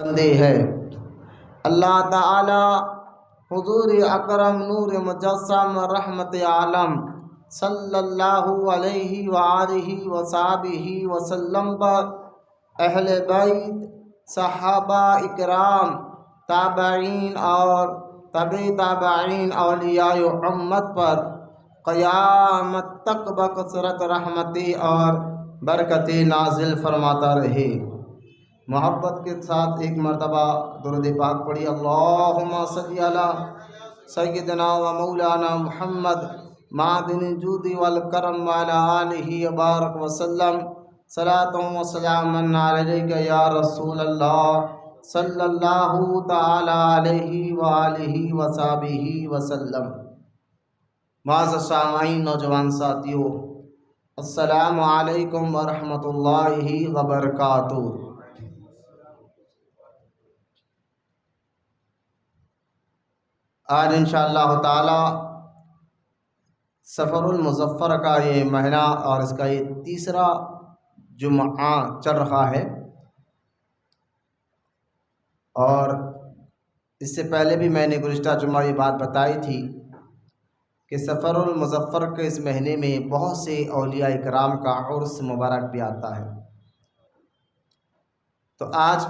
بندے ہے۔ اللہ تعالی حضور اکرم نور مجسم رحمت عالم صلی اللہ علیہ وآلہ وصحبہ وسلم پر، اہل بیت، صحابہ اکرام، تابعین اور تبع تابعین، اولیاء امت پر قیامت تک بکثرت رحمتیں اور برکتیں نازل فرماتا رہے۔ محبت کے ساتھ ایک مرتبہ درود پاک پڑھی۔ اللہم صلی علی سیدنا و مولانا محمد معدن الجود والکرم وعلی آلہ وبارک وسلم، صلاۃ و سلام علیک یا رسول اللہ صلی اللہ تعالی علیہ وآلہ وصحبہ وسلم۔ معزز سامعین، نوجوان ساتھیو، السلام علیکم ورحمۃ اللہ وبرکاتہ۔ آج انشاءاللہ تعالی سفر المظفر کا یہ مہینہ اور اس کا یہ تیسرا جمعہ چل رہا ہے، اور اس سے پہلے بھی میں نے گزشتہ جمعہ یہ بات بتائی تھی کہ سفر المظفر کے اس مہینے میں بہت سے اولیاء اکرام کا عرس مبارک بھی آتا ہے۔ تو آج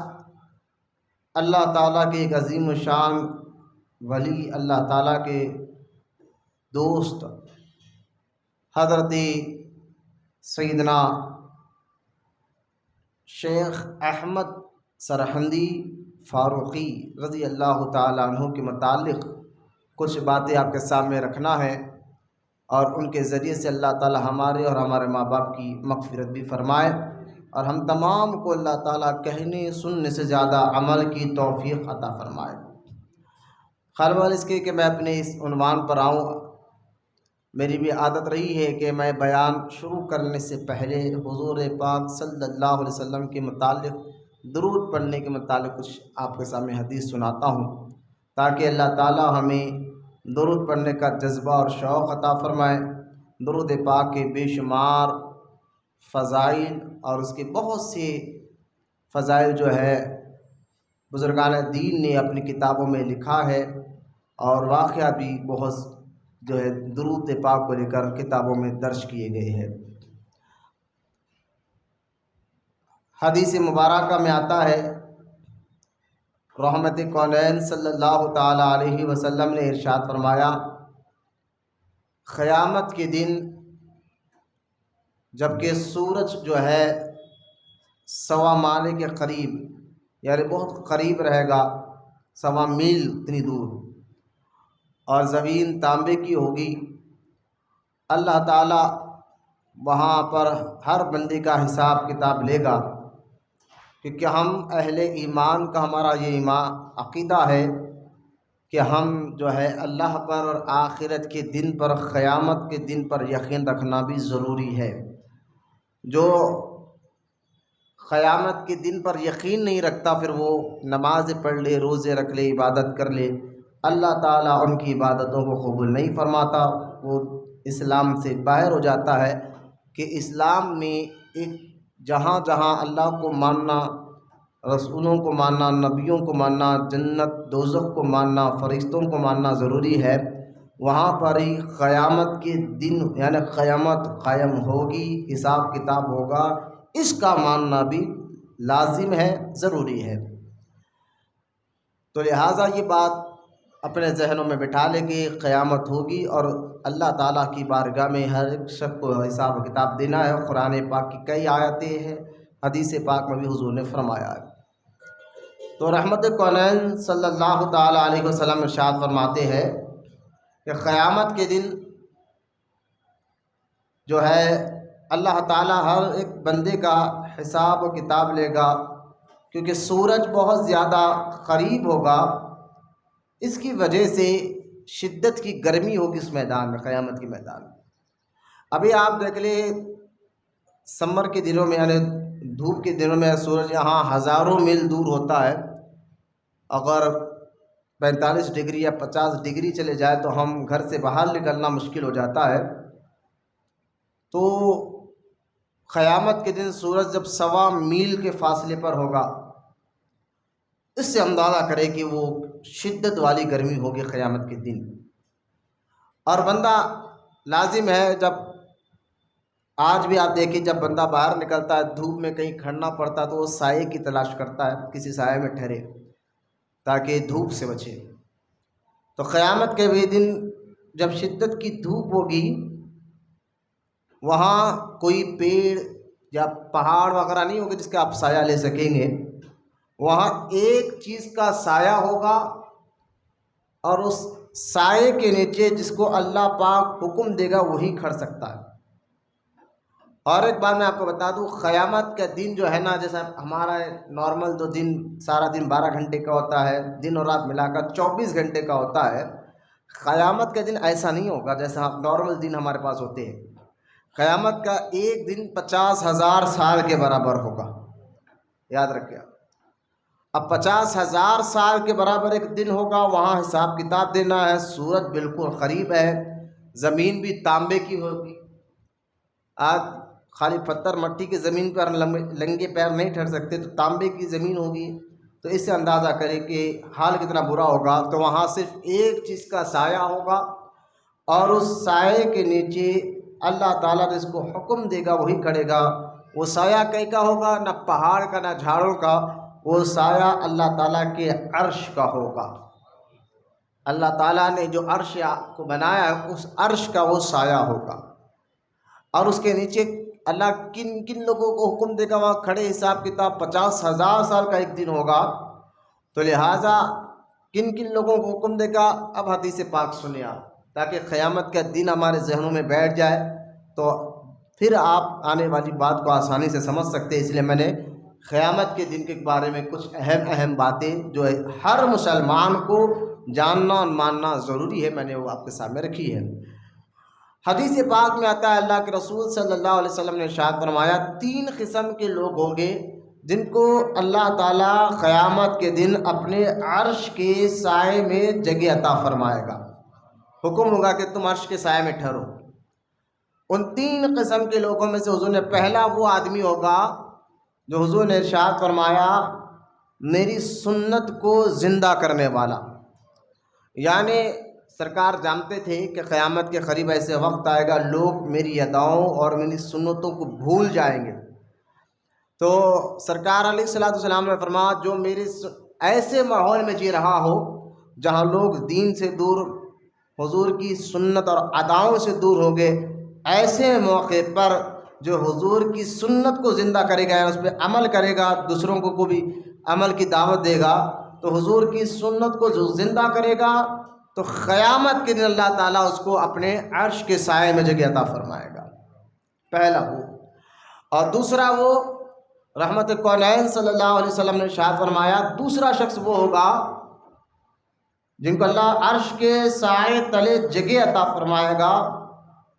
اللہ تعالیٰ کے ایک عظیم الشان ولی، اللہ تعالیٰ کے دوست حضرت سیدنا شیخ احمد سرہندی فاروقی رضی اللہ تعالیٰ عنہ کے متعلق کچھ باتیں آپ کے سامنے رکھنا ہے، اور ان کے ذریعے سے اللہ تعالیٰ ہمارے اور ہمارے ماں باپ کی مغفرت بھی فرمائے، اور ہم تمام کو اللہ تعالیٰ کہنے سننے سے زیادہ عمل کی توفیق عطا فرمائے۔ خیال اس کے کہ میں اپنے اس عنوان پر آؤں، میری بھی عادت رہی ہے کہ میں بیان شروع کرنے سے پہلے حضور پاک صلی اللہ علیہ وسلم کے متعلق، درود پڑھنے کے متعلق کچھ آپ کے سامنے حدیث سناتا ہوں، تاکہ اللہ تعالیٰ ہمیں درود پڑھنے کا جذبہ اور شوق عطا فرمائے۔ درود پاک کے بے شمار فضائل اور اس کے بہت سے فضائل جو ہے بزرگان دین نے اپنی کتابوں میں لکھا ہے، اور واقعہ بھی بہت جو ہے درود پاک کو لے کر کتابوں میں درج کیے گئے ہیں۔ حدیث مبارکہ میں آتا ہے، رحمت کونین صلی اللہ تعالی علیہ وسلم نے ارشاد فرمایا، قیامت کے دن جب کہ سورج جو ہے سوا مالے کے قریب، یعنی بہت قریب رہے گا، سوا میل اتنی دور، اور زمین تانبے کی ہوگی، اللہ تعالیٰ وہاں پر ہر بندے کا حساب کتاب لے گا، کیونکہ ہم اہل ایمان کا ہمارا یہ ایمان عقیدہ ہے کہ ہم جو ہے اللہ پر اور آخرت کے دن پر، قیامت کے دن پر یقین رکھنا بھی ضروری ہے۔ جو قیامت کے دن پر یقین نہیں رکھتا، پھر وہ نماز پڑھ لے، روزے رکھ لے، عبادت کر لے، اللہ تعالیٰ ان کی عبادتوں کو قبول نہیں فرماتا، وہ اسلام سے باہر ہو جاتا ہے۔ کہ اسلام میں ایک جہاں جہاں اللہ کو ماننا، رسولوں کو ماننا، نبیوں کو ماننا، جنت دوزخ کو ماننا، فرشتوں کو ماننا ضروری ہے، وہاں پر ہی قیامت کے دن یعنی قیامت قائم ہوگی، حساب کتاب ہوگا، اس کا ماننا بھی لازم ہے، ضروری ہے۔ تو لہٰذا یہ بات اپنے ذہنوں میں بٹھا لے کہ قیامت ہوگی، اور اللہ تعالیٰ کی بارگاہ میں ہر ایک شخص کو حساب و کتاب دینا ہے۔ قرآن پاک کی کئی آیتیں ہیں، حدیث پاک میں بھی حضور نے فرمایا ہے۔ تو رحمت کونین صلی اللہ تعالی علیہ وسلم ارشاد فرماتے ہیں کہ قیامت کے دن جو ہے اللہ تعالیٰ ہر ایک بندے کا حساب و کتاب لے گا، کیونکہ سورج بہت زیادہ قریب ہوگا، اس کی وجہ سے شدت کی گرمی ہوگی اس میدان میں، قیامت کے میدان میں۔ ابھی آپ دیکھ لیں سمر کے دنوں میں، یعنی دھوپ کے دنوں میں سورج یہاں ہزاروں میل دور ہوتا ہے، اگر 45 ڈگری یا 50 ڈگری چلے جائے تو ہم گھر سے باہر نکلنا مشکل ہو جاتا ہے۔ تو قیامت کے دن سورج جب 1.25 میل کے فاصلے پر ہوگا، اس سے اندازہ کرے کہ وہ شدت والی گرمی ہوگی قیامت کے دن۔ اور بندہ لازم ہے، جب آج بھی آپ دیکھیں جب بندہ باہر نکلتا ہے دھوپ میں کہیں کھڑنا پڑتا ہے تو وہ سائے کی تلاش کرتا ہے، کسی سائے میں ٹھہرے تاکہ دھوپ سے بچے۔ تو قیامت کے بھی دن جب شدت کی دھوپ ہوگی، وہاں کوئی پیڑ یا پہاڑ وغیرہ نہیں ہوگا جس کا آپ سایہ لے سکیں گے، وہاں ایک چیز کا سایہ ہوگا، اور اس سائے کے نیچے جس کو اللہ پاک حکم دے گا وہی کھڑ سکتا ہے۔ اور ایک بات میں آپ کو بتا دوں، قیامت کا دن جو ہے نا، جیسا ہمارا نارمل تو دن سارا دن 12 گھنٹے کا ہوتا ہے، دن اور رات ملا کر 24 گھنٹے کا ہوتا ہے، قیامت کا دن ایسا نہیں ہوگا جیسا نارمل دن ہمارے پاس ہوتے ہیں۔ قیامت کا ایک دن 50,000 سال کے برابر ہوگا، یاد رکھیں۔ اب 50,000 سال کے برابر ایک دن ہوگا، وہاں حساب کتاب دینا ہے، سورج بالکل قریب ہے، زمین بھی تانبے کی ہوگی۔ آج خالی پتھر مٹی کی زمین پر لنگے پیر نہیں ٹھہر سکتے، تو تانبے کی زمین ہوگی، تو اس سے اندازہ کرے کہ حال کتنا برا ہوگا۔ تو وہاں صرف ایک چیز کا سایہ ہوگا، اور اس سائے کے نیچے اللہ تعالیٰ جس کو حکم دے گا وہی کرے گا۔ وہ سایہ کہیں کا ہوگا، نہ پہاڑ کا نہ جھاڑوں کا، وہ سایہ اللہ تعالیٰ کے عرش کا ہوگا۔ اللہ تعالیٰ نے جو عرش کو بنایا ہے اس عرش کا وہ سایہ ہوگا، اور اس کے نیچے اللہ کن کن لوگوں کو حکم دے گا وہاں کھڑے، حساب کتاب 50,000 سال کا ایک دن ہوگا، تو لہٰذا کن کن لوگوں کو حکم دے گا۔ اب حدیث پاک سنیں آپ، تاکہ قیامت کا دن ہمارے ذہنوں میں بیٹھ جائے، تو پھر آپ آنے والی بات کو آسانی سے سمجھ سکتے ہیں۔ اس لیے میں نے قیامت کے دن کے بارے میں کچھ اہم باتیں جو ہر مسلمان کو جاننا اور ماننا ضروری ہے، میں نے وہ آپ کے سامنے رکھی ہے۔ حدیث پاک میں آتا ہے، اللہ کے رسول صلی اللہ علیہ وسلم نے ارشاد فرمایا، 3 قسم کے لوگ ہوں گے جن کو اللہ تعالیٰ قیامت کے دن اپنے عرش کے سائے میں جگہ عطا فرمائے گا، حکم ہوگا کہ تم عرش کے سائے میں ٹھہرو۔ ان 3 قسم کے لوگوں میں سے حضور نے پہلا وہ آدمی ہوگا جو حضور نے ارشاد فرمایا، میری سنت کو زندہ کرنے والا۔ یعنی سرکار جانتے تھے کہ قیامت کے قریب ایسے وقت آئے گا لوگ میری اداؤں اور میری سنتوں کو بھول جائیں گے، تو سرکار علیہ الصلوۃ والسلام نے فرمایا، جو میرے ایسے ماحول میں جی رہا ہو جہاں لوگ دین سے دور، حضور کی سنت اور اداؤں سے دور ہو گئے، ایسے موقع پر جو حضور کی سنت کو زندہ کرے گا، اس پہ عمل کرے گا، دوسروں کو بھی عمل کی دعوت دے گا، تو حضور کی سنت کو جو زندہ کرے گا تو قیامت کے دن اللہ تعالیٰ اس کو اپنے عرش کے سائے میں جگہ عطا فرمائے گا، پہلا وہ۔ اور دوسرا وہ، رحمت کونین صلی اللہ علیہ وسلم نے ارشاد فرمایا، دوسرا شخص وہ ہوگا جن کو اللہ عرش کے سائے تلے جگہ عطا فرمائے گا،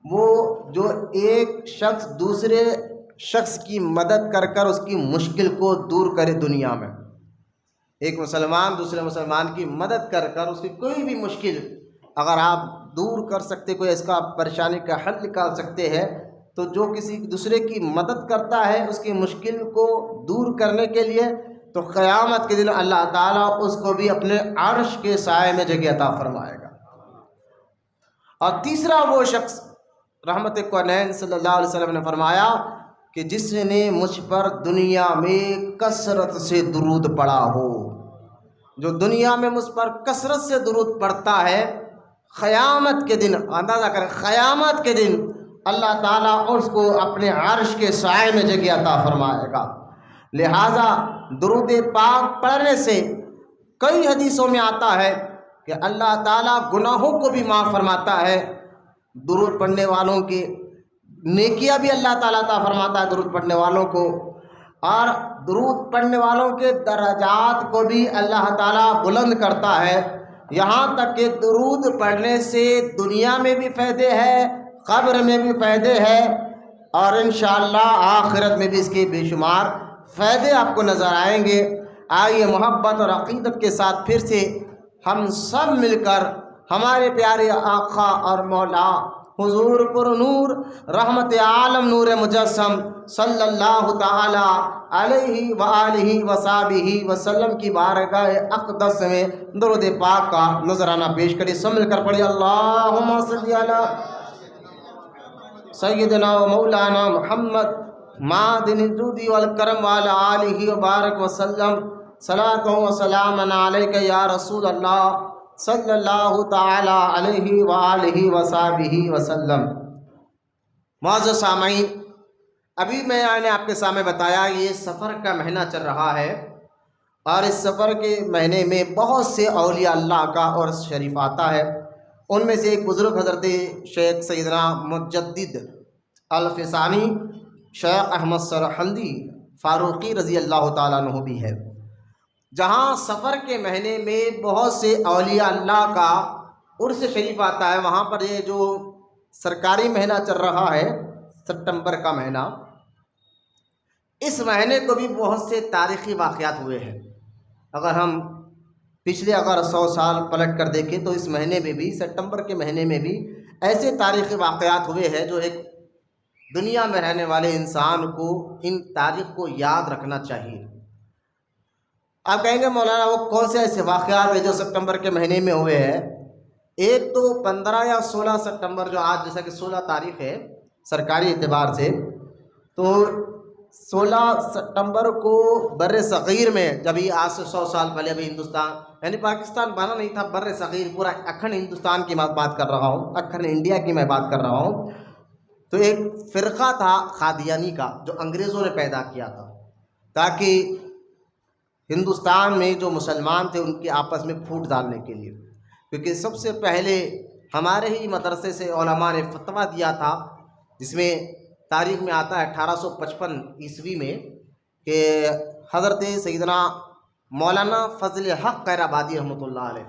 وہ جو ایک شخص دوسرے شخص کی مدد کر کر اس کی مشکل کو دور کرے دنیا میں۔ ایک مسلمان دوسرے مسلمان کی مدد کر کر اس کی کوئی بھی مشکل اگر آپ دور کر سکتے، کوئی اس کا پریشانی کا حل نکال سکتے ہیں، تو جو کسی دوسرے کی مدد کرتا ہے اس کی مشکل کو دور کرنے کے لیے، تو قیامت کے دن اللہ تعالیٰ اس کو بھی اپنے عرش کے سائے میں جگہ عطا فرمائے گا۔ اور تیسرا وہ شخص، رحمت کونین صلی اللہ علیہ وسلم نے فرمایا کہ جس نے مجھ پر دنیا میں کثرت سے درود پڑھا ہو، جو دنیا میں مجھ پر کثرت سے درود پڑھتا ہے، قیامت کے دن، اندازہ کریں، قیامت کے دن اللہ تعالیٰ اس کو اپنے عرش کے سائے میں جگہ عطا فرمائے گا۔ لہٰذا درود پاک پڑھنے سے کئی حدیثوں میں آتا ہے کہ اللہ تعالیٰ گناہوں کو بھی معاف فرماتا ہے، درود پڑھنے والوں کے نیکیاں بھی اللہ تعالیٰ عطا فرماتا ہے درود پڑھنے والوں کو، اور درود پڑھنے والوں کے درجات کو بھی اللہ تعالیٰ بلند کرتا ہے، یہاں تک کہ درود پڑھنے سے دنیا میں بھی فائدے ہیں، قبر میں بھی فائدے ہیں، اور انشاءاللہ آخرت میں بھی اس کے بے شمار فائدے آپ کو نظر آئیں گے۔ آئیے محبت اور عقیدت کے ساتھ پھر سے ہم سب مل کر ہمارے پیارے آقا اور مولا حضور پر نور رحمت عالم نور مجسم صلی اللہ تعالی علیہ وآلہ وصحبہ وسلم کی بارگاہ اقدس میں درود پاک کا نذرانہ پیش کری. سب مل کر پڑھی اللہم صلی علی سیدنا و مولانا محمد معدن الجود والکرم وعلی آلہ وبارک وسلم. صلاۃ و سلام علیک یا رسول اللہ صلی اللہ تعالی علیہ وآلہ وصحبہ وسلم. معزز سامعین، ابھی میں نے آپ کے سامنے بتایا یہ سفر کا مہینہ چل رہا ہے، اور اس سفر کے مہینے میں بہت سے اولیاء اللہ کا اور شریف آتا ہے. ان میں سے ایک بزرگ حضرت شیخ سیدنا مجدد الفسانی شیخ احمد سرہندی فاروقی رضی اللہ تعالیٰ عنہ بھی ہے. جہاں سفر کے مہینے میں بہت سے اولیاء اللہ کا عرس شریف آتا ہے، وہاں پر یہ جو سرکاری مہینہ چل رہا ہے ستمبر کا مہینہ، اس مہینے کو بھی بہت سے تاریخی واقعات ہوئے ہیں. اگر ہم پچھلے 100 سال پلٹ کر دیکھیں تو اس مہینے میں بھی، ستمبر کے مہینے میں بھی ایسے تاریخی واقعات ہوئے ہیں جو ایک دنیا میں رہنے والے انسان کو ان تاریخ کو یاد رکھنا چاہیے. آپ کہیں گے مولانا وہ کون سے ایسے واقعات ہیں جو ستمبر کے مہینے میں ہوئے ہیں؟ ایک تو 15 یا 16 ستمبر، جو آج جیسا کہ 16 تاریخ ہے سرکاری اعتبار سے، تو 16 ستمبر کو بر صغیر میں، جب یہ آج سے 100 سال پہلے ابھی ہندوستان یعنی پاکستان بنا نہیں تھا، بر صغیر پورا اکھنڈ ہندوستان کی بات کر رہا ہوں، اکھنڈ انڈیا کی میں بات کر رہا ہوں، تو ایک فرقہ تھا قادیانی کا جو انگریزوں نے پیدا کیا تھا تاکہ ہندوستان میں جو مسلمان تھے ان کے آپس میں پھوٹ ڈالنے کے لیے. کیونکہ سب سے پہلے ہمارے ہی مدرسے سے علماء نے فتویٰ دیا تھا، جس میں تاریخ میں آتا ہے 1855 عیسوی میں کہ حضرت سیدنا مولانا فضل حق خیرآبادی رحمۃ اللہ علیہ،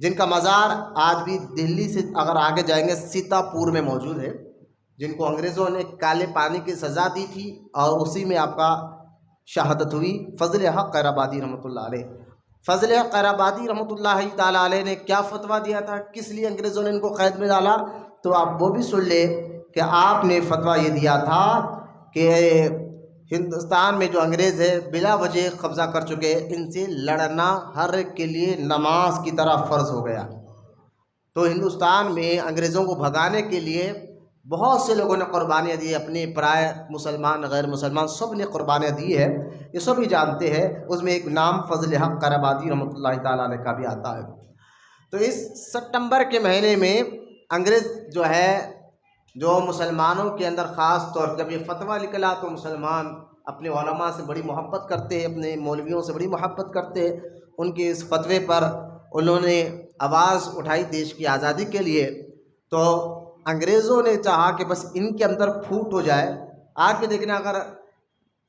جن کا مزار آج بھی دہلی سے اگر آگے جائیں گے سیتا پور میں موجود ہے، جن کو انگریزوں نے کالے پانی کی سزا دی تھی اور اسی میں آپ کا شہادت ہوئی. فضل حق خیرآبادی رحمۃ اللہ علیہ، فضل حق خیرآبادی رحمۃ اللہ تعالیٰ علیہ نے کیا فتویٰ دیا تھا، کس لیے انگریزوں نے ان کو قید میں ڈالا، تو آپ وہ بھی سن لیں کہ آپ نے فتویٰ یہ دیا تھا کہ ہندوستان میں جو انگریز ہے بلا وجہ قبضہ کر چکے، ان سے لڑنا ہر ایک کے لیے نماز کی طرح فرض ہو گیا. تو ہندوستان میں انگریزوں کو بھگانے کے لیے بہت سے لوگوں نے قربانیاں دی، اپنے پرائے مسلمان غیر مسلمان سب نے قربانیاں دی ہے، یہ سب ہی جانتے ہیں. اس میں ایک نام فضل حق خیرآبادی رحمۃ اللہ تعالیٰ علیہ کا بھی آتا ہے. تو اس ستمبر کے مہینے میں انگریز جو ہے، جو مسلمانوں کے اندر خاص طور جب یہ فتویٰ نکلا تو مسلمان اپنے علماء سے بڑی محبت کرتے ہیں، اپنے مولویوں سے بڑی محبت کرتے ہیں. ان کے اس فتوے پر انہوں نے آواز اٹھائی دیش کی آزادی کے لیے. تو انگریزوں نے چاہا کہ بس ان کے اندر پھوٹ ہو جائے. آج کے دیکھنا، اگر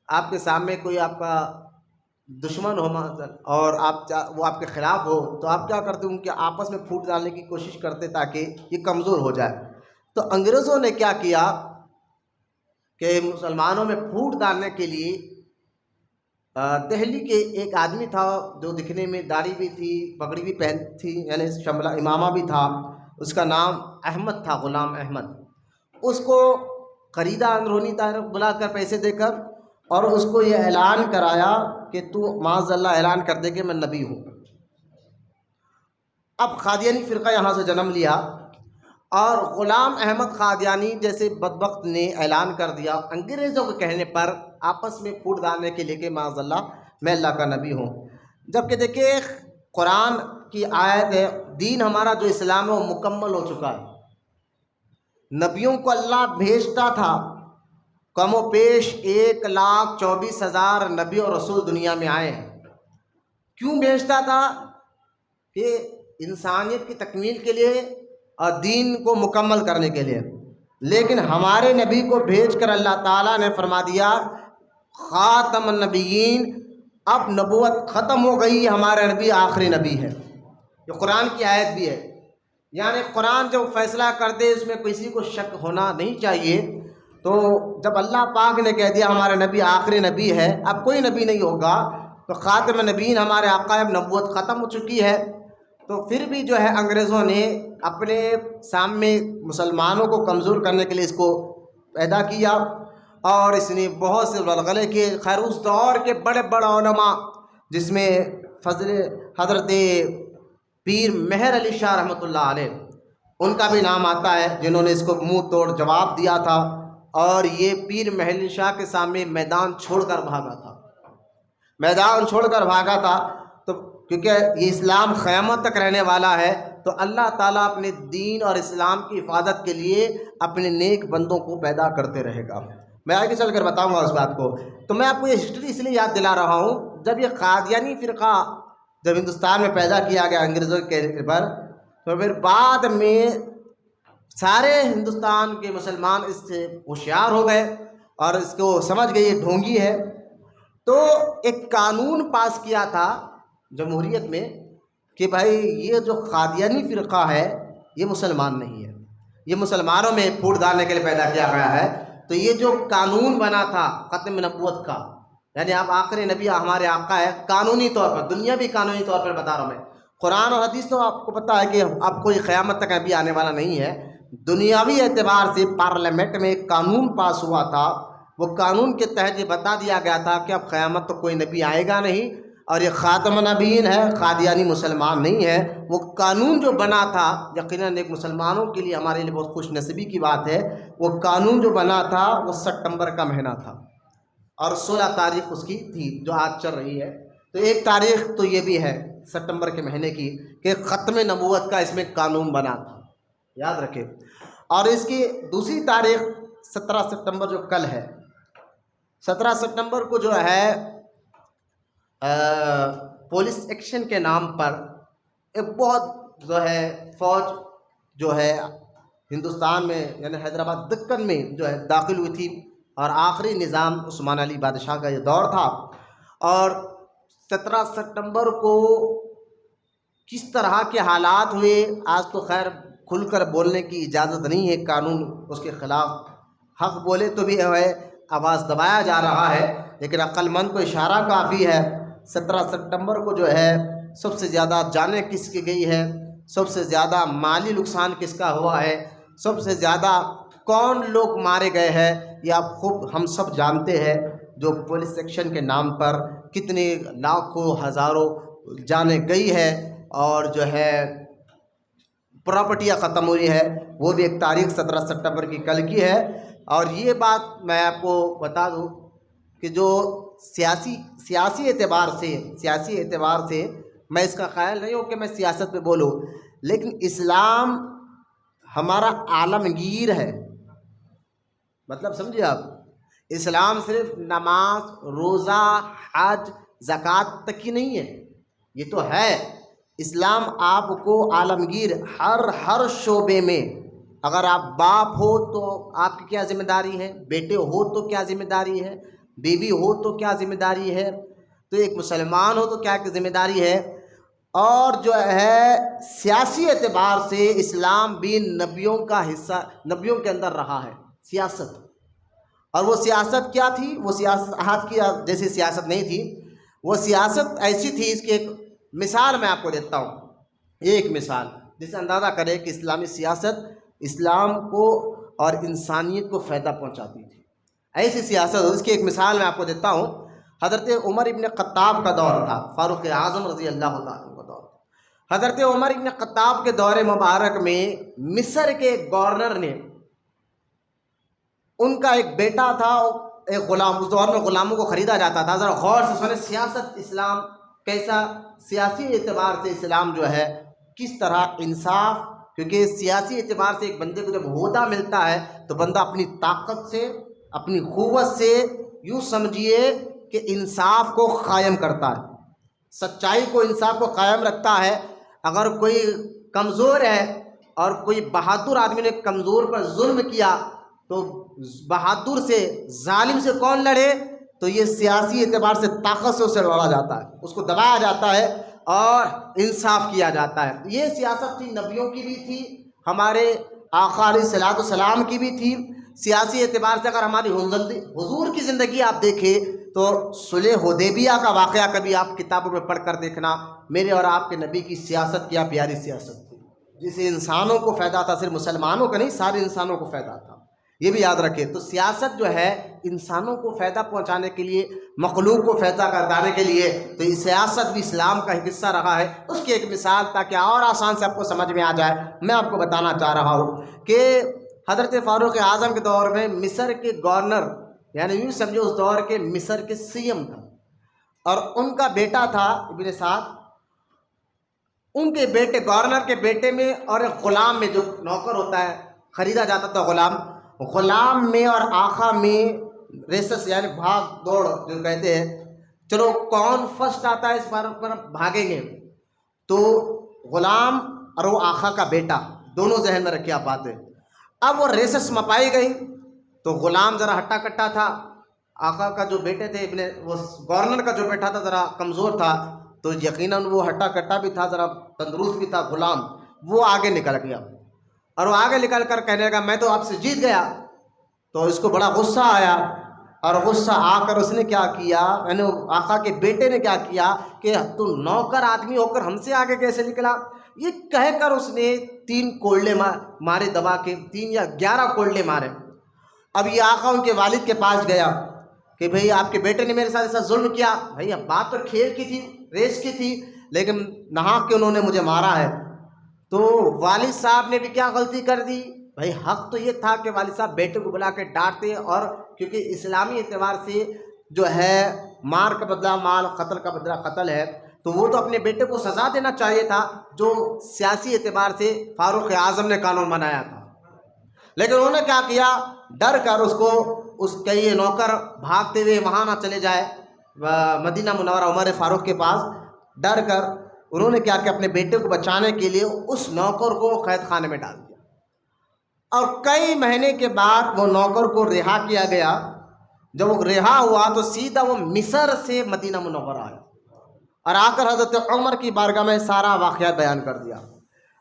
آپ کے سامنے کوئی آپ کا دشمن ہو اور وہ آپ کے خلاف ہو تو آپ کیا کرتے، ان کے آپس میں پھوٹ ڈالنے کی کوشش کرتے تاکہ یہ کمزور ہو جائے. تو انگریزوں نے کیا کیا کہ مسلمانوں میں پھوٹ ڈالنے کے لیے دہلی کے ایک آدمی تھا جو دکھنے میں داڑھی بھی تھی، پگڑی بھی پہن تھی، یعنی شملہ امامہ بھی تھا، اس کا نام احمد تھا، غلام احمد. اس کو خریدا اندرونی طرف بلا کر پیسے دے کر، اور اس کو یہ اعلان کرایا کہ تو معاذ اللہ اعلان کر دے کہ میں نبی ہوں. اب قادیانی فرقہ یہاں سے جنم لیا، اور غلام احمد قادیانی جیسے بدبخت نے اعلان کر دیا انگریزوں کے کہنے پر آپس میں پھوٹ ڈالنے کے لیے کہ معاذ اللہ میں اللہ کا نبی ہوں. جبکہ دیکھیں قرآن کی آیت ہے، دین ہمارا جو اسلام ہے وہ مکمل ہو چکا ہے. نبیوں کو اللہ بھیجتا تھا، کم و بیش 1,24,000 نبی اور رسول دنیا میں آئے ہیں. کیوں بھیجتا تھا؟ کہ انسانیت کی تکمیل کے لیے اور دین کو مکمل کرنے کے لیے. لیکن ہمارے نبی کو بھیج کر اللہ تعالیٰ نے فرما دیا خاتم النبیین، اب نبوت ختم ہو گئی، ہمارا نبی آخری نبی ہے. یہ قرآن کی آیت بھی ہے. یعنی قرآن جب فیصلہ کر دے اس میں کسی کو شک ہونا نہیں چاہیے. تو جب اللہ پاک نے کہہ دیا ہمارا نبی آخری نبی ہے، اب کوئی نبی نہیں ہوگا، تو خاتم النبیین ہمارے آقا، اب نبوت ختم ہو چکی ہے. تو پھر بھی جو ہے انگریزوں نے اپنے سامنے مسلمانوں کو کمزور کرنے کے لیے اس کو پیدا کیا، اور اس نے بہت سے غلغلے کیے۔ خیر اس دور کے بڑے بڑے علماء، جس میں فضل حضرت پیر مہر علی شاہ رحمۃ اللہ علیہ، ان کا بھی نام آتا ہے، جنہوں نے اس کو منہ توڑ جواب دیا تھا، اور یہ پیر مہر علی شاہ کے سامنے میدان چھوڑ کر بھاگا تھا، میدان چھوڑ کر بھاگا تھا۔ تو کیونکہ یہ اسلام قیامت تک رہنے والا ہے، تو اللہ تعالیٰ اپنے دین اور اسلام کی حفاظت کے لیے اپنے نیک بندوں کو پیدا کرتے رہے گا۔ میں آگے چل کر بتاؤں گا اس بات کو۔ تو میں آپ کو یہ ہسٹری اس لیے یاد دلا رہا ہوں، جب یہ قادیانی فرقہ جب ہندوستان میں پیدا کیا گیا انگریزوں کے پر، تو پھر بعد میں سارے ہندوستان کے مسلمان اس سے ہوشیار ہو گئے اور اس کو سمجھ گئے یہ ڈھونگی ہے۔ تو ایک قانون پاس کیا تھا جمہوریت میں کہ بھائی یہ جو قادیانی فرقہ ہے یہ مسلمان نہیں ہے، یہ مسلمانوں میں پھوٹ ڈالنے کے لیے پیدا کیا گیا ہے۔ تو یہ جو قانون بنا تھا ختم نبوت کا، یعنی آپ آخری نبی ہمارے آقا ہے قانونی طور پر، دنیاوی قانونی طور پر بتا رہا ہوں میں، قرآن اور حدیث تو آپ کو پتہ ہے کہ اب کوئی قیامت تک نبی آنے والا نہیں ہے۔ دنیاوی اعتبار سے پارلیمنٹ میں ایک قانون پاس ہوا تھا، وہ قانون کے تحت یہ بتا دیا گیا تھا کہ اب قیامت تو کوئی نبی آئے گا نہیں، اور یہ خاتم النبیین ہے، قادیانی مسلمان نہیں ہے۔ وہ قانون جو بنا تھا، یقیناً ایک مسلمانوں کے لیے ہمارے لیے بہت خوش نصیبی کی بات ہے، وہ قانون جو بنا تھا وہ ستمبر کا مہینہ تھا، اور 16 تاریخ اس کی تھی جو آج چل رہی ہے۔ تو ایک تاریخ تو یہ بھی ہے ستمبر کے مہینے کی کہ ختم نبوت کا اس میں قانون بنا تھا، یاد رکھیں۔ اور اس کی دوسری تاریخ 17 ستمبر جو کل ہے، 17 ستمبر کو جو ہے پولیس ایکشن کے نام پر ایک بہت جو ہے فوج جو ہے ہندوستان میں یعنی حیدرآباد دکن میں جو ہے داخل ہوئی تھی، اور آخری نظام عثمان علی بادشاہ کا یہ دور تھا۔ اور 17 ستمبر کو کس طرح کے حالات ہوئے آج تو خیر کھل کر بولنے کی اجازت نہیں ہے، قانون اس کے خلاف حق بولے تو بھی ہے آواز دبایا جا رہا ہے، لیکن عقل مند کو اشارہ کافی ہے۔ 17 ستمبر کو جو ہے سب سے زیادہ جانیں کس کی گئی ہے، سب سے زیادہ مالی نقصان کس کا ہوا ہے، سب سے زیادہ کون لوگ مارے گئے ہیں، یہ آپ خوب ہم سب جانتے ہیں۔ جو پولیس ایکشن کے نام پر کتنے لاکھوں ہزاروں جانیں گئی ہے، اور جو ہے پراپرٹیاں ختم ہوئی ہے، وہ بھی ایک تاریخ 17 ستمبر کی کل کی ہے۔ اور یہ بات میں آپ کو بتا دوں کہ جو سیاسی اعتبار سے میں اس کا خیال نہیں ہوں کہ میں سیاست پہ بولوں، لیکن اسلام ہمارا عالمگیر ہے، مطلب سمجھے آپ، اسلام صرف نماز، روزہ، حج، زکوٰۃ تک ہی نہیں ہے، یہ تو ہے اسلام آپ کو عالمگیر ہر شعبے میں، اگر آپ باپ ہو تو آپ کی کیا ذمہ داری ہے، بیٹے ہو تو کیا ذمہ داری ہے، بیوی ہو تو کیا ذمہ داری ہے، تو ایک مسلمان ہو تو کیا ذمہ داری ہے۔ اور جو ہے سیاسی اعتبار سے اسلام بھی نبیوں کا حصہ، نبیوں کے اندر رہا ہے سیاست، اور وہ سیاست کیا تھی، وہ سیاست آج کی جیسی سیاست نہیں تھی، وہ سیاست ایسی تھی۔ اس کی ایک مثال میں آپ کو دیتا ہوں، ایک مثال جس سے اندازہ کرے کہ اسلامی سیاست اسلام کو اور انسانیت کو فائدہ پہنچاتی تھی، ایسی سیاست۔ اس کی ایک مثال میں آپ کو دیتا ہوں۔ حضرت عمر ابن خطاب کا دور تھا، فاروق اعظم رضی اللہ تعالیٰ کا دور۔ حضرت عمر ابن خطاب کے دور مبارک میں مصر کے گورنر نے، ان کا ایک بیٹا تھا، ایک غلام، اس دور میں غلاموں کو خریدا جاتا تھا۔ ذرا غور سے سنیں سیاست اسلام کیسا، سیاسی اعتبار سے اسلام جو ہے کس طرح انصاف، کیونکہ سیاسی اعتبار سے ایک بندے کو جب عہدہ ملتا ہے تو بندہ اپنی طاقت سے، اپنی قوت سے یوں سمجھیے کہ انصاف کو قائم کرتا ہے، سچائی کو، انصاف کو قائم رکھتا ہے۔ اگر کوئی کمزور ہے اور کوئی بہادر آدمی نے کمزور پر ظلم کیا تو بہادر سے، ظالم سے کون لڑے، تو یہ سیاسی اعتبار سے طاقت سے اسے لڑا جاتا ہے، اس کو دبایا جاتا ہے اور انصاف کیا جاتا ہے۔ یہ سیاست تھی، نبیوں کی بھی تھی، ہمارے آقا علیہ الصلوۃ والسلام کی بھی تھی، سیاسی اعتبار سے اگر ہماری حضور کی زندگی آپ دیکھیں تو صلح حدیبیہ کا واقعہ کبھی آپ کتابوں میں پڑھ کر دیکھنا، میرے اور آپ کے نبی کی سیاست کیا پیاری سیاست تھی، جس سے انسانوں کو فائدہ تھا، صرف مسلمانوں کا نہیں سارے انسانوں کو فائدہ تھا، یہ بھی یاد رکھیں۔ تو سیاست جو ہے انسانوں کو فائدہ پہنچانے کے لیے، مخلوق کو فائدہ کرانے کے لیے، تو یہ سیاست بھی اسلام کا ایک حصہ رہا ہے۔ اس کی ایک مثال تاکہ اور آسان سے آپ کو سمجھ میں آ جائے میں آپ کو بتانا چاہ رہا ہوں کہ حضرت فاروق اعظم کے دور میں مصر کے گورنر، یعنی یوں سمجھو اس دور کے مصر کے سی ایم تھا، اور ان کا بیٹا تھا ابن سعد۔ ان کے بیٹے، گورنر کے بیٹے میں اور ایک غلام میں، جو نوکر ہوتا ہے خریدا جاتا تھا، غلام میں اور آقا میں ریسس یعنی بھاگ دوڑ جو کہتے ہیں، چلو کون فرسٹ آتا ہے اس بار پر بھاگیں گے، تو غلام اور وہ آقا کا بیٹا دونوں ذہن میں رکھے آپ باتیں۔ اب وہ ریسس مپائی گئی تو غلام ذرا ہٹا کٹا تھا، آقا کا جو بیٹے تھے وہ گورنر کا جو بیٹا تھا ذرا کمزور تھا، تو یقیناً وہ ہٹا کٹا بھی تھا، ذرا تندرست بھی تھا غلام، وہ آگے نکل گیا، اور وہ آگے نکل کر کہنے لگا میں تو آپ سے جیت گیا۔ تو اس کو بڑا غصہ آیا، اور غصہ آ کر اس نے کیا کیا، یعنی آقا کے بیٹے نے کیا کیا کہ تو نوکر آدمی ہو کر ہم سے آگے کیسے نکلا، یہ کہہ کر اس نے 3 کولڈے مارے، دبا کے 3 یا 11 کولڈے مارے۔ اب یہ آقا ان کے والد کے پاس گیا کہ بھئی آپ کے بیٹے نے میرے ساتھ ایسا ظلم کیا، بھئی اب بات تو کھیل کی تھی، ریس کی تھی، لیکن نہا کے انہوں نے مجھے مارا ہے۔ تو والد صاحب نے بھی کیا غلطی کر دی، بھئی حق تو یہ تھا کہ والد صاحب بیٹے کو بلا کے ڈانٹتے، اور کیونکہ اسلامی اعتبار سے جو ہے مار کا بدلہ مال، قتل کا بدلہ قتل ہے، تو وہ تو اپنے بیٹے کو سزا دینا چاہیے تھا جو سیاسی اعتبار سے فاروق اعظم نے قانون بنایا تھا۔ لیکن انہوں نے کیا کیا، ڈر کر اس کے یہ نوکر بھاگتے ہوئے وہاں نہ چلے جائے مدینہ منورہ عمر فاروق کے پاس، ڈر کر انہوں نے کیا کہ اپنے بیٹے کو بچانے کے لیے اس نوکر کو قید خانے میں ڈال دیا، اور کئی مہینے کے بعد وہ نوکر کو رہا کیا گیا۔ جب وہ رہا ہوا تو سیدھا وہ مصر سے مدینہ منورہ آیا، اور آ کر حضرت عمر کی بارگاہ میں سارا واقعہ بیان کر دیا۔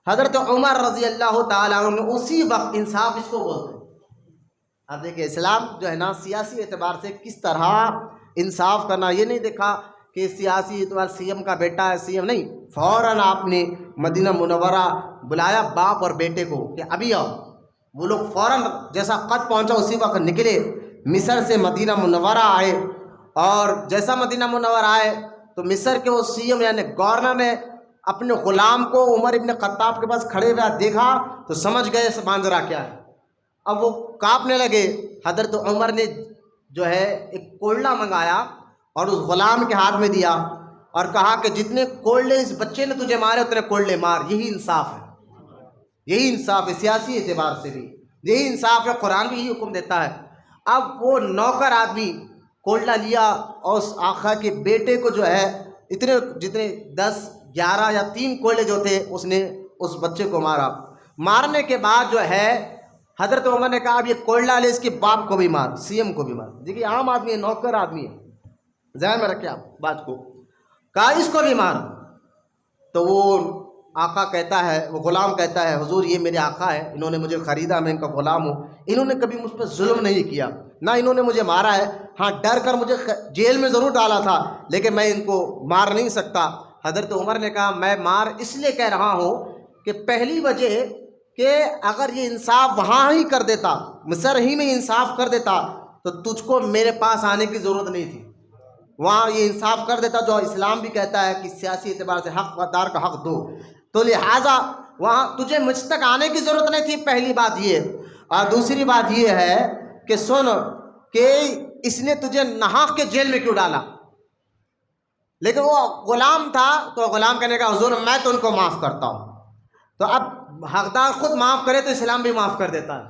حضرت عمر رضی اللہ تعالیٰ عنہ نے اسی وقت، انصاف اس کو بولتے ہیں، اب دیکھیں اسلام جو ہے نا سیاسی اعتبار سے کس طرح انصاف کرنا، یہ نہیں دیکھا کہ سیاسی اعتبار سی ایم کا بیٹا ہے، سی ایم نہیں، فوراً آپ نے مدینہ منورہ بلایا باپ اور بیٹے کو کہ ابھی آؤ۔ وہ لوگ فوراً جیسا خط پہنچا اسی وقت نکلے، مصر سے مدینہ منورہ آئے، اور جیسا مدینہ منورہ آئے تو مصر کے وہ سی ایم یعنی گورنر نے اپنے غلام کو عمر ابن خطاب کے پاس کھڑے ہوئے دیکھا تو سمجھ گئے اس ماجرا کیا ہے۔ اب وہ کانپنے لگے۔ حضرت عمر نے جو ہے ایک کولڈا منگایا اور اس غلام کے ہاتھ میں دیا، اور کہا کہ جتنے کولڈے اس بچے نے تجھے مارے اتنے کولڈے مار، یہی انصاف ہے، یہی انصاف ہے، سیاسی اعتبار سے بھی یہی انصاف ہے، قرآن بھی یہی حکم دیتا ہے۔ اب وہ نوکر آدمی کولڈا لیا اور اس آقا کے بیٹے کو جو ہے جتنے 10 11 یا 3 کولڈے جو تھے اس نے اس بچے کو مارا۔ مارنے کے بعد جو ہے حضرت عمر نے کہا اب یہ کولڈا لے، اس کے باپ کو بھی مار، سی ایم کو بھی مار۔ دیکھیے عام آدمی ہے، نوکر آدمی ہے، ذہن میں رکھیں آپ بات کو، کہا اس کو بھی مار۔ تو وہ آقا کہتا ہے، وہ غلام کہتا ہے حضور یہ میرے آقا ہے، انہوں نے مجھے خریدا، میں ان کا غلام ہوں، انہوں نے کبھی مجھ پر ظلم نہیں کیا، نہ انہوں نے مجھے مارا ہے، ہاں ڈر کر مجھے جیل میں ضرور ڈالا تھا، لیکن میں ان کو مار نہیں سکتا۔ حضرت عمر نے کہا میں مار اس لیے کہہ رہا ہوں کہ پہلی وجہ کہ اگر یہ انصاف وہاں ہی کر دیتا، مصر ہی میں انصاف کر دیتا تو تجھ کو میرے پاس آنے کی ضرورت نہیں تھی، وہاں یہ انصاف کر دیتا جو اسلام بھی کہتا ہے کہ سیاسی اعتبار سے حق دار کا حق دو، تو لہٰذا وہاں تجھے مجھ تک آنے کی ضرورت نہیں تھی، پہلی بات یہ۔ اور دوسری بات یہ ہے کہ سن کہ اس نے تجھے ناحق کے جیل میں کیوں ڈالا، لیکن وہ غلام تھا تو غلام کہنے کا حضور میں تو ان کو معاف کرتا ہوں، تو اب حقدار خود معاف کرے تو اسلام بھی معاف کر دیتا ہے۔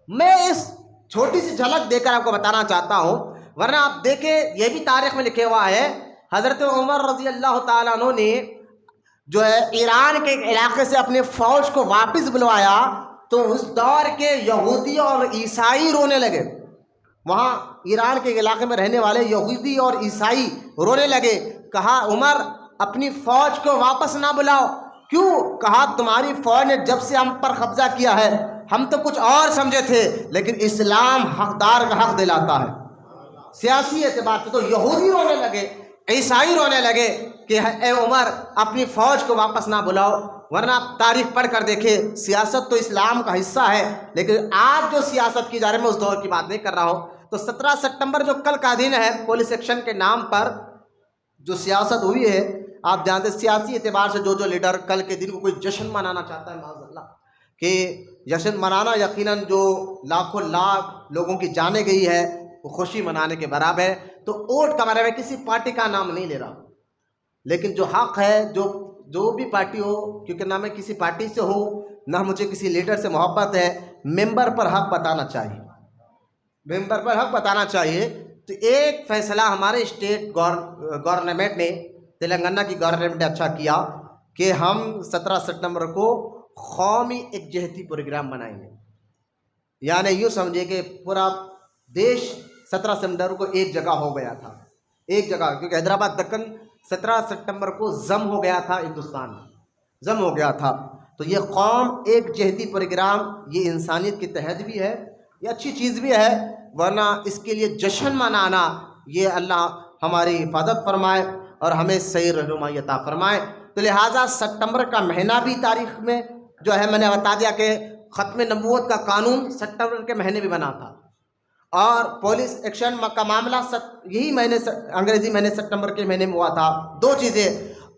میں اس چھوٹی سی جھلک دے کر آپ کو بتانا چاہتا ہوں، ورنہ آپ دیکھیں یہ بھی تاریخ میں لکھے ہوا ہے، حضرت عمر رضی اللہ تعالیٰ عنہ نے جو ہے ایران کے علاقے سے اپنے فوج کو واپس بلوایا تو اس دور کے یہودی اور عیسائی رونے لگے، وہاں ایران کے علاقے میں رہنے والے یہودی اور عیسائی رونے لگے، کہا عمر اپنی فوج کو واپس نہ بلاؤ، کیوں؟ کہا تمہاری فوج نے جب سے ہم پر قبضہ کیا ہے ہم تو کچھ اور سمجھے تھے، لیکن اسلام حقدار کا حق دلاتا ہے۔ سیاسی اعتبار سے تو یہودی رونے لگے، عیسائی رونے لگے کہ اے عمر اپنی فوج کو واپس نہ بلاؤ، ورنہ آپ تاریخ پڑھ کر دیکھیں سیاست تو اسلام کا حصہ ہے۔ لیکن آج جو سیاست کی جا رہی ہے میں اس دور کی بات نہیں کر رہا ہوں۔ تو 17 ستمبر جو کل کا دن ہے، پولیس ایکشن کے نام پر جو سیاست ہوئی ہے، آپ جانتے ہیں سیاسی اعتبار سے جو لیڈر کل کے دن کو کوئی جشن منانا چاہتا ہے، معاذ اللہ کہ جشن منانا یقیناً جو لاکھوں لاکھ لوگوں کی جانیں گئی ہے وہ خوشی منانے کے برابر ہے۔ تو ووٹ کا مرا میں کسی پارٹی کا نام نہیں لے رہا، لیکن جو حق ہے جو بھی پارٹی ہو، کیونکہ نہ میں کسی پارٹی سے ہوں نہ مجھے کسی لیڈر سے محبت ہے، ممبر پر حق بتانا چاہیے، ممبر پر حق بتانا چاہیے۔ تو ایک فیصلہ ہمارے اسٹیٹ گورنمنٹ نے، تلنگانہ کی گورنمنٹ نے اچھا کیا کہ ہم 17 ستمبر کو قومی یکجہتی پروگرام منائیں گے۔ یعنی یوں سمجھے کہ پورا دیش 17 ستمبر کو ایک جگہ ہو گیا تھا، ایک جگہ، کیونکہ حیدرآباد دکن 17 ستمبر کو ضم ہو گیا تھا، ہندوستان ضم ہو گیا تھا۔ تو یہ قوم ایک جہتی پروگرام یہ انسانیت کے تحت بھی ہے، یہ اچھی چیز بھی ہے، ورنہ اس کے لیے جشن منانا یہ اللہ ہماری حفاظت فرمائے اور ہمیں صحیح رہنمائی عطا فرمائے۔ تو لہٰذا ستمبر کا مہینہ بھی تاریخ میں جو ہے میں نے بتا دیا کہ ختم نبوت کا قانون ستمبر کے مہینے بھی بنا تھا، اور پولیس ایکشن کا معاملہ یہی مہینے انگریزی مہینے ستمبر کے مہینے میں ہوا تھا۔ دو چیزیں،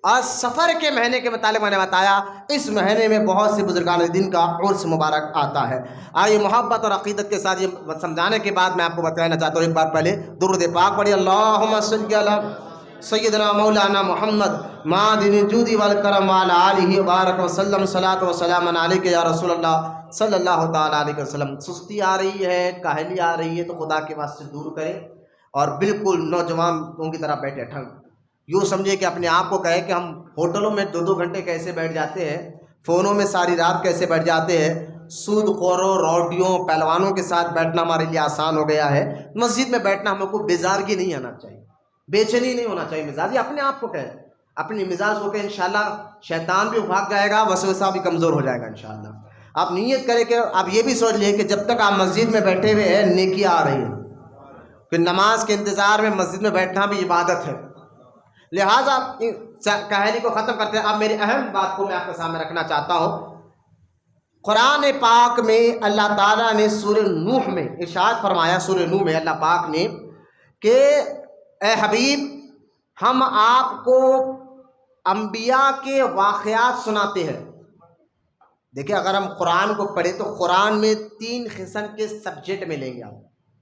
اور سفر کے مہینے کے متعلق میں نے بتایا اس مہینے میں بہت سے بزرگان دین کا عرس مبارک آتا ہے۔ آئیے محبت اور عقیدت کے ساتھ یہ سمجھانے کے بعد میں آپ کو بتانا چاہتا ہوں، ایک بار پہلے درود پاک پڑھیے، اللہم صلی علی سیدنا مولانا محمد معدن الجود والکرم وعلی آلہ وبارک وسلم، صلاۃ و سلام علیک یا رسول اللہ صلی اللہ تعالیٰ علیہ وسلم۔ سستی آ رہی ہے، کاہلی آ رہی ہے تو خدا کے واسطے دور کریں، اور بالکل نوجوانوں کی طرح بیٹھے ٹھنگ، یوں سمجھے کہ اپنے آپ کو کہے کہ ہم ہوٹلوں میں 2 گھنٹے کیسے بیٹھ جاتے ہیں، فونوں میں ساری رات کیسے بیٹھ جاتے ہیں، سود خوروں، روڈیوں، پہلوانوں کے ساتھ بیٹھنا ہمارے لیے آسان ہو گیا ہے۔ مسجد میں بیٹھنا ہم کو بیزارگی نہیں آنا چاہیے، بے چینی نہیں ہونا چاہیے مزاج، یہ اپنے آپ کو کہے، اپنی مزاج کو کہ انشاءاللہ شیطان بھی بھاگ جائے گا، وسوسہ بھی کمزور ہو جائے گا انشاءاللہ۔ آپ نیت کریں کہ آپ یہ بھی سوچ لیں کہ جب تک آپ مسجد میں بیٹھے ہوئے ہیں نیکی آ رہی ہے، کہ نماز کے انتظار میں مسجد میں بیٹھنا بھی عبادت ہے۔ لہٰذا کہانی کو ختم کرتے ہیں، اب میری اہم بات کو میں آپ کے سامنے رکھنا چاہتا ہوں۔ قرآن پاک میں اللہ تعالیٰ نے سورہ نوح میں ارشاد فرمایا، سورہ نوح میں اللہ پاک نے کہ اے حبیب ہم آپ کو انبیاء کے واقعات سناتے ہیں۔ دیکھیں اگر ہم قرآن کو پڑھیں تو قرآن میں 3 قسم کے سبجیکٹ ملیں گے، آپ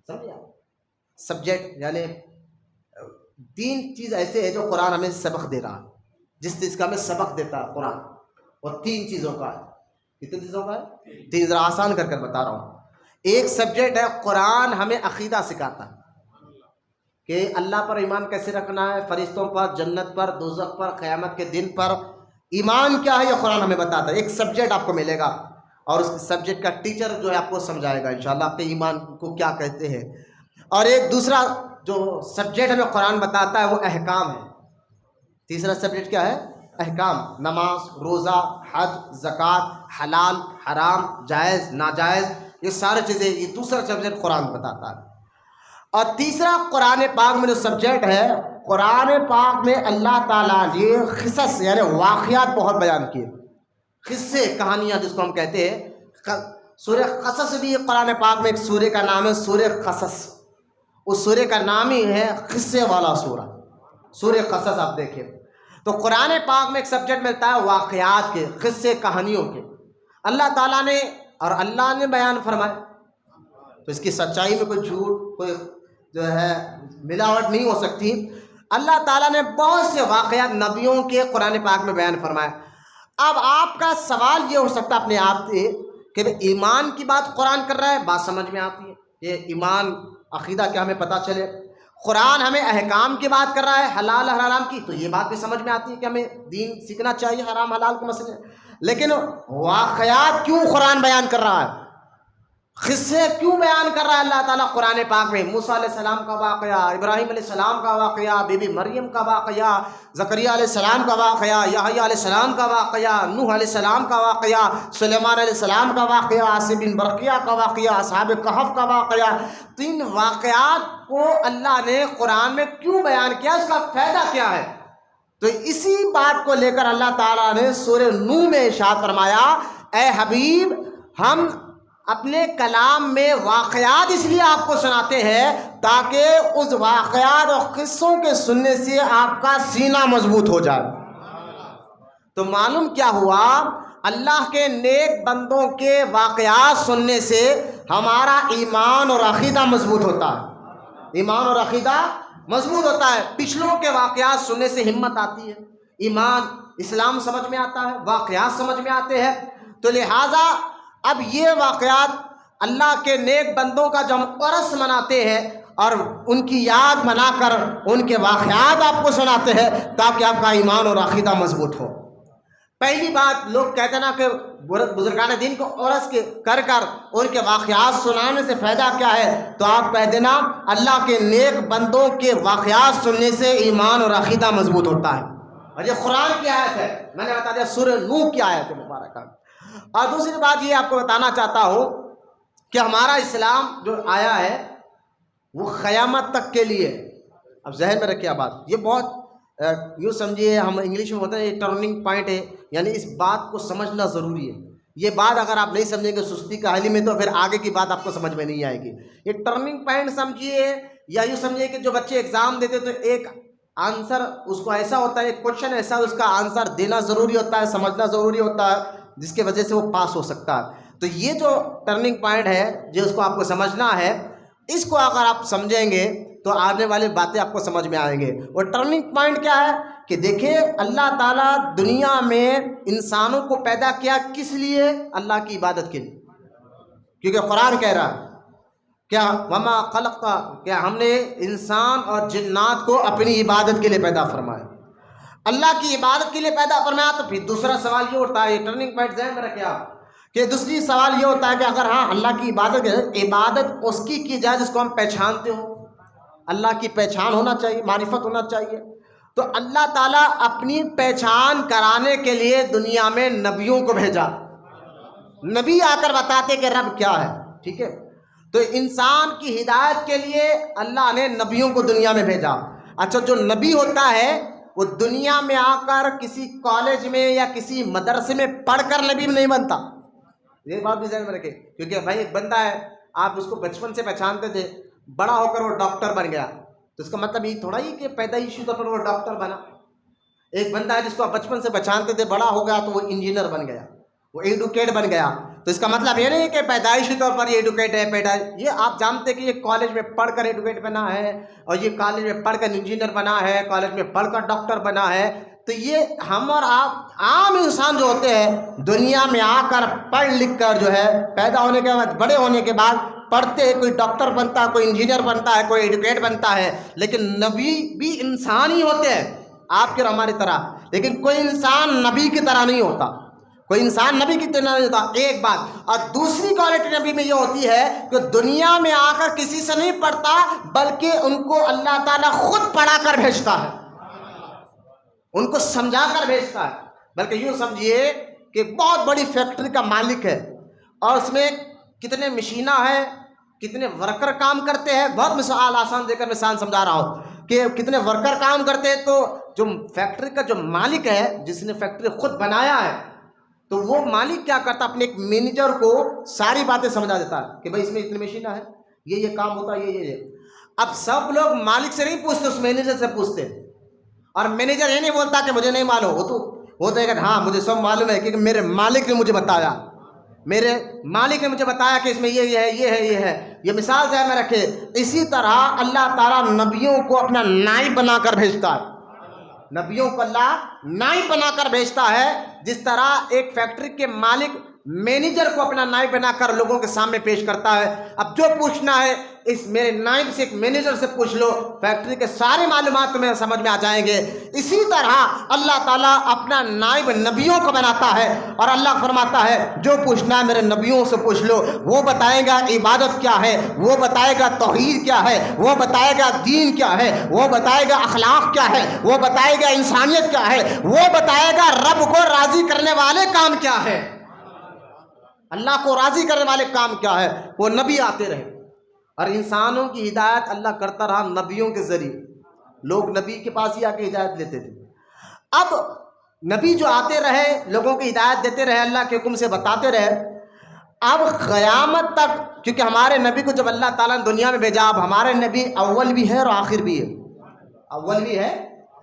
سمجھے، سبجیکٹ یعنی 3 چیز ایسے ہیں جو قرآن ہمیں سبق دے رہا ہے، جس چیز کا ہمیں سبق دیتا ہے قرآن، اور 3 چیزوں کا ہے۔ کتنی چیزوں کا ہے؟ 3، ذرا آسان کر کر بتا رہا ہوں۔ ایک سبجیکٹ ہے قرآن ہمیں عقیدہ سکھاتا ہے کہ اللہ پر ایمان کیسے رکھنا ہے، فرشتوں پر، جنت پر، دوزخ پر، قیامت کے دن پر ایمان کیا ہے یہ قرآن ہمیں بتاتا ہے۔ ایک سبجیکٹ آپ کو ملے گا، اور اس سبجیکٹ کا ٹیچر جو ہے آپ کو سمجھائے گا انشاءاللہ آپ کے ایمان کو کیا کہتے ہیں۔ اور ایک دوسرا جو سبجیکٹ ہمیں قرآن بتاتا ہے وہ احکام ہے۔ تیسرا سبجیکٹ کیا ہے؟ احکام، نماز، روزہ، حج، زکوٰۃ، حلال، حرام، جائز، ناجائز، یہ ساری چیزیں یہ دوسرا سبجیکٹ قرآن بتاتا ہے۔ اور تیسرا قرآن پاک میں جو سبجیکٹ ہے، قرآن پاک میں اللہ تعالیٰ نے قصص یعنی واقعات بہت بیان کیے، قصے، کہانیاں جس کو ہم کہتے ہیں۔ سورہ قصص بھی قرآن پاک میں ایک سورہ کا نام ہے، سورہ قصص، اس سورہ کا نام ہی ہے قصے والا سورہ، سورہ قصص۔ آپ دیکھیں تو قرآن پاک میں ایک سبجیکٹ ملتا ہے واقعات کے، قصے، کہانیوں کے، اللہ تعالیٰ نے اور اللہ نے بیان فرمائے، تو اس کی سچائی میں کوئی جھوٹ، کوئی جو ہے ملاوٹ نہیں ہو سکتی۔ اللہ تعالیٰ نے بہت سے واقعات نبیوں کے قرآن پاک میں بیان فرمائے۔ اب آپ کا سوال یہ ہو سکتا ہے اپنے آپ سے کہ ایمان کی بات قرآن کر رہا ہے، بات سمجھ میں آتی ہے، یہ ایمان عقیدہ کیا ہمیں پتہ چلے۔ قرآن ہمیں احکام کی بات کر رہا ہے، حلال حرام کی، تو یہ بات بھی سمجھ میں آتی ہے کہ ہمیں دین سیکھنا چاہیے، حرام حلال کے مسئلے۔ لیکن واقعات کیوں قرآن بیان کر رہا ہے؟ قصے کیوں بیان کر رہا ہے اللہ تعالیٰ قرآن پاک میں؟ موسیٰ علیہ السلام کا واقعہ، ابراہیم علیہ السلام کا واقعہ، بی بی مریم کا واقعہ، زکریا علیہ السلام کا واقعہ، یحییٰ علیہ السلام کا واقعہ، نوح علیہ السلام کا واقعہ، سلیمان علیہ السلام کا واقعہ، عاصم بن برقیہ کا واقعہ، اصحاب کہف کا واقعہ۔ تو ان واقعات کو اللہ نے قرآن میں کیوں بیان کیا، اس کا فائدہ کیا ہے؟ تو اسی بات کو لے کر اللہ تعالیٰ نے سورہ نوح میں ارشاد فرمایا، اے حبیب ہم اپنے کلام میں واقعات اس لیے آپ کو سناتے ہیں تاکہ اس واقعات اور قصوں کے سننے سے آپ کا سینہ مضبوط ہو جائے۔ تو معلوم کیا ہوا، اللہ کے نیک بندوں کے واقعات سننے سے ہمارا ایمان اور عقیدہ مضبوط ہوتا ہے، ایمان اور عقیدہ مضبوط ہوتا ہے۔ پچھلوں کے واقعات سننے سے ہمت آتی ہے، ایمان اسلام سمجھ میں آتا ہے، واقعات سمجھ میں آتے ہیں۔ تو لہٰذا اب یہ واقعات اللہ کے نیک بندوں کا جو ہم عرس مناتے ہیں اور ان کی یاد منا کر ان کے واقعات آپ کو سناتے ہیں تاکہ آپ کا ایمان اور عقیدہ مضبوط ہو۔ پہلی بات، لوگ کہتے ہیں نا کہ بزرگان دین کو عرس کر ان کے واقعات سنانے سے فائدہ کیا ہے، تو آپ کہہ دینا اللہ کے نیک بندوں کے واقعات سننے سے ایمان اور عقیدہ مضبوط ہوتا ہے۔ اور یہ قرآن کی آیت ہے، میں نے بتا دیا سورہ نوح کی آیت مبارکہ۔ اور دوسری بات یہ آپ کو بتانا چاہتا ہوں کہ ہمارا اسلام جو آیا ہے وہ قیامت تک کے لیے، اب ذہن میں رکھیے بات، یہ بہت یوں سمجھیے، ہم انگلش میں ہوتا ہے یہ ٹرننگ پوائنٹ ہے، یعنی اس بات کو سمجھنا ضروری ہے۔ یہ بات اگر آپ نہیں سمجھیں گے سستی کا حالی میں تو پھر آگے کی بات آپ کو سمجھ میں نہیں آئے گی۔ یہ ٹرننگ پوائنٹ سمجھیے، یا یوں سمجھیے کہ جو بچے ایگزام دیتے تو ایک آنسر اس کو ایسا ہوتا ہے، ایک کوشچن ایسا اس کا آنسر دینا ضروری ہوتا ہے، سمجھنا ضروری ہوتا ہے، جس کی وجہ سے وہ پاس ہو سکتا ہے۔ تو یہ جو ٹرننگ پوائنٹ ہے جو اس کو آپ کو سمجھنا ہے، اس کو اگر آپ سمجھیں گے تو آنے والی باتیں آپ کو سمجھ میں آئیں گے۔ اور ٹرننگ پوائنٹ کیا ہے کہ دیکھیں اللہ تعالیٰ دنیا میں انسانوں کو پیدا کیا کس لیے؟ اللہ کی عبادت کے لیے، کیونکہ قرآن کہہ رہا ہے کیا وما خلقت، کیا ہم نے انسان اور جنات کو اپنی عبادت کے لیے پیدا فرمایا، اللہ کی عبادت کے لیے پیدا فرمایا۔ تو پھر دوسرا سوال یہ اٹھتا ہے، یہ ٹرننگ پوائنٹ ذہن میں رکھیں آپ، کہ دوسری سوال یہ ہوتا ہے کہ اگر ہاں اللہ کی عبادت اس کی جائے جس کو ہم پہچانتے ہو، اللہ کی پہچان ہونا چاہیے، معرفت ہونا چاہیے۔ تو اللہ تعالیٰ اپنی پہچان کرانے کے لیے دنیا میں نبیوں کو بھیجا، نبی آ کر بتاتے کہ رب کیا ہے، ٹھیک ہے۔ تو انسان کی ہدایت کے لیے اللہ نے نبیوں کو دنیا میں بھیجا۔ اچھا، جو نبی ہوتا ہے وہ دنیا میں آ کر کسی کالج میں یا کسی مدرسے میں پڑھ کر نبی نہیں بنتا، یہ بات بھی ذہن میں رکھے، کیونکہ بھائی ایک بندہ ہے آپ اس کو بچپن سے پہچانتے تھے، بڑا ہو کر وہ ڈاکٹر بن گیا، تو اس کا مطلب یہ تھوڑا ہی کہ پیدائشی طور پر وہ ڈاکٹر بنا۔ ایک بندہ ہے جس کو آپ بچپن سے پہچانتے تھے، بڑا ہو گیا تو وہ انجینئر بن گیا، وہ ایڈوکیٹ بن گیا، تو اس کا مطلب یہ نہیں کہ پیدائشی طور پر یہ ایڈوکیٹ ہے، یہ آپ جانتے کہ یہ کالج میں پڑھ کر ایڈوکیٹ بنا ہے، اور یہ کالج میں پڑھ کر انجینئر بنا ہے، کالج میں پڑھ کر ڈاکٹر بنا ہے۔ تو یہ ہم اور آپ عام انسان جو ہوتے ہیں دنیا میں آ کر پڑھ لکھ کر جو ہے پیدا ہونے کے بعد، بڑے ہونے کے بعد پڑھتے ہیں، کوئی ڈاکٹر بنتا ہے، کوئی انجینئر بنتا ہے، کوئی ایڈوکیٹ بنتا ہے، لیکن نبی بھی انسان ہی ہوتے ہیں آپ کے اور ہماری طرح، لیکن کوئی انسان نبی کی طرح نہیں ہوتا، کوئی انسان نبی کی طرح نہیں ہوتا، ایک بات۔ اور دوسری کوالٹی نبی میں یہ ہوتی ہے کہ دنیا میں آ کر کسی سے نہیں پڑھتا، بلکہ ان کو اللہ تعالیٰ خود پڑھا کر بھیجتا ہے، ان کو سمجھا کر بھیجتا ہے۔ بلکہ یوں سمجھیے کہ بہت بڑی فیکٹری کا مالک ہے اور اس میں کتنے مشینہ ہیں، کتنے ورکر کام کرتے ہیں، بہت مثال آسان دے کر مثال سمجھا رہا ہوں کہ کتنے ورکر کام کرتے ہیں۔ تو جو فیکٹری کا جو مالک ہے، جس نے فیکٹری خود بنایا ہے، تو وہ مالک کیا کرتا ہے، اپنے ایک مینیجر کو ساری باتیں سمجھا دیتا ہے کہ بھائی اس میں اتنے مشینہ ہے، یہ کام ہوتا ہے، یہ۔ اب سب لوگ مالک سے نہیں پوچھتے، اس مینیجر سے پوچھتے ہیں، اور مینیجر یہ نہیں بولتا کہ مجھے نہیں معلوم، وہ تو کہ ہاں مجھے سب معلوم ہے، کیونکہ میرے مالک نے مجھے بتایا، میرے مالک نے مجھے بتایا کہ اس میں یہ ہے، یہ ہے، یہ ہے۔ یہ مثال ذہن میں رکھے۔ اسی طرح اللہ تعالیٰ نبیوں کو اپنا نائب بنا کر بھیجتا ہے، نبیوں کو اللہ نائب بنا کر بھیجتا ہے، جس طرح ایک فیکٹری کے مالک مینیجر کو اپنا نائب بنا کر لوگوں کے سامنے پیش کرتا ہے۔ اب جو پوچھنا ہے اس میرے نائب سے، ایک مینیجر سے پوچھ لو، فیکٹری کے سارے معلومات تمہیں سمجھ میں آ جائیں گے۔ اسی طرح اللہ تعالیٰ اپنا نائب نبیوں کو بناتا ہے، اور اللہ فرماتا ہے جو پوچھنا ہے میرے نبیوں سے پوچھ لو، وہ بتائے گا عبادت کیا ہے، وہ بتائے گا توحید کیا ہے، وہ بتائے گا دین کیا ہے، وہ بتائے گا اخلاق کیا ہے، وہ بتائے گا انسانیت کیا ہے، وہ بتائے گا رب کو راضی کرنے والے کام کیا ہے، اللہ کو راضی کرنے والے کام کیا ہے۔ وہ نبی آتے رہے، اور انسانوں کی ہدایت اللہ کرتا رہا نبیوں کے ذریعے۔ لوگ نبی کے پاس ہی آ کے ہدایت لیتے تھے۔ اب نبی جو آتے رہے، لوگوں کی ہدایت دیتے رہے، اللہ کے حکم سے بتاتے رہے، اب قیامت تک، کیونکہ ہمارے نبی کو جب اللہ تعالیٰ نے دنیا میں بھیجا، اب ہمارے نبی اول بھی ہے اور آخر بھی ہے، اول بھی ہے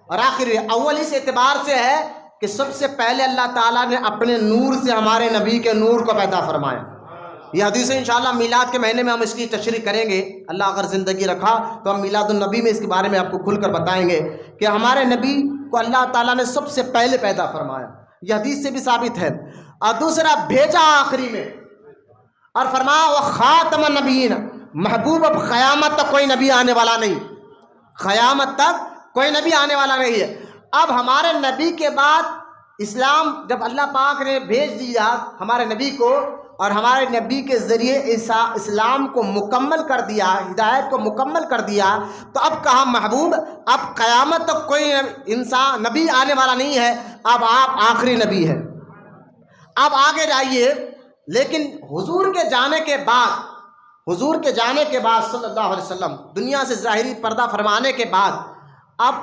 اور آخر بھی ہے۔ اول اس اعتبار سے ہے کہ سب سے پہلے اللہ تعالیٰ نے اپنے نور سے ہمارے نبی کے نور کو پیدا فرمایا۔ یہ حدیث انشاءاللہ میلاد کے مہینے میں ہم اس کی تشریح کریں گے، اللہ اگر زندگی رکھا تو ہم میلاد النبی میں اس کے بارے میں آپ کو کھل کر بتائیں گے کہ ہمارے نبی کو اللہ تعالیٰ نے سب سے پہلے پیدا فرمایا۔ یہ حدیث سے بھی ثابت ہے۔ اور دوسرا بھیجا آخری میں، اور فرمایا وہ خاتم النبیین، محبوب اب قیامت تک کوئی نبی آنے والا نہیں، قیامت تک کوئی نبی آنے والا نہیں ہے۔ اب ہمارے نبی کے بعد اسلام جب اللہ پاک نے بھیج دیا ہمارے نبی کو، اور ہمارے نبی کے ذریعے اسلام کو مکمل کر دیا، ہدایت کو مکمل کر دیا، تو اب کہا محبوب اب قیامت تک کوئی انسان نبی آنے والا نہیں ہے، اب آپ آخری نبی ہیں، اب آگے جائیے۔ لیکن حضور کے جانے کے بعد صلی اللہ علیہ وسلم دنیا سے ظاہری پردہ فرمانے کے بعد اب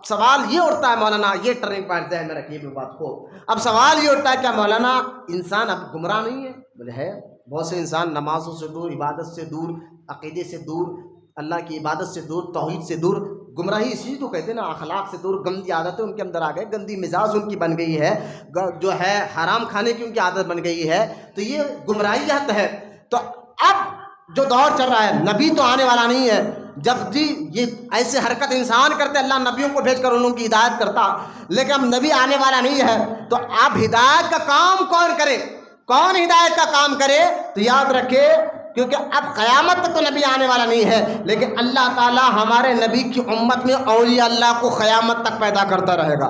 سوال یہ اٹھتا ہے مولانا، یہ ٹرننگ پوائنٹ ذہن میں رکھیے بات کو، اب سوال یہ اٹھتا ہے کیا مولانا انسان اب گمراہ نہیں ہے؟ بولے ہے، بہت سے انسان نمازوں سے دور، عبادت سے دور، عقیدے سے دور، اللہ کی عبادت سے دور، توحید سے دور، گمراہی اسی تو کہتے ہیں نا، اخلاق سے دور، گندی عادتیں ان کے اندر آ گئے، گندی مزاج ان کی بن گئی ہے، جو ہے حرام کھانے کی ان کی عادت بن گئی ہے، تو یہ گمراہیت ہے۔ تو اب جو دور چل رہا ہے، نبی تو آنے والا نہیں ہے، جب جی یہ ایسے حرکت انسان کرتے، اللہ نبیوں کو بھیج کر ان لوگوں کی ہدایت کرتا، لیکن اب نبی آنے والا نہیں ہے، تو اب ہدایت کا کام کون کرے؟ کون ہدایت کا کام کرے؟ تو یاد رکھے، کیونکہ اب قیامت تک تو نبی آنے والا نہیں ہے، لیکن اللہ تعالیٰ ہمارے نبی کی امت میں اولیاء اللہ کو قیامت تک پیدا کرتا رہے گا۔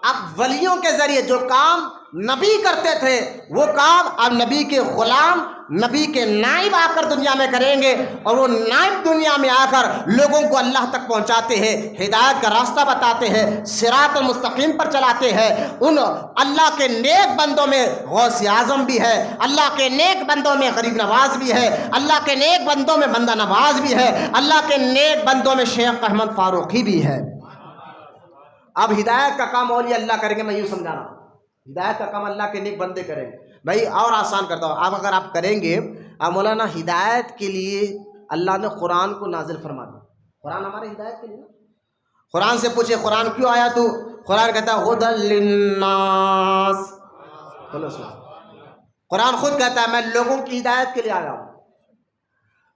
اب ولیوں کے ذریعے جو کام نبی کرتے تھے، وہ کام اب نبی کے غلام، نبی کے نائب آ کر دنیا میں کریں گے، اور وہ نائب دنیا میں آ کر لوگوں کو اللہ تک پہنچاتے ہیں، ہدایت کا راستہ بتاتے ہیں، صراط المستقیم پر چلاتے ہیں۔ ان اللہ کے نیک بندوں میں غوث اعظم بھی ہے، اللہ کے نیک بندوں میں غریب نواز بھی ہے، اللہ کے نیک بندوں میں بندہ نواز بھی ہے، اللہ کے نیک بندوں میں شیخ احمد فاروقی بھی ہے۔ اب ہدایت کا کام اولیاء اللہ کریں گے، میں یوں سمجھا رہا ہوں، ہدایت کا کام اللہ کے نیک بندے کریں گے۔ بھائی اور آسان کرتا ہوں، اب اگر آپ کریں گے، اب مولانا ہدایت کے لیے اللہ نے قرآن کو نازل فرما دیا، قرآن ہمارے ہدایت کے لیے نا۔ قرآن سے پوچھے قرآن کیوں آیا؟ تو قرآن کہتا ہے ھدی للناس، قرآن خود کہتا ہے میں لوگوں کی ہدایت کے لیے آیا ہوں۔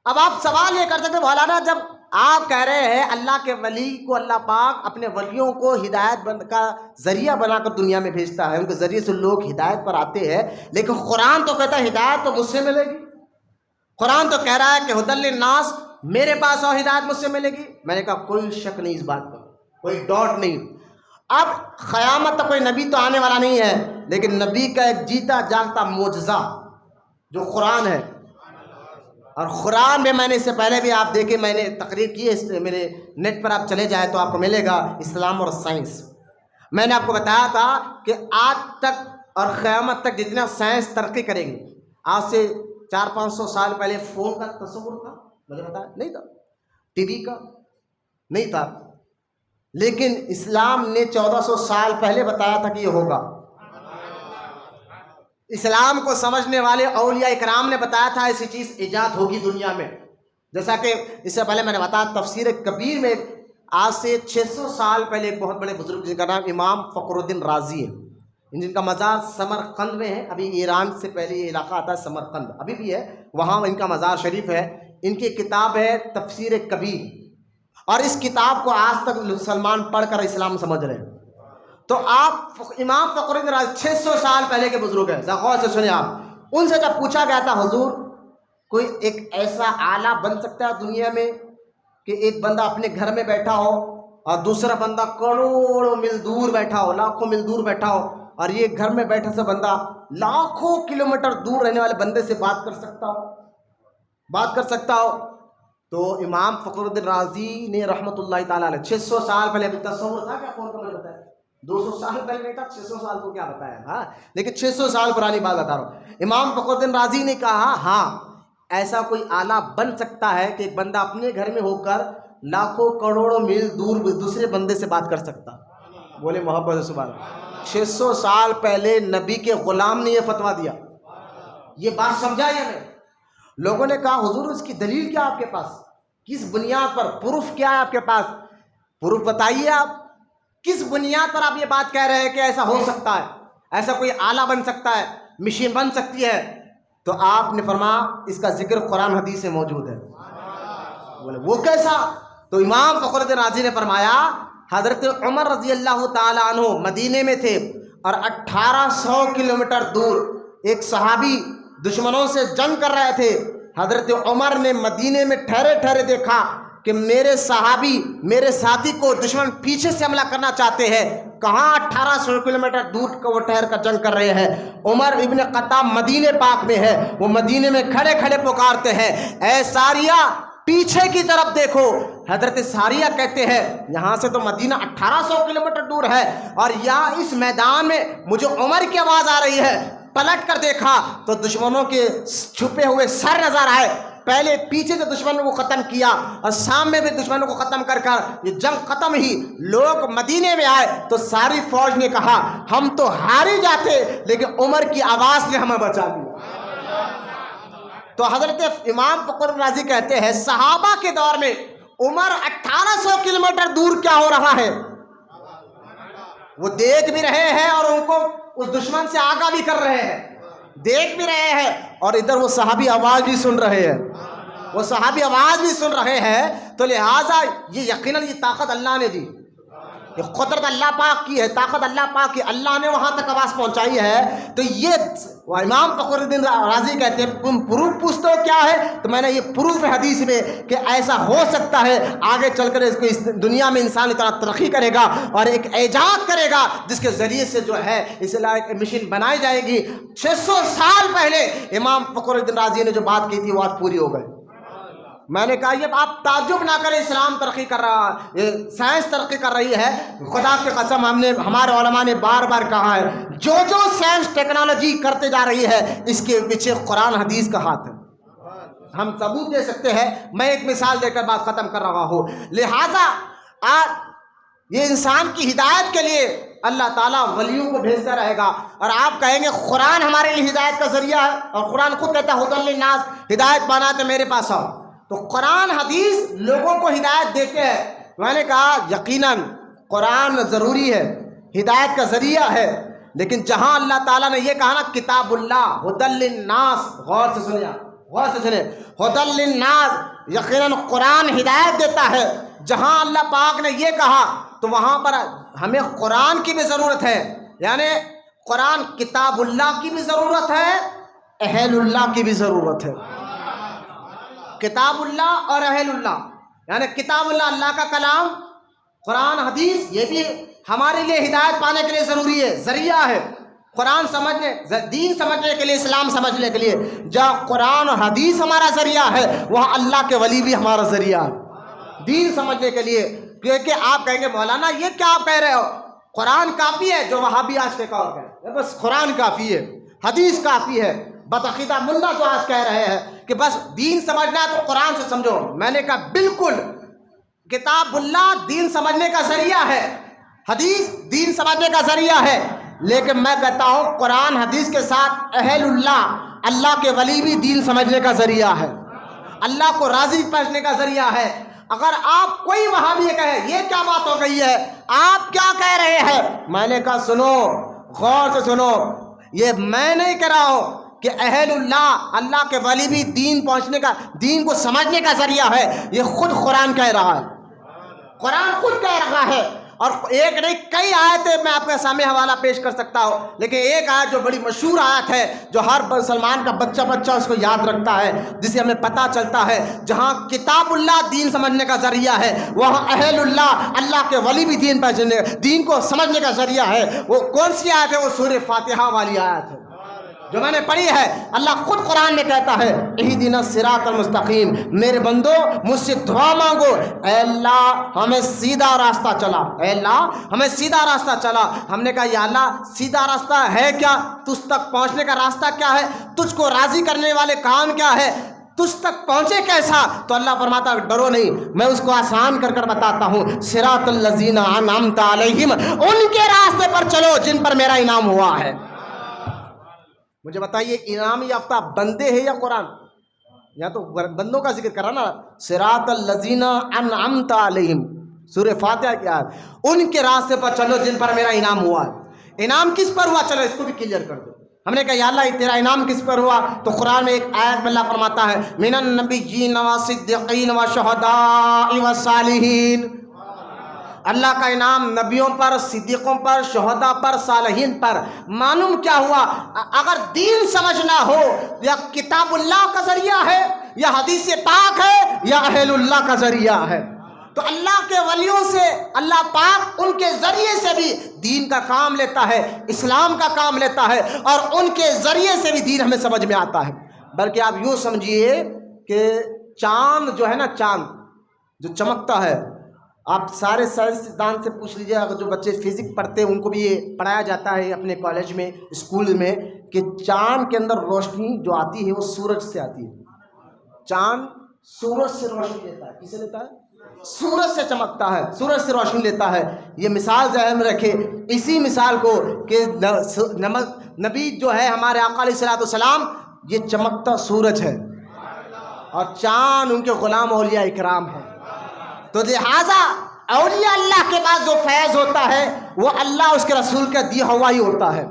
اب آپ سوال یہ کر سکتے مولانا، جب آپ کہہ رہے ہیں اللہ کے ولی کو اللہ پاک اپنے ولیوں کو ہدایت کا ذریعہ بنا کر دنیا میں بھیجتا ہے، ان کے ذریعے سے لوگ ہدایت پر آتے ہیں، لیکن قرآن تو کہتا ہے ہدایت تو مجھ سے ملے گی، قرآن تو کہہ رہا ہے کہ ھدی للناس، میرے پاس اور ہدایت مجھ سے ملے گی۔ میں نے کہا کوئی شک نہیں اس بات پر، کوئی ڈاؤٹ نہیں۔ اب قیامت تک کوئی نبی تو آنے والا نہیں ہے، لیکن نبی کا ایک جیتا جاگتا معجزہ جو قرآن ہے، اور قرآن میں نے اس سے پہلے بھی آپ دیکھیں، میں نے تقریر کی ہے، میرے نیٹ پر آپ چلے جائیں تو آپ کو ملے گا، اسلام اور سائنس۔ میں نے آپ کو بتایا تھا کہ آج تک اور قیامت تک جتنا سائنس ترقی کریں گی، آج سے 400-500 سال پہلے فون کا تصور تھا، مجھے بتایا نہیں تھا، ٹی وی کا نہیں تھا، لیکن اسلام نے 1400 سال پہلے بتایا تھا کہ یہ ہوگا۔ اسلام کو سمجھنے والے اولیاء اکرام نے بتایا تھا ایسی چیز ایجاد ہوگی دنیا میں، جیسا کہ اس سے پہلے میں نے بتایا تفسیر کبیر میں آج سے 600 سال پہلے ایک بہت بڑے بزرگ جن کا نام امام فخر الدین رازی ہے، جن کا مزار سمرقند میں ہے، ابھی ایران سے پہلے یہ علاقہ آتا ہے سمرقند، ابھی بھی ہے وہاں ان کا مزار شریف ہے۔ ان کی کتاب ہے تفسیر کبیر، اور اس کتاب کو آج تک مسلمان پڑھ کر اسلام سمجھ رہے ہیں۔ تو آپ امام فخر الدین 600 سال پہلے کے بزرگ ہیں، غور سے سنیں آپ۔ ان سے جب پوچھا گیا تھا حضور کوئی ایک ایسا آلہ بن سکتا ہے دنیا میں کہ ایک بندہ اپنے گھر میں بیٹھا ہو اور دوسرا بندہ کروڑوں میل دور بیٹھا ہو، لاکھوں میل دور بیٹھا ہو، اور یہ گھر میں بیٹھا سا بندہ لاکھوں کلومیٹر دور رہنے والے بندے سے بات کر سکتا ہو؟ تو امام فخر الدین رازی نے رحمۃ اللہ تعالیٰ علیہ 600 سال پہلے، تصور تھا کیا فون کا مجھے بتایا؟ 200 سال پہلے نہیں تھا، 600 سال کو کیا بتایا، ہاں لیکن 600 سال پرانی بات بتا رہا ہوں۔ امام فخر الدین رازی نے کہا ہاں ایسا کوئی آلہ بن سکتا ہے کہ ایک بندہ اپنے گھر میں ہو کر لاکھوں کروڑوں میل دور دوسرے بندے سے بات کر سکتا۔ بولے محبت سبحان اللہ۔ 600 سال پہلے نبی کے غلام نے یہ فتویٰ دیا۔ یہ بات سمجھا یا نہیں؟ لوگوں نے کہا حضور اس کی دلیل کیا آپ کے پاس، کس بنیاد پر، پروف کیا ہے آپ کے پاس، پروف بتائیے آپ کس بنیاد پر آپ یہ بات کہہ رہے ہیں کہ ایسا ہو سکتا ہے، ایسا کوئی آلہ بن سکتا ہے، مشین بن سکتی ہے؟ تو آپ نے فرمایا اس کا ذکر قرآن حدیث میں موجود ہے۔ بولے وہ کیسا؟ تو امام فخر الدین رازی نے فرمایا حضرت عمر رضی اللہ تعالی عنہ مدینے میں تھے اور 1800 کلومیٹر دور ایک صحابی دشمنوں سے جنگ کر رہے تھے۔ حضرت عمر نے مدینے میں ٹھہرے ٹھہرے دیکھا کہ میرے صحابی میرے ساتھی کو دشمن پیچھے سے حملہ کرنا چاہتے ہیں، کہاں 1800 کلومیٹر دور کو وہ ٹھہر کر جنگ کر رہے ہیں۔ عمر ابن خطاب مدینے پاک میں ہے، وہ مدینے میں کھڑے کھڑے پکارتے ہیں اے ساریہ پیچھے کی طرف دیکھو۔ حضرت ساریہ کہتے ہیں یہاں سے تو مدینہ 1800 کلومیٹر دور ہے اور یہاں اس میدان میں مجھے عمر کی آواز آ رہی ہے۔ پلٹ کر دیکھا تو دشمنوں کے چھپے ہوئے سر نظر آئے۔ پہلے پیچھے سے دشمنوں کو ختم کیا اور سامنے بھی دشمنوں کو ختم کر یہ جنگ ختم ہی لوگ مدینے میں آئے تو ساری فوج نے کہا ہم تو ہاری جاتے لیکن عمر کی آواز نے ہمیں بچا دیا۔ تو حضرت امام فخر رازی کہتے ہیں صحابہ کے دور میں عمر 1800 کلومیٹر دور کیا ہو رہا ہے وہ دیکھ بھی رہے ہیں اور ان کو اس دشمن سے آگاہ بھی کر رہے ہیں، دیکھ بھی رہے ہیں اور ادھر وہ صحابی آواز بھی سن رہے ہیں، وہ صحابی آواز بھی سن رہے ہیں۔ تو لہٰذا یہ یقیناً یہ طاقت اللہ نے دی، یہ قدرت اللہ پاک کی ہے، طاقت اللہ پاک کی، اللہ نے وہاں تک آواز پہنچائی ہے۔ تو یہ امام فخر الدین رازی کہتے ہیں تم پروف پوچھتے ہو کیا ہے، تو میں نے یہ پروف ہے حدیث میں کہ ایسا ہو سکتا ہے، آگے چل کر اس کو اس دنیا میں انسان اتنا ترقی کرے گا اور ایک ایجاد کرے گا جس کے ذریعے سے جو ہے اس لائق مشین بنائی جائے گی۔ 600 سال پہلے امام فخر الدین رازی نے جو بات کی تھی وہ آج پوری ہو گئی۔ میں نے کہا یہ آپ تعجب نہ کریں، اسلام ترقی کر رہا ہے، سائنس ترقی کر رہی ہے، خدا کی قسم ہمارے علماء نے بار بار کہا ہے جو سائنس ٹیکنالوجی کرتے جا رہی ہے اس کے پیچھے قرآن حدیث کا ہاتھ ہے، ہم ثبوت دے سکتے ہیں۔ میں ایک مثال دے کر بات ختم کر رہا ہوں۔ لہٰذا یہ انسان کی ہدایت کے لیے اللہ تعالیٰ ولیوں کو بھیجتا رہے گا، اور آپ کہیں گے قرآن ہمارے لیے ہدایت کا ذریعہ ہے، اور قرآن خود کہتا ہے ہدی للناس، ہدایت پانا تو میرے پاس آؤ۔ تو قرآن حدیث لوگوں کو ہدایت دیتے ہیں۔ میں نے کہا یقیناً قرآن ضروری ہے، ہدایت کا ذریعہ ہے، لیکن جہاں اللہ تعالیٰ نے یہ کہا نا کتاب اللہ ہدی للناس، غور سے سنیں، غور سے سنیں، ہدی للناس، یقیناً قرآن ہدایت دیتا ہے۔ جہاں اللہ پاک نے یہ کہا تو وہاں پر ہمیں قرآن کی بھی ضرورت ہے، یعنی قرآن کتاب اللہ کی بھی ضرورت ہے، اہل اللہ کی بھی ضرورت ہے۔ کتاب اللہ اور اہل اللہ، یعنی کتاب اللہ اللہ کا کلام، قرآن حدیث یہ بھی ہمارے لیے ہدایت پانے کے لیے ضروری ہے، ذریعہ ہے قرآن سمجھنے، دین سمجھنے کے لیے، اسلام سمجھنے کے لیے۔ جہاں قرآن اور حدیث ہمارا ذریعہ ہے وہاں اللہ کے ولی بھی ہمارا ذریعہ ہے دین سمجھنے کے لیے۔ کیونکہ آپ کہیں گے مولانا یہ کیا آپ کہہ رہے ہو، قرآن کافی ہے، جو وہابی آج کے کہا ہے بس قرآن کافی ہے، حدیث کافی ہے۔ بدعقیدہ ملا جو آج کہہ رہے ہیں کہ بس دین سمجھنا ہے تو قرآن سے سمجھو، میں نے کہا بالکل، کتاب اللہ دین سمجھنے کا ذریعہ ہے، حدیث دین سمجھنے کا ذریعہ ہے، لیکن میں کہتا ہوں قرآن حدیث کے ساتھ اہل اللہ، اللہ کے ولی بھی دین سمجھنے کا ذریعہ ہے، اللہ کو راضی پہنچنے کا ذریعہ ہے۔ اگر آپ کوئی وہاں بھی کہے یہ کیا بات ہو گئی ہے، آپ کیا کہہ رہے ہیں، میں نے کہا سنو، غور سے سنو، یہ میں نہیں کہہ رہا ہوں کہ اہل اللہ، اللہ کے ولی بھی دین پہنچنے کا، دین کو سمجھنے کا ذریعہ ہے، یہ خود قرآن کہہ رہا ہے، قرآن خود کہہ رہا ہے۔ اور ایک نہیں کئی آیتیں میں آپ کے سامنے حوالہ پیش کر سکتا ہوں، لیکن ایک آیت جو بڑی مشہور آیت ہے، جو ہر مسلمان کا بچہ اس کو یاد رکھتا ہے، جسے ہمیں پتہ چلتا ہے جہاں کتاب اللہ دین سمجھنے کا ذریعہ ہے، وہاں اہل اللہ اللہ کے ولی بھی دین کو سمجھنے کا ذریعہ ہے۔ وہ کون سی آیت ہے؟ وہ سورہ فاتحہ والی آیت ہے جو میں نے پڑھی ہے۔ اللہ خود قرآن میں کہتا ہے اہدنا الصراط المستقیم، میرے بندو مجھ سے دعا مانگو، اے اللہ ہمیں سیدھا راستہ چلا، اے اللہ ہمیں سیدھا راستہ چلا۔ ہم نے کہا یا اللہ سیدھا راستہ ہے کیا؟ تجھ تک پہنچنے کا راستہ کیا ہے؟ تجھ کو راضی کرنے والے کام کیا ہے؟ تجھ تک پہنچے کیسا؟ تو اللہ فرماتا ڈرو نہیں، میں اس کو آسان کر بتاتا ہوں، صراط الذین انعمت علیہم، ان کے راستے پر چلو جن پر میرا انعام ہوا ہے۔ مجھے بتائیے انعام یافتہ بندے ہیں یا قرآن؟ یا تو بندوں کا ذکر کرا نا، صراط الذین انعمت علیہم، سورہ فاتحہ کی آیت، ان کے راستے پر چلو جن پر میرا انعام ہوا ہے۔ انعام کس پر ہوا؟ چلو اس کو بھی کلیئر کر دو۔ ہم نے کہا یا اللہ تیرا انعام کس پر ہوا؟ تو قرآن میں ایک آیت میں اللہ فرماتا ہے من النبیین والصدیقین والشہداء والصالحین، اللہ کا انعام نبیوں پر، صدیقوں پر، شہداء پر، صالحین پر۔ معلوم کیا ہوا؟ اگر دین سمجھنا ہو یا کتاب اللہ کا ذریعہ ہے یا حدیث پاک ہے یا اہل اللہ کا ذریعہ ہے، تو اللہ کے ولیوں سے اللہ پاک ان کے ذریعے سے بھی دین کا کام لیتا ہے، اسلام کا کام لیتا ہے، اور ان کے ذریعے سے بھی دین ہمیں سمجھ میں آتا ہے۔ بلکہ آپ یوں سمجھیے کہ چاند جو ہے نا، چاند جو چمکتا ہے، آپ سارے سائنسدان سے پوچھ لیجیے، اگر جو بچے فزکس پڑھتے ہیں ان کو بھی یہ پڑھایا جاتا ہے اپنے کالج میں، اسکول میں، کہ چاند کے اندر روشنی جو آتی ہے وہ سورج سے آتی ہے۔ چاند سورج سے روشنی لیتا ہے۔ کسے لیتا ہے؟ سورج سے چمکتا ہے، سورج سے روشنی لیتا ہے۔ یہ مثال ذہن میں رکھے، اسی مثال کو کہ نبی جو ہے ہمارے آقا علیہ الصلوۃ والسلام، یہ چمکتا سورج ہے اور چاند ان کے غلام اولیاء اکرام ہیں۔ تو لہٰذا اولیاء اللہ کے بعد جو فیض ہوتا ہے وہ اللہ اس کے رسول کا دیا ہوا ہی ہوتا ہے،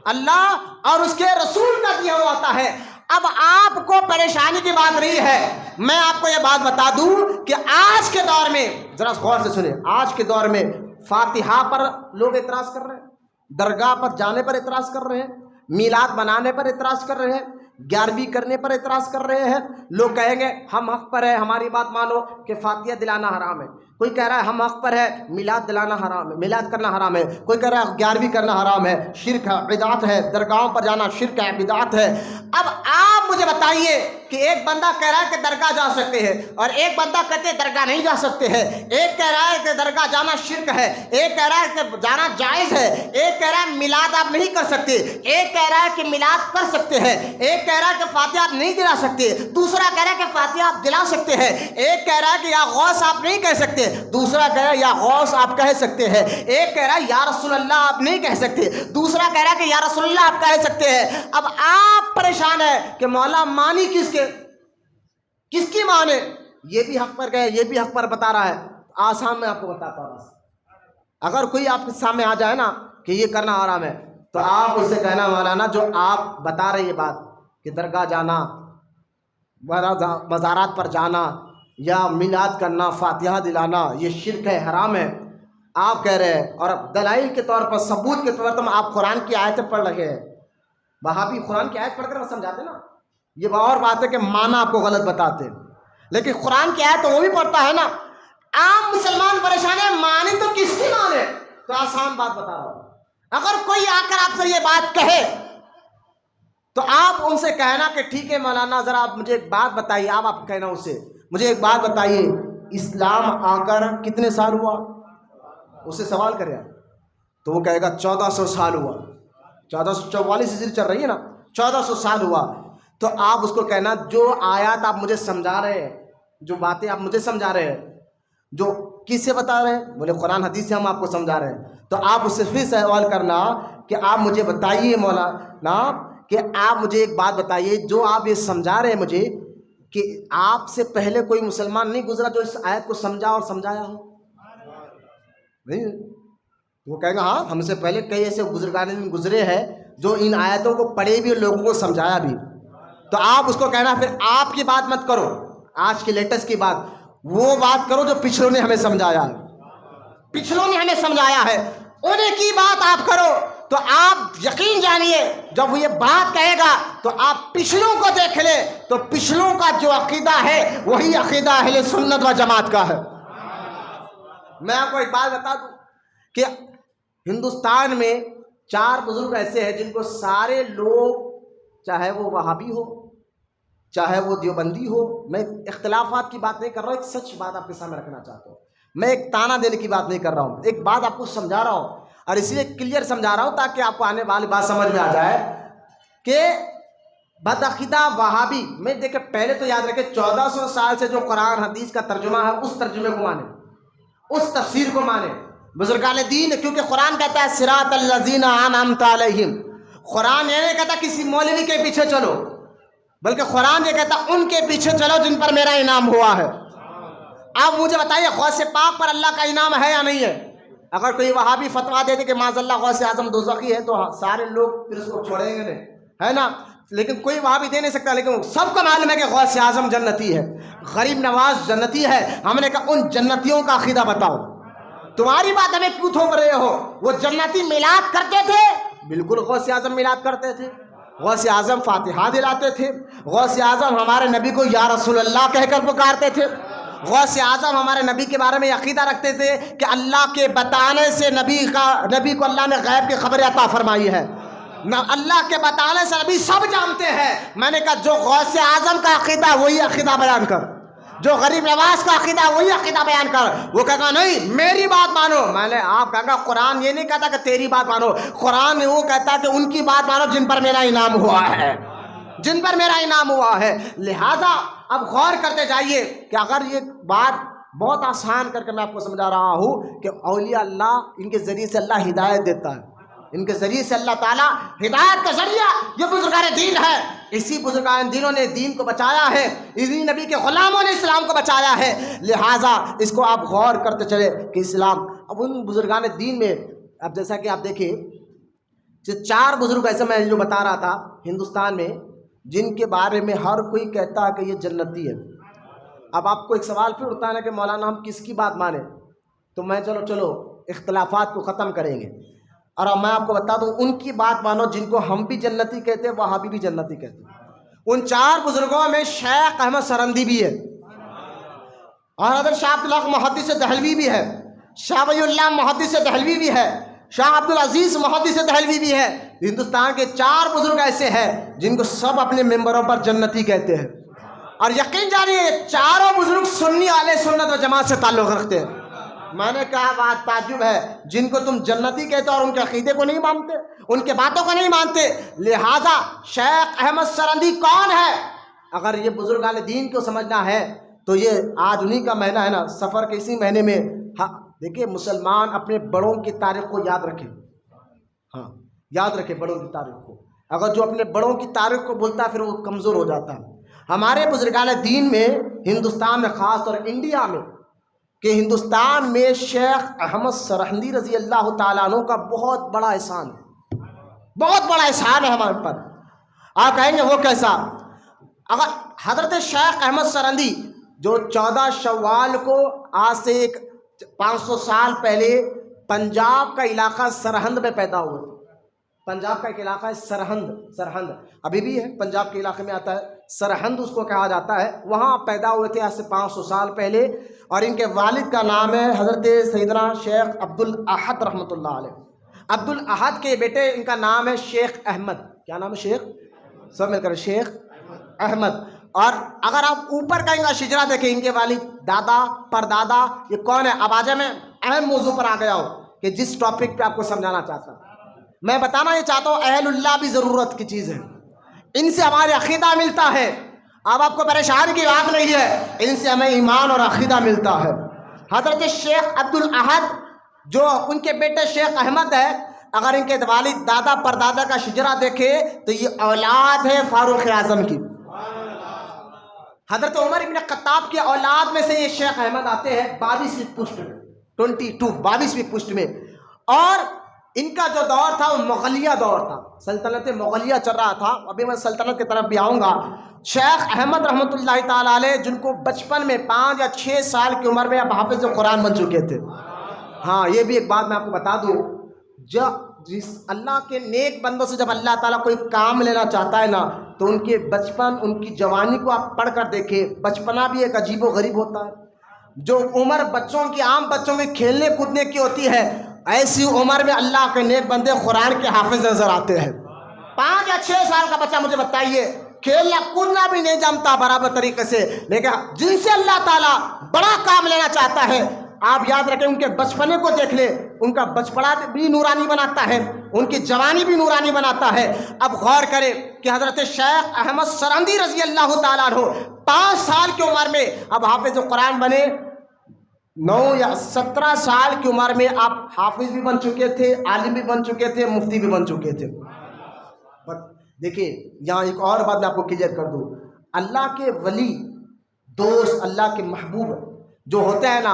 اللہ اور اس کے رسول کا دیا ہوا ہوتا ہے۔ اب آپ کو پریشانی کی بات نہیں ہے، میں آپ کو یہ بات بتا دوں کہ آج کے دور میں، ذرا غور سے سنیں، آج کے دور میں فاتحہ پر لوگ اعتراض کر رہے ہیں، درگاہ پر جانے پر اعتراض کر رہے ہیں، میلاد بنانے پر اعتراض کر رہے ہیں، 11ویں کرنے پر اعتراض کر رہے ہیں۔ لوگ کہیں گے ہم حق پر ہے، ہماری بات مانو کہ فاتحہ دلانا حرام ہے۔ کوئی کہہ رہا ہے ہم حق پر ہے، میلاد دلانا حرام ہے، میلاد کرنا حرام ہے۔ کوئی کہہ رہا ہے 11ویں کرنا حرام ہے، شرک ہے، بدعت ہے، درگاہوں پر جانا شرک ہے، بدعت ہے۔ اب آپ مجھے بتائیے کہ ایک بندہ کہہ رہا ہے کہ درگاہ جا سکتے ہیں، اور ایک بندہ کہتے ہیں درگاہ نہیں جا سکتے ہیں۔ ایک کہہ رہا ہے کہ درگاہ جانا شرک ہے، ایک کہہ رہا ہے کہ جانا جائز ہے، ایک کہہ رہا ہے میلاد آپ نہیں کر سکتے، ایک کہہ رہا ہے کہ میلاد کر سکتے ہیں، ایک کہہ رہا ہے کہ فاتحہ آپ نہیں دلا سکتے، دوسرا کہہ رہا ہے کہ فاتحہ آپ دلا سکتے ہیں، ایک کہہ رہا ہے کہ یا غوث آپ نہیں کہہ سکتے، دوسرا کہہ رہا ہے یا غوث آپ کہہ سکتے ہیں، ایک کہہ رہا ہے یا رسول اللہ آپ نہیں کہہ سکتے، دوسرا کہہ رہا ہے کہ یا رسول اللہ آپ کہہ سکتے ہیں۔ اب آپ پریشان ہیں کہ مولا مانی کس کی مانے؟ یہ بھی حق پر گئے، یہ بھی حق پر بتا رہا ہے۔ آسان میں آپ کو بتاتا ہوں، اگر کوئی آپ کے سامنے آ جائے نا کہ یہ کرنا حرام ہے، تو آپ اس سے کہنا مولانا جو آپ بتا رہے یہ بات کہ درگاہ جانا، مزارات پر جانا یا میلاد کرنا، فاتحہ دلانا یہ شرک ہے، حرام ہے، آپ کہہ رہے ہیں، اور دلائل کے طور پر، ثبوت کے طور پر آپ قرآن کی آیتیں پڑھ رہے ہیں۔ وہابی قرآن کی آیت پڑھ کر سمجھاتے نا، یہ اور بات ہے کہ معنی آپ کو غلط بتاتے، لیکن قرآن کی آیت تو وہ بھی پڑھتا ہے نا۔ عام مسلمان پریشان ہے مانی تو کس کی مانے؟ تو آسان بات بتا رہا ہوں، اگر کوئی آ کر آپ سے یہ بات کہے تو آپ ان سے کہنا کہ ٹھیک ہے مولانا ذرا آپ مجھے ایک بات بتائیے، آپ کہنا اس سے مجھے ایک بات بتائیے، اسلام آ کر کتنے سال ہوا؟ اس سے سوال کرے تو وہ کہے گا 1400 سال ہوا، 1444 ہجری چل رہی ہے نا، 1400 سال ہوا۔ تو آپ اس کو کہنا جو آیات آپ مجھے سمجھا رہے ہیں، جو باتیں آپ مجھے سمجھا رہے ہیں، جو کس سے بتا رہے ہیں؟ بولے قرآن حدیث سے ہم آپ کو سمجھا رہے ہیں۔ تو آپ اس سے پھر سوال کرنا کہ آپ مجھے بتائیے مولانا کہ آپ مجھے ایک بات بتائیے، جو آپ یہ سمجھا رہے ہیں مجھے، کہ آپ سے پہلے کوئی مسلمان نہیں گزرا جو اس آیت کو سمجھا اور سمجھایا ہو؟ نہیں، وہ کہے گا ہاں ہم سے پہلے کئی ایسے بزرگان گزرے ہیں جو ان آیتوں کو پڑھے بھی اور لوگوں کو سمجھایا بھی۔ تو آپ اس کو کہنا پھر آپ کی بات مت کرو، آج کے لیٹسٹ کی بات، وہ بات کرو جو پچھلوں نے ہمیں سمجھایا ہے۔ پچھلوں نے ہمیں سمجھایا ہے، انہیں کی بات آپ کرو تو آپ یقین جانیے جب وہ یہ بات کہے گا تو آپ پچھلوں کو دیکھ لیں تو پچھلوں کا جو عقیدہ ہے وہی عقیدہ اہل سنت و جماعت کا ہے۔ میں آپ کو ایک بات بتا دوں کہ ہندوستان میں 4 بزرگ ایسے ہیں جن کو سارے لوگ، چاہے وہ وہابی ہو چاہے وہ دیوبندی ہو، میں اختلافات کی بات نہیں کر رہا ہوں، ایک سچ بات آپ کے سامنے رکھنا چاہتا ہوں، میں ایک تانا دینے کی بات نہیں کر رہا ہوں، ایک بات آپ کو سمجھا رہا ہوں اور اس لیے کلیئر سمجھا رہا ہوں تاکہ آپ کو آنے والی بات سمجھ میں آ جائے کہ بدعقیدہ وہابی میں دیکھیں، پہلے تو یاد رکھیں 1400 سال سے جو قرآن حدیث کا ترجمہ ہے اس ترجمے کو مانے، اس تفسیر کو مانے بزرگان دین، کیونکہ قرآن کہتا ہے صراط الذین انعمت علیہم، قرآن یہ نہیں کہتا کسی مولوی کے پیچھے چلو، بلکہ قرآن یہ کہتا ان کے پیچھے چلو جن پر میرا انعام ہوا ہے۔ آپ مجھے بتائیے غوث پاک پر اللہ کا انعام ہے یا نہیں ہے؟ اگر کوئی وہابی فتویٰ دے دے کہ معاذ اللہ غوث اعظم دوزخی ہے تو سارے لوگ پھر اس کو چھوڑیں گے نہیں، ہے نا؟ لیکن کوئی وہابی دے نہیں سکتا، لیکن سب کو معلوم ہے کہ غوث اعظم جنتی ہے، غریب نواز جنتی ہے۔ ہم نے کہا ان جنتیوں کا عقیدہ بتاؤ، تمہاری بات ہمیں کیوں تھوپ رہے ہو؟ وہ جنتی میلاد کرتے تھے، بالکل غوث اعظم میلاد کرتے تھے، غوث اعظم فاتحہ دلاتے تھے، غوث اعظم ہمارے نبی کو یا رسول اللہ کہہ کر پکارتے تھے، غوث اعظم ہمارے نبی کے بارے میں عقیدہ رکھتے تھے کہ اللہ کے بتانے سے نبی کو اللہ نے غیب کی خبر عطا فرمائی ہے، اللہ کے بتانے سے نبی سب جانتے ہیں۔ میں نے کہا جو غوث اعظم کا عقیدہ وہی عقیدہ بیان کر، جو غریب نواز کا عقیدہ وہی عقیدہ بیان کر۔ وہ کہا نہیں میری بات مانو، میں نے آپ کہا قرآن یہ نہیں کہتا کہ تیری بات مانو، قرآن وہ کہتا کہ ان کی بات مانو جن پر میرا انعام ہوا ہے، جن پر میرا انعام ہوا ہے۔ لہٰذا اب غور کرتے جائیے کہ اگر یہ بات بہت آسان کر کے میں آپ کو سمجھا رہا ہوں کہ اولیاء اللہ ان کے ذریعے سے اللہ ہدایت دیتا ہے، ان کے ذریعے سے اللہ تعالیٰ ہدایت کا ذریعہ یہ بزرگان دین ہے، اسی بزرگان دینوں نے دین کو بچایا ہے، اسی نبی کے غلاموں نے اسلام کو بچایا ہے۔ لہٰذا اس کو آپ غور کرتے چلے کہ اسلام اب ان بزرگان دین میں، اب جیسا کہ آپ دیکھیں 4 بزرگ ایسے میں جو بتا رہا تھا ہندوستان میں جن کے بارے میں ہر کوئی کہتا ہے کہ یہ جنتی ہے۔ اب آپ کو ایک سوال پھر اٹھتا ہے کہ مولانا ہم کس کی بات مانیں؟ تو میں چلو اختلافات کو ختم کریں گے اور اب میں آپ کو بتا دوں ان کی بات مانو جن کو ہم بھی جنتی کہتے ہیں، وہابی بھی جنتی کہتے ہیں۔ ان 4 بزرگوں میں شیخ احمد سرہندی بھی ہے اور حضرت شاہ عبدالحق محدث دہلوی بھی ہے، شاہ ولی اللہ محدث دہلوی بھی ہے، شاہ عبدالعزیز محدث دہلوی بھی ہے۔ ہندوستان کے 4 بزرگ ایسے ہیں جن کو سب اپنے ممبروں پر جنتی کہتے ہیں، اور یقین جانیے چاروں بزرگ سنی اہل سنت و جماعت سے تعلق رکھتے ہیں۔ میں نے کہا بات تعجب ہے، جن کو تم جنتی کہتے اور ان کے عقیدے کو نہیں مانتے، ان کے باتوں کو نہیں مانتے۔ لہٰذا شیخ احمد سرہندی کون ہے؟ اگر یہ بزرگان دین کو سمجھنا ہے تو یہ آج انہی کا مہینہ ہے نا، سفر کے اسی مہینے میں، ہاں دیکھیں مسلمان اپنے بڑوں کی تاریخ کو یاد رکھے، ہاں یاد رکھے بڑوں کی تاریخ کو، اگر جو اپنے بڑوں کی تاریخ کو بولتا ہے پھر وہ کمزور ہو جاتا ہے۔ ہمارے بزرگان دین میں ہندوستان میں خاص طور انڈیا میں کہ ہندوستان میں شیخ احمد سرہندی رضی اللہ تعالیٰ عنہ کا بہت بڑا احسان ہے، بہت بڑا احسان ہے ہمارے پر۔ آپ کہیں گے وہ کیسا؟ اگر حضرت شیخ احمد سرہندی جو 14 شوال کو آج سے 500 سال پہلے پنجاب کا علاقہ سرہند میں پیدا ہوئے، پنجاب کا ایک علاقہ ہے سرہند ابھی بھی ہے، پنجاب کے علاقے میں آتا ہے، سرہند اس کو کہا جاتا ہے، وہاں پیدا ہوئے تھے آج سے 500 سال پہلے، اور ان کے والد کا نام ہے حضرت سیدنا شیخ عبدالاحد رحمۃ اللہ علیہ۔ عبدالاحد کے بیٹے ان کا نام ہے شیخ احمد، کیا نام ہے؟ شیخ، سب مل کر شیخ احمد۔ اور اگر آپ اوپر کا ان کا شجرا دیکھیں، ان کے والد، دادا، پردادا، یہ کون ہے؟ اب آج میں اہم موضوع پر آ گیا ہوں کہ جس ٹاپک پہ آپ کو سمجھانا چاہتا ہوں، میں بتانا یہ چاہتا ہوں اہل اللہ بھی ضرورت کی چیز ہے، ان سے ہمارے عقیدہ ملتا ہے۔ اب آپ کو پریشان کی بات نہیں ہے، ان سے ہمیں ایمان اور عقیدہ ملتا ہے۔ حضرت شیخ عبدالاحد جو ان کے بیٹے شیخ احمد ہے، اگر ان کے والد، دادا، پردادا کا شجرا دیکھے تو یہ اولاد ہے فاروق اعظم کی، حضرت عمر ابن خطاب کی اولاد میں سے یہ شیخ احمد آتے ہیں 22ویں پشت میں، 22ویں پشت میں۔ اور ان کا جو دور تھا وہ مغلیہ دور تھا، سلطنت مغلیہ چل رہا تھا، ابھی میں سلطنت کی طرف بھی آؤں گا۔ شیخ احمد رحمۃ اللہ تعالیٰ علیہ جن کو بچپن میں 5 یا 6 سال کی عمر میں اب حافظ قرآن بن چکے تھے، ہاں یہ بھی ایک بات میں آپ کو بتا دوں، جس اللہ کے نیک بندوں سے جب اللہ تعالیٰ کوئی کام لینا چاہتا ہے نا، تو ان کے بچپن، ان کی جوانی کو آپ پڑھ کر دیکھیں، بچپنا بھی ایک عجیب و غریب ہوتا ہے۔ جو عمر بچوں کی، عام بچوں کی کھیلنے کودنے کی ہوتی ہے، ایسی عمر میں اللہ کے نیک بندے قرآن کے حافظ نظر آتے ہیں۔ 5 یا 6 سال کا بچہ مجھے بتائیے، کھیلنا کودنا بھی نہیں جانتا برابر طریقے سے، لیکن جن سے اللہ تعالیٰ بڑا کام لینا چاہتا ہے، آپ یاد رکھیں ان کے بچپنے کو دیکھ لیں، ان کا بچپنا بھی نورانی بناتا ہے، ان کی جوانی بھی نورانی بناتا ہے۔ اب غور کریں کہ حضرت شیخ احمد سرہندی رضی اللہ تعالیٰ عنہ 5 سال کی عمر میں اب حافظ قرآن بنے۔ 9 یا 17 سال کی عمر میں آپ حافظ بھی بن چکے تھے، عالم بھی بن چکے تھے، مفتی بھی بن چکے تھے۔ دیکھیے یہاں ایک اور بات میں آپ کو کلیئر کر دوں، اللہ کے ولی، دوست، اللہ کے محبوب جو ہوتے ہیں نا،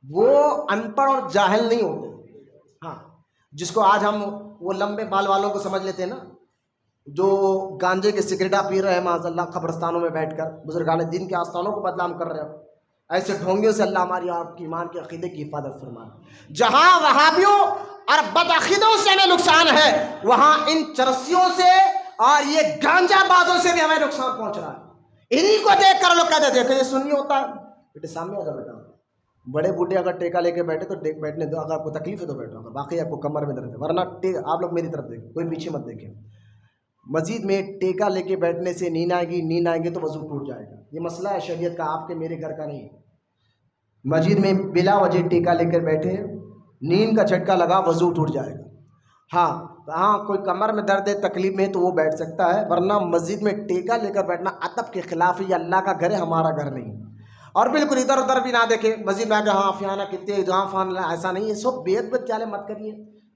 وہ ان پڑھ اور جاہل نہیں ہوتے۔ ہاں، جس کو آج ہم وہ لمبے بال والوں کو سمجھ لیتے ہیں نا، جو گانجے کے سگریٹا پی رہے ہیں معاذ اللہ قبرستانوں میں بیٹھ کر، بزرگان دین کے آستانوں کو بدنام کر رہے ہیں، ایسے ڈھونگیوں سے اللہ ہماری آپ کی ایمان کے عقیدے کی حفاظت فرمائے۔ جہاں وہابیوں اور بدعقیدوں سے ہمیں نقصان ہے، وہاں ان چرسیوں سے اور یہ گانجا بازوں سے بھی ہمیں نقصان پہنچ رہا ہے۔ انہی کو دیکھ کر لوگ کہتے دیکھو یہ سنی ہوتا ہے، بیٹے سامنے آ جا بیٹا، بڑے بوڑھے اگر ٹیکا لے کے بیٹھے تو بیٹھنے دو، اگر آپ کو تکلیف ہے تو بیٹھو، اگر باقی آپ کو کمر میں درد ہے، ورنہ آپ لوگ میری طرف دیکھیں، کوئی پیچھے مت دیکھیں۔ مسجد میں ٹیکا لے کے بیٹھنے سے نیند آئے گی، نیند آئیں گے تو وضو ٹوٹ جائے گا، یہ مسئلہ ہے شریعت کا، آپ کے میرے گھر کا نہیں۔ مسجد میں بلا وجہ ٹیکا لے کر بیٹھے، نیند کا جھٹکا لگا، وضو ٹوٹ جائے گا۔ ہاں کوئی کمر میں درد ہے، تکلیف میں، تو وہ بیٹھ سکتا ہے، ورنہ مسجد میں ٹیکا لے کر بیٹھنا ادب کے خلاف ہے، یہ اللہ کا گھر ہے، ہمارا گھر نہیں۔ اور بالکل ادھر ادھر بھی نہ دیکھے، مسجد میں آ کے ہاں فیانہ کتنے جہاں فان، ایسا نہیں ہے، سب بے ادب چالے مت کریے۔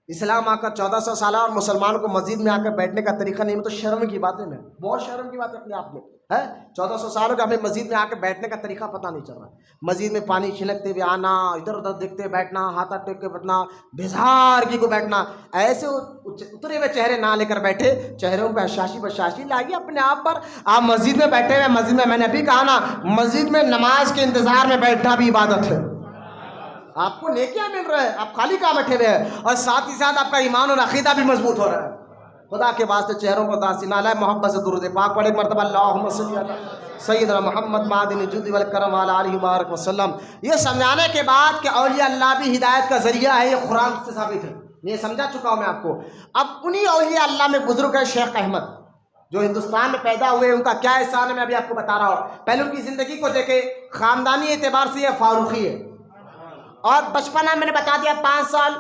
اسلام آ کر 1400 سالہ اور مسلمان کو مسجد میں آ کر بیٹھنے کا طریقہ نہیں، تو شرم کی بات ہے، میں بہت شرم کی بات ہے اپنے آپ میں ہے۔ 1400 سالوں کا ہمیں مسجد میں آ کے بیٹھنے کا طریقہ پتہ نہیں چل رہا۔ مسجد میں پانی چھلکتے ہوئے آنا، ادھر ادھر دیکھتے بیٹھنا، ہاتھ ٹیک کے بیٹھنا، بھزار کی کو بیٹھنا، ایسے اترے ہوئے چہرے نہ لے کر بیٹھے، چہروں پہ حشاشی بشاشی لائیے اپنے آپ پر۔ آپ مسجد میں بیٹھے ہوئے، مسجد میں نے ابھی کہا نا، مسجد میں نماز کے انتظار میں بیٹھنا بھی عبادت ہے، آپ کو نیکیاں مل رہا ہے، آپ خالی کہاں بیٹھے ہوئے ہیں، اور ساتھ ہی ساتھ آپ کا ایمان اور عقیدہ بھی مضبوط ہو رہا ہے۔ خدا کے واسطے چہروں پر داسی نالائے محبت سے درود پاک پڑھے مرتبہ اللہم صلی علی سیدنا محمد معدن الجود والکرم وعلی آلہ وبارک وسلم۔ یہ سمجھانے کے بعد کہ اولیاء اللہ بھی ہدایت کا ذریعہ ہے، یہ قرآن سے ثابت ہے، یہ سمجھا چکا ہوں میں آپ کو۔ اب انہی اولیاء اللہ میں بزرگ ہے شیخ احمد، جو ہندوستان میں پیدا ہوئے، ان کا کیا احسان ہے میں ابھی آپ کو بتا رہا ہوں۔ پہلے ان کی زندگی کو دیکھیں، خاندانی اعتبار سے یہ فاروقی ہے، اور بچپنا میں نے بتا دیا 5 سال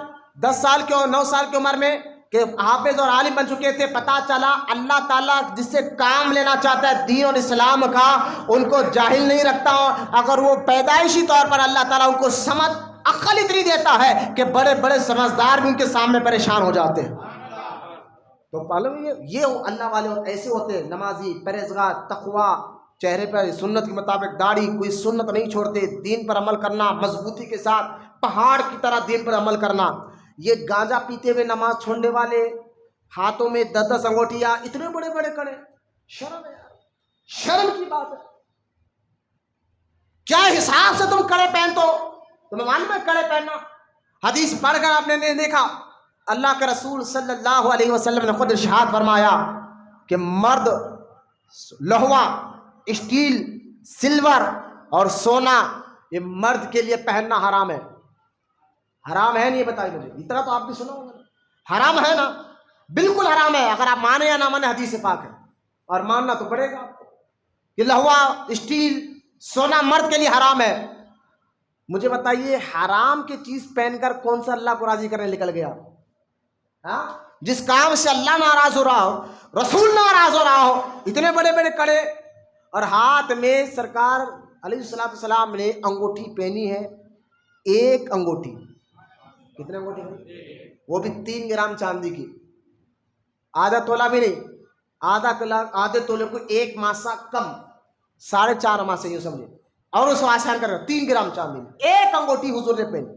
10 سال کے اور 9 سال کی عمر میں کہ حافظ اور عالم بن چکے تھے۔ پتہ چلا اللہ تعالیٰ جس سے کام لینا چاہتا ہے دین اور اسلام کا، ان کو جاہل نہیں رکھتا، اگر وہ پیدائشی طور پر اللہ تعالیٰ ان کو سمجھ عقل اتنی دیتا ہے کہ بڑے بڑے سمجھدار بھی ان کے سامنے پریشان ہو جاتے ہیں۔ تو معلوم یہ اللہ والے ایسے ہوتے ہیں، نمازی، پرہیزگار، تقویٰ، چہرے پر سنت کے مطابق داڑھی، کوئی سنت نہیں چھوڑتے، دین پر عمل کرنا مضبوطی کے ساتھ، پہاڑ کی طرح دین پر عمل کرنا۔ یہ گانجا پیتے ہوئے نماز چھوڑنے والے، ہاتھوں میں 10 انگوٹھیاں، اتنے بڑے بڑے کڑے، شرم ہے یار، شرم کی بات ہے۔ کیا حساب سے تم کڑے پہنتے ہو؟ تمہیں معلوم ہے کڑے پہننا؟ حدیث پڑھ کر آپ نے دیکھا، اللہ کے رسول صلی اللہ علیہ وسلم نے خود ارشاد فرمایا کہ مرد لوہا، اسٹیل، سلور اور سونا، یہ مرد کے لیے پہننا حرام ہے۔ حرام ہے نہیں بتائیے مجھے، اتنا تو آپ بھی سنا ہوگا، حرام ہے نا، بالکل حرام ہے، اگر آپ مانے یا نہ مانے حدیث پاک ہے، اور ماننا تو پڑے گا آپ کو کہ لوہا، اسٹیل، سونا مرد کے لیے حرام ہے۔ مجھے بتائیے حرام کی چیز پہن کر کون سا اللہ کو راضی کرنے نکل گیا؟ ہاں، جس کام سے اللہ ناراض ہو رہا ہو، رسول ناراض ہو رہا ہو، اتنے بڑے بڑے کڑے، اور ہاتھ میں سرکار علیہ الصلوۃ والسلام نے انگوٹھی پہنی ہے، ایک انگوٹھی، کتنے انگوٹھی؟ وہ بھی 3 گرام چاندی کی، آدھا تولہ بھی نہیں، آدھے تولے کو 1 ماسہ کم، 4.5 ماسے یوں سمجھے، اور اس کو آسان کر رہا 3 گرام چاندی میں ایک انگوٹھی حضور نے پہنی۔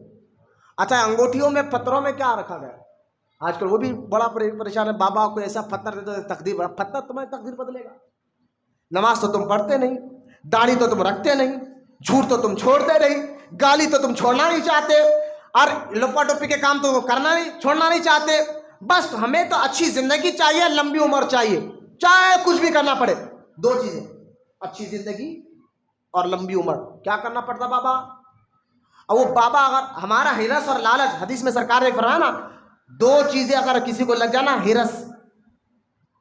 اچھا انگوٹھیوں میں پتھروں میں کیا رکھا گیا؟ آج کل وہ بھی بڑا پریشان ہے، بابا کو ایسا پتھر دے دو تقدیر بڑا، پتھر تمہاری تقدیر بدلے گا؟ نماز تو تم پڑھتے نہیں، داڑھی تو تم رکھتے نہیں، جھوٹ تو تم چھوڑتے نہیں، گالی تو تم چھوڑنا نہیں چاہتے، اور لپا ٹوپی کے کام تو کرنا نہیں چھوڑنا نہیں چاہتے. بس ہمیں تو اچھی زندگی چاہیے, لمبی عمر چاہیے, چاہے کچھ بھی کرنا پڑے. دو چیزیں, اچھی زندگی اور لمبی عمر. کیا کرنا پڑتا بابا؟ اور وہ بابا اگر ہمارا ہرس اور لالچ, حدیث میں سرکار نے فرمایا نا, دو چیزیں اگر کسی کو لگ جانا, ہرس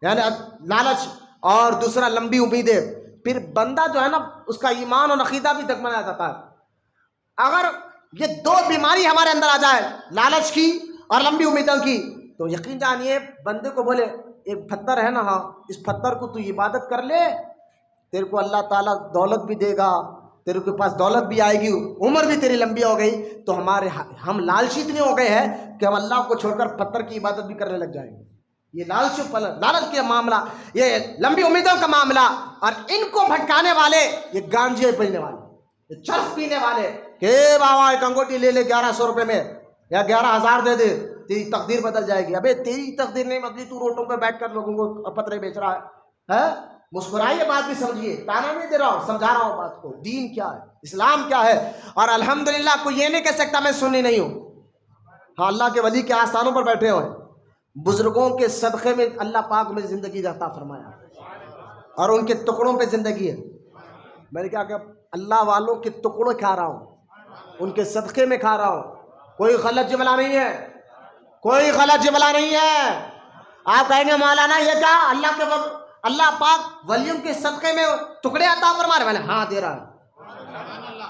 یعنی لالچ اور دوسرا لمبی امیدیں, پھر بندہ جو ہے نا اس کا ایمان اور عقیدہ بھی ڈگمگا جاتا ہے. اگر یہ دو بیماری ہمارے اندر آ جائے, لالچ کی اور لمبی امیدوں کی, تو یقین جانیے بندے کو بولے ایک پتھر ہے نا, ہاں اس پتھر کو تو عبادت کر لے, تیرے کو اللہ تعالیٰ دولت بھی دے گا, تیرے کے پاس دولت بھی آئے گی, عمر بھی تیری لمبی ہو گئی. تو ہم لالچی اتنے ہو گئے ہیں کہ ہم اللہ کو چھوڑ کر پتھر کی عبادت بھی کرنے لگ جائیں گے. یہ لالچ کے معاملہ, یہ لمبی امیدوں کا معاملہ, اور ان کو بھٹکانے والے یہ گانجے پینے والے, یہ چرس پینے والے, کہ بابا ایک انگوٹی لے لے 1100 روپے میں یا 11,000 دے دے, تیری تقدیر بدل جائے گی. ابے تیری تقدیر نہیں بدلی, تو روٹوں پہ بیٹھ کر لوگوں کو پترے بیچ رہا ہے. مسکرائیے, بات بھی سمجھیے, تانا نہیں دے رہا ہوں, سمجھا رہا ہوں بات کو. دین کیا ہے, اسلام کیا ہے, اور الحمدللہ کوئی یہ نہیں کہہ سکتا میں سنی نہیں ہوں. ہاں, اللہ کے ولی کے آستانوں پر بیٹھے ہوئے, بزرگوں کے صدقے میں اللہ پاک میں زندگی عطا فرمایا, اور ان کے ٹکڑوں پہ زندگی ہے. میں نے کہا کہ اللہ والوں کے ٹکڑوں کھا رہا ہوں, ان کے صدقے میں کھا رہا ہوں. کوئی غلط جملہ نہیں ہے, کوئی غلط جملہ نہیں ہے. آپ کہیں گے مولانا یہ کیا, اللہ پاک ولیوں کے صدقے میں ٹکڑے عطا فرما رہے ہیں. ہاں دے رہا ہے,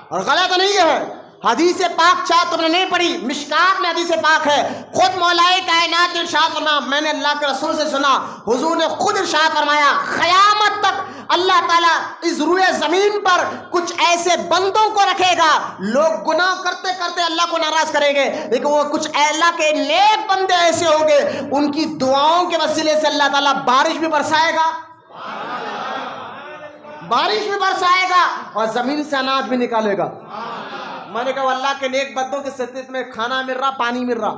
اور غلط نہیں ہے. حدیث پاک چاہ تم نے نہیں پڑھی, مشکات میں حدیث پاک ہے. خود مولائے کائنات نے ارشاد فرمایا, میں نے اللہ کے رسول سے سنا, حضور نے خود ارشاد فرمایا, قیامت تک اللہ تعالیٰ اس روئے زمین پر کچھ ایسے بندوں کو رکھے گا, لوگ گناہ کرتے کرتے اللہ کو ناراض کریں گے, لیکن وہ کچھ اللہ کے نیک بندے ایسے ہوں گے, ان کی دعاؤں کے وسیلے سے اللہ تعالیٰ بارش بھی برسائے گا, بارش بھی برسائے گا, اور زمین سے اناج بھی نکالے گا. میں نے کہا اللہ کے نیک بندوں کے ستیت میں کھانا مل رہا, پانی مل رہا,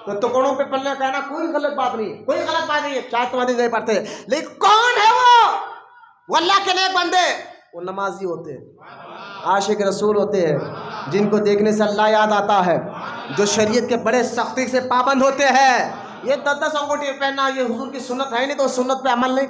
تو ٹکڑوں پہ پلنے کہنا کوئی غلط بات نہیں ہے, کوئی غلط بات نہیں ہے, چاہے تمہاری نہیں پڑھتے, لیکن کون ہے وہ اللہ کے نیک بندے, وہ نمازی ہوتے ہیں, عاشق رسول ہوتے ہیں, جن کو دیکھنے سے اللہ یاد آتا ہے, جو شریعت کے بڑے سختی سے پابند ہوتے ہیں. یہ 10 انگوٹی پہننا یہ حضور کی سنت ہے نہیں, تو سنت پہ عمل نہیں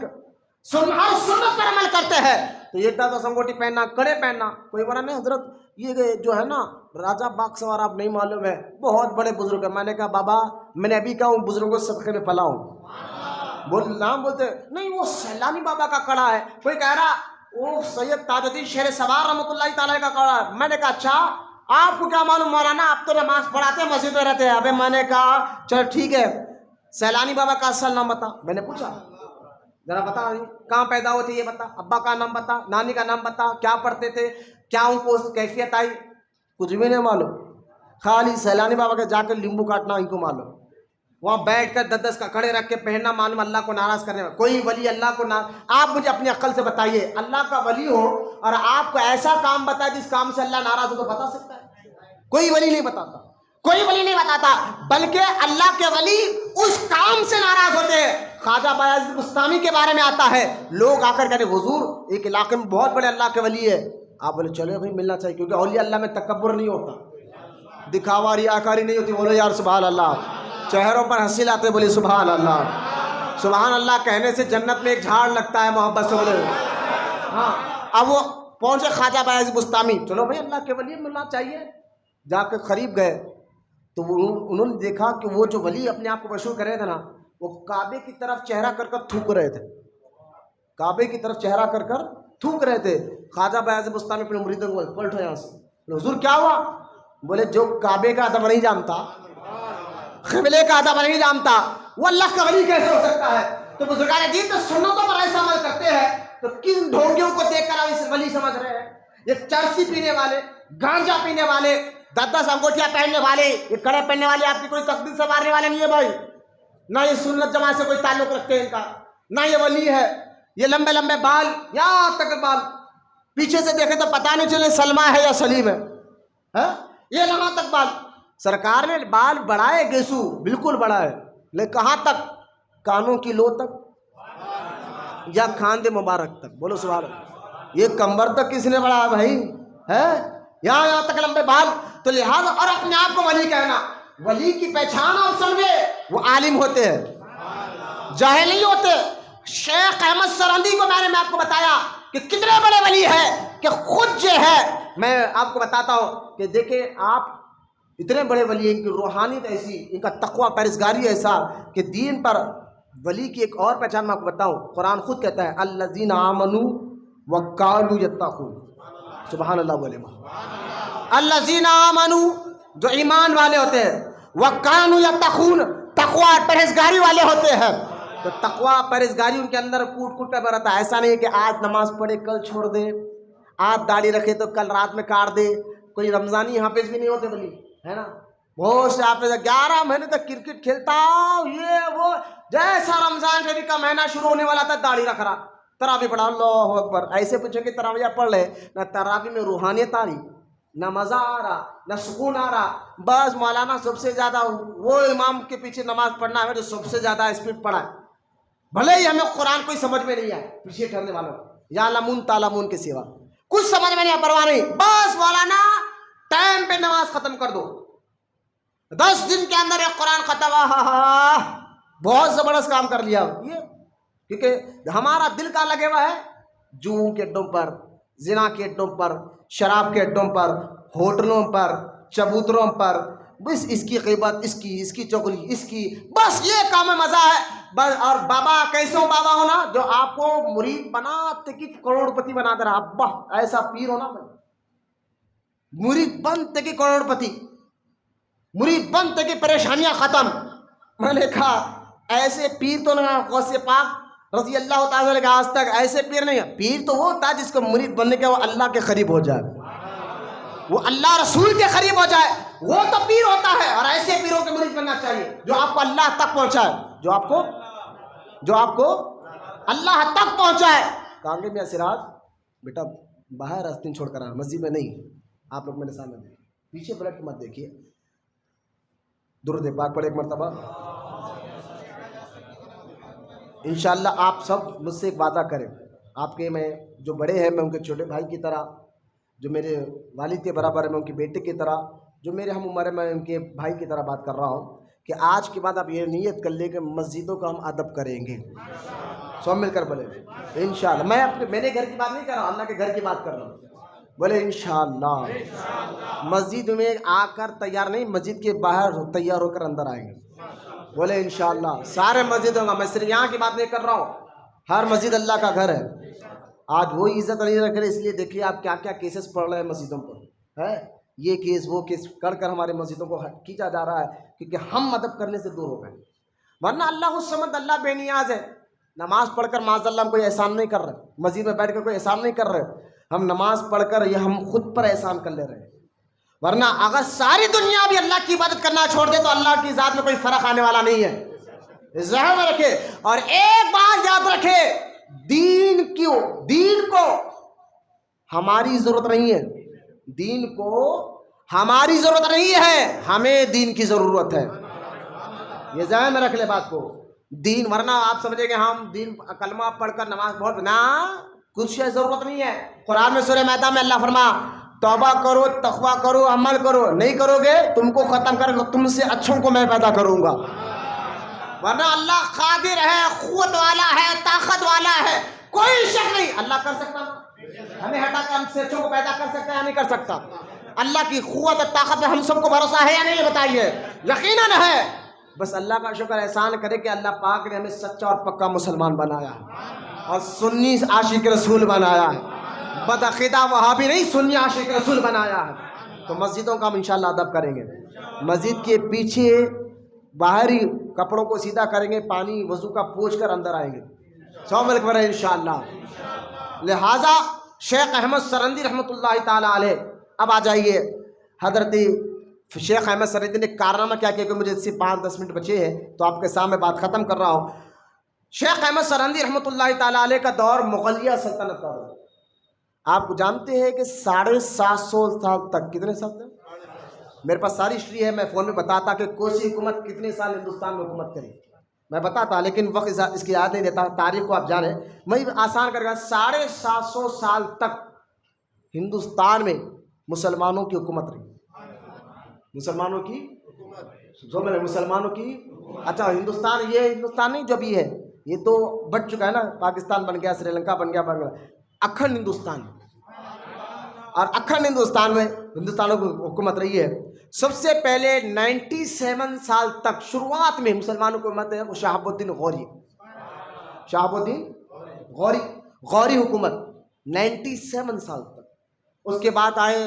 ہر سنت پر عمل کرتے ہیں. تو یہ 10 انگوٹی پہننا, کڑے پہننا, کوئی بڑا نہیں حضرت یہ جو ہے نا راجہ باغ سوار آپ نہیں معلوم ہے, بہت بڑے بزرگ ہیں. میں نے کہا بابا میں نے ابھی کہا ہوں بزرگوں کے صدقے میں پلا ہوں. نام بولتے نہیں, وہ سیلانی بابا کا کڑا ہے. کوئی کہہ رہا وہ سید تاج الدین شہر سوار رحمۃ اللہ تعالیٰ کا کڑا ہے. میں نے کہا اچھا آپ کو کیا معلوم مولانا, آپ تو نماز پڑھاتے ہیں مسجد میں رہتے ہیں. ابے میں نے کہا چلو ٹھیک ہے, سیلانی بابا کا اصل نام بتا. میں نے پوچھا ذرا بتا, کہاں پیدا ہوتے یہ بتا, ابا کا نام بتا, نانی کا نام بتا, کیا پڑھتے تھے, کیا ان کو کیفیت آئی, کچھ بھی نہیں معلوم. خالی سیلانی بابا کے جا کر لیمبو کاٹنا ان کو معلوم, وہاں بیٹھ کر 10 کا کھڑے رکھ کے پہننا معلوم اللہ کو ناراض کرنے. کوئی ولی اللہ کو آپ مجھے اپنی عقل سے بتائیے, اللہ کا ولی ہو اور آپ کو ایسا کام بتائے جس کام سے اللہ ناراض ہو, تو بتا سکتا ہے؟ کوئی ولی نہیں بتاتا, کوئی ولی نہیں بتاتا, بلکہ اللہ کے ولی اس کام سے ناراض ہوتے ہیں. خواجہ بایزید بستامی کے بارے میں آتا ہے, لوگ آ کر کہتے حضور ایک علاقے میں بہت بڑے اللہ کے ولی ہے. آپ بولے چلے بھائی ملنا چاہیے, کیونکہ اولیاء اللہ میں تکبر نہیں ہوتا, دکھاوا ریاکاری نہیں ہوتی. بولو یار سبحان اللہ, چہروں پر ہنسی لاتے, بولے سبحان اللہ. سبحان اللہ کہنے سے جنت میں ایک جھاڑ لگتا ہے محبت سے, بولے ہاں. اب وہ پہنچے خواجہ بایزید بستامی, چلو بھائی اللہ کے ولی ملنا چاہیے. جا کے قریب گئے تو انہوں نے دیکھا کہ وہ جو ولی اپنے آپ کو مشہور کر رہے تھے نا, وہ کعبے کی طرف چہرہ کر کر تھوک رہے تھے, کعبے کی طرف چہرہ کر کر تھوک رہے تھے. خواجہ بایزید بستامی اپنے مریدوں کو پلٹو یہاں سے, حضور کیا ہوا؟ بولے جو کعبے کا ادب نہیں جانتا, قبلے کا ادب نہیں جانتا, وہ اللہ کا ولی کیسے ہو سکتا ہے؟ تو بزرگان دین تو سنتوں پر ایسا عمل کرتے ہیں, تو کن ڈھونگیوں کو دیکھ کر آپ اسے ولی سمجھ رہے ہیں؟ یہ چرسی پینے والے, گانجا پینے والے, 10 انگوٹیاں پہننے والے, یہ کڑے پہننے والے آپ کی کوئی تقدیر سنوارنے والے نہیں ہے بھائی. نہ یہ سنت جماعت سے کوئی تعلق رکھتے ہیں ان کا, نہ یہ ولی ہے. یہ لمبے لمبے بال, یہاں تک بال, پیچھے سے دیکھیں تو پتہ نہیں چلے سلمہ ہے یا سلیم ہے. یہ لمحہ تک بال, سرکار نے بال بڑھائے, گیسو بالکل بڑھائے, لیکن کہاں تک؟ کانوں کی لو تک یا کھاندے مبارک تک. بولو سبحان اللہ. یہ کمر تک کس نے بڑھایا بھائی؟ ہے یہاں تک لمبے بال. تو لہٰذا اور اپنے آپ کو ولی کہنا، ولی کی پہچان اور سمجھے وہ عالم ہوتے ہیں، جاہل نہیں ہوتے۔ شیخ احمد سرہندی کو میں نے آپ کو بتایا کہ کتنے بڑے ولی ہیں کہ خود جو ہے، میں آپ کو بتاتا ہوں کہ دیکھیں آپ اتنے بڑے ولی ہیں، ان کی روحانیت ایسی، ان کا تقویٰ پرہیزگاری ایسا کہ دین پر ولی کی ایک اور پہچان میں آپ کو بتاؤں، قرآن خود کہتا ہے الذین آمنوا وکانوا یتقون، سبحان اللہ بولے، الذین آمنوا جو ایمان والے ہوتے ہیں، وکانوا یتقون تقویٰ پرہیزگاری والے ہوتے ہیں۔ تو تقویٰ پرہیزگاری ان کے اندر کوٹ کوٹ کر رہتا ہے، ایسا نہیں کہ آج نماز پڑھے کل چھوڑ دے، آج داڑھی رکھے تو کل رات میں کاٹ دے۔ کوئی رمضانی حافظ بھی نہیں ہوتے ولی، ہے نا، بہت سے حافظ 11 مہینے تک کرکٹ کھیلتا یہ وہ، جیسا رمضان شریف کا مہینہ شروع ہونے والا تھا داڑھی رکھ رہا، تراویح پڑھا، اللہ اکبر۔ ایسے پوچھو کہ تراویح پڑھ لے، نہ تراویح میں روحانیت آ رہی، نہ مزہ آ رہا، نہ سکون آ رہا۔ بس مولانا سب سے زیادہ وہ امام کے پیچھے نماز پڑھنا ہے جو سب سے زیادہ اسپیڈ پڑھا ہے، بھلے ہی ہمیں قرآن کوئی سمجھ میں نہیں آئے، پیچھے ٹھہرنے والوں یا لمون تالمون کے سوا کچھ سمجھ میں نہیں، پرواہ نہیں، بس مولانا ٹائم پہ نماز ختم کر دو، 10 دن کے اندر ایک قرآن ختم، بہت زبردست کام کر لیا یہ، کیونکہ ہمارا دل کا لگے ہوا ہے جوں کے اڈوں پر، زنا کے اڈوں پر، شراب کے اڈوں پر، ہوٹلوں پر، چبوتروں پر، بس اس کی غیبت، اس کی چغلی، اس کی، بس یہ کام میں مزہ ہے بس۔ اور بابا کیسے بابا ہونا جو آپ کو مرید بناتے کہ کروڑ پتی بنا دے رہا، ابا ایسا پیر ہونا، مرید بنتے کہ کروڑ پتی، مرید بنتے کہ پریشانیاں ختم۔ میں نے کہا ایسے پیر تو نہ غوث پاک رضی اللہ تعالیٰ کا آج تک ایسے پیر نہیں ہے، پیر تو وہ ہوتا ہے جس کو مرید بننے کے وہ اللہ کے قریب ہو جائے، وہ اللہ رسول کے قریب ہو جائے، وہ تو پیر ہوتا ہے۔ اور ایسے پیروں کے مرید بننا چاہیے جو آپ کو اللہ تک پہنچائے، جو آپ کو اللہ تک پہنچائے۔ کہانگے میاں سراج بیٹا باہر راستین چھوڑ کر آنا، مسجد میں نہیں، آپ لوگ میرے سامنے دیکھیں، پیچھے پلٹ کے مت دیکھیے، درود پاک پڑھے ایک مرتبہ۔ انشاءاللہ آپ سب مجھ سے ایک وعدہ کریں، آپ کے میں جو بڑے ہیں میں ان کے چھوٹے بھائی کی طرح، جو میرے والد کے برابر ہے میں ان کے بیٹے کی طرح، جو میرے ہم عمر ہے میں ان کے بھائی کی طرح بات کر رہا ہوں کہ آج کے بعد آپ یہ نیت کر لیں کہ مسجدوں کا ہم ادب کریں گے، سب مل کر بولے انشاءاللہ۔ میں میرے گھر کی بات نہیں کر رہا ہوں، اللہ کے گھر کی بات کر رہا ہوں، بولے انشاءاللہ۔ مسجد میں آ کر تیار نہیں، مسجد کے باہر تیار ہو کر اندر آئیں گے، بولے انشاءاللہ۔ سارے مسجدوں کا، میں صرف یہاں کی بات نہیں کر رہا ہوں، ہر مسجد اللہ کا گھر ہے۔ آج وہی عزت نہیں رکھ رہے، اس لیے دیکھیے آپ کیا کیا کیسز پڑھ رہے ہیں مسجدوں پر، ہے یہ کیس وہ کیس کر کر ہمارے مسجدوں کو کھینچا جا رہا ہے، کیونکہ ہم ادب کرنے سے دور ہو گئے۔ ورنہ اللہ الصمد، اللہ بے نیاز ہے، نماز پڑھ کر معاذ اللہ ہم کوئی احسان نہیں کر رہے، مسجد میں بیٹھ کر کوئی احسان نہیں کر رہے، ہم نماز پڑھ کر یہ ہم خود پر احسان کر لے رہے ہیں۔ ورنہ اگر ساری دنیا بھی اللہ کی عبادت کرنا چھوڑ دے تو اللہ کی ذات میں کوئی فرق آنے والا نہیں ہے، ذہن میں رکھے۔ اور ایک بات یاد رکھے، دین کو ہماری ضرورت نہیں ہے، دین کو ہماری ضرورت نہیں ہے، ہمیں دین کی ضرورت ہے، یہ ذہن میں رکھ لے بات کو۔ دین، ورنہ آپ سمجھیں کہ ہم دین کلمہ پڑھ کر نماز پڑھ، نہ کچھ ضرورت نہیں ہے۔ قرآن میں سورہ مائدہ میں اللہ فرما توبہ کرو، تقویٰ کرو، عمل کرو، نہیں کرو گے تم کو ختم کر کے تم سے اچھوں کو میں پیدا کروں گا۔ ورنہ اللہ قادر ہے، قوت والا ہے، طاقت والا ہے، کوئی شک نہیں، اللہ کر سکتا، ہمیں ہٹا کر ہم سے اچھوں کو پیدا کر سکتا ہے یا نہیں کر سکتا؟ اللہ کی قوت اور طاقت میں ہم سب کو بھروسہ ہے یا نہیں بتائیے؟ یقیناً ہے۔ بس اللہ کا شکر احسان کرے کہ اللہ پاک نے ہمیں سچا اور پکا مسلمان بنایا ہے اور سنی عاشق رسول بنایا ہے، بدعقیدہ وہابی نہیں، سنی عاشق رسول بنایا ہے۔ تو مسجدوں کا ہم انشاءاللہ ادب کریں گے، مسجد کے پیچھے باہری کپڑوں کو سیدھا کریں گے، پانی وضو کا پوچھ کر اندر آئیں گے، سو مل کر انشاءاللہ۔ لہٰذا شیخ احمد سرہندی رحمۃ اللہ تعالیٰ علیہ، اب آ جائیے حضرت شیخ احمد سرہندی نے کارنامہ کیا کیا، کہ مجھے اس سے 5-10 منٹ بچے ہیں تو آپ کے سامنے بات ختم کر رہا ہوں۔ شیخ احمد سرہندی رحمۃ اللہ تعالیٰ علیہ کا دور مغلیہ سلطنت کا دور، آپ کو جانتے ہیں کہ 750 سال تک، کتنے سال تک؟ میرے پاس ساری ہسٹری ہے، میں فون میں بتاتا کہ کوسی حکومت کتنے سال ہندوستان میں حکومت کری، میں بتاتا، لیکن وقت اس کی یاد نہیں دیتا، تاریخ کو آپ جانیں، میں آسان کر کے 750 سال تک ہندوستان میں مسلمانوں کی حکومت رہی، مسلمانوں کی جو میں نے مسلمانوں کی اچھا ہندوستان، یہ ہندوستان نہیں جو بھی ہے، یہ تو بٹ چکا ہے نا، پاکستان بن گیا، سری لنکا بن گیا، اکھنڈ ہندوستان، اور اکھنڈ ہندوستان میں ہندوستانوں کی حکومت رہی ہے۔ سب سے پہلے 97 سال تک شروعات میں مسلمانوں کی حکومت ہے وہ شہاب الدین غوری، شہاب الدین غوری حکومت 97 سال تک۔ اس کے بعد آئے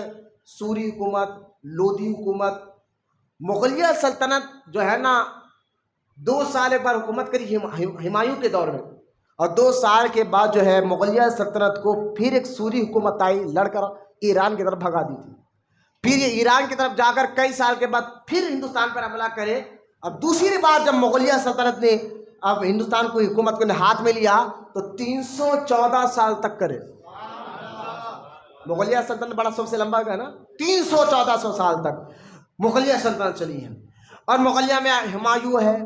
سوری حکومت، لودھی حکومت، مغلیہ سلطنت جو ہے نا 2 سال ایک بار حکومت کری ہمایوں کے دور میں، اور 2 سال کے بعد جو ہے مغلیہ سلطنت کو پھر ایک سوری حکومت آئی، لڑ کر ایران کی طرف بھگا دی تھی۔ پھر یہ ایران کی طرف جا کر کئی سال کے بعد پھر ہندوستان پر حملہ کرے۔ اب دوسری بار جب مغلیہ سلطنت نے اب ہندوستان کو حکومت کو ہاتھ میں لیا تو 314 سال تک کرے۔ مغلیہ سلطنت بڑا سب سے لمبا ہے نا، 314 سال تک مغلیہ سلطنت چلی ہے۔ اور مغلیہ میں ہمایوں ہے،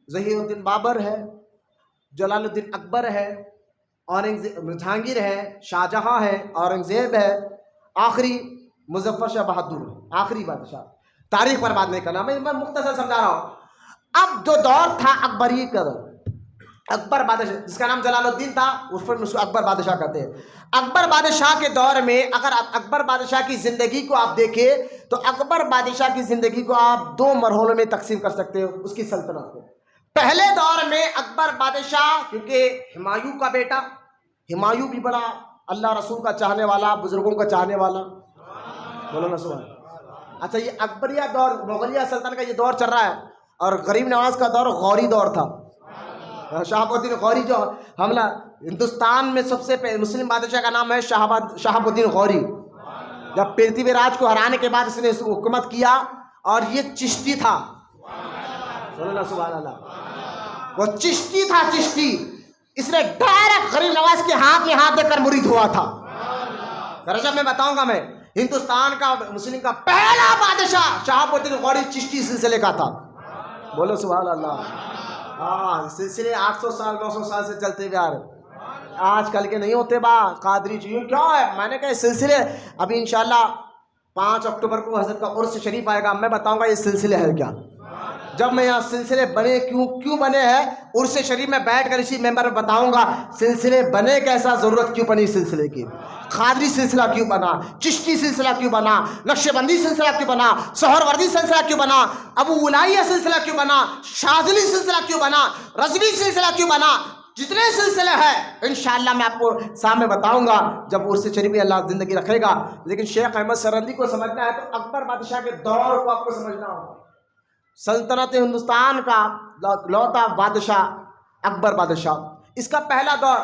ظہیر الدین بابر ہے، جلال الدین اکبر ہے، جہانگیر ہے، شاہجہاں ہے، اورنگزیب ہے، آخری مظفر شاہ بہادر، آخری بادشاہ۔ تاریخ پر بات نہیں کرنا، میں مختصر سمجھا رہا ہوں۔ اب جو دور تھا اکبری کا، اکبر بادشاہ جس کا نام جلال الدین تھا، اس پر اس کو اکبر بادشاہ کہتے ہیں۔ اکبر بادشاہ کے دور میں اگر آپ اکبر بادشاہ کی زندگی کو آپ دیکھیں تو اکبر بادشاہ کی زندگی کو آپ 2 مرحلوں میں تقسیم کر سکتے ہو اس کی سلطنت کو۔ پہلے دور میں اکبر بادشاہ کیونکہ ہمایوں کا بیٹا، ہمایوں بھی بڑا اللہ رسول کا چاہنے والا، بزرگوں کا چاہنے والا، بولو نا سبحان۔ اچھا یہ اکبریہ دور، مغلیہ سلطنت کا یہ دور چل رہا ہے، اور غریب نواز کا دور غوری دور تھا۔ شہاب الدین غوری جو حملہ ہندوستان میں سب سے پہلے مسلم بادشاہ کا نام ہے شہاب الدین غوری۔ جب پرتھوی راج کو ہرانے کے بعد اس نے حکومت کیا، اور یہ چشتی تھا، سبحان اللہ، وہ چشتی تھا، چشتی۔ اس نے ڈائریکٹ غریب نواز کے ہاتھ میں ہاتھ دے کر مرید ہوا تھا۔ رجب میں بتاؤں گا، میں ہندوستان کا مسلم کا پہلا بادشاہ شہاب الدین غوری چشتی سلسلے کا تھا، بولو سبحان اللہ۔ ہاں سلسلے 800 سال 900 سال سے چلتے ہوئے آ رہے، آج کل کے نہیں ہوتے با قادری چیزوں کیا ہے۔ میں نے کہا یہ سلسلے ابھی انشاءاللہ 5 اکتوبر کو حضرت کا عرس شریف آئے گا، میں بتاؤں گا یہ سلسلے ہے کیا۔ جب میں یہاں سلسلے بنے کیوں بنے ہیں، عرس شریف میں بیٹھ کر اسی ممبر میں بتاؤں گا سلسلے بنے کیسا، ضرورت کیوں پڑی سلسلے کی، قادری سلسلہ کیوں بنا، چشتی سلسلہ کیوں بنا، نقش بندی سلسلہ کیوں بنا، سہروردی سلسلہ کیوں بنا، ابو ولائیہ سلسلہ کیوں بنا، شاذلی سلسلہ کیوں بنا، رضوی سلسلہ کیوں بنا، جتنے سلسلے ہیں انشاءاللہ میں آپ کو سامنے بتاؤں گا جب عرس شریف میں اللہ زندگی رکھے گا۔ لیکن شیخ احمد سرہندی کو سمجھنا ہے تو اکبر بادشاہ کے دور کو آپ کو سمجھنا ہوگا۔ سلطنت ہندوستان کا لوتا بادشاہ اکبر بادشاہ، اس کا پہلا دور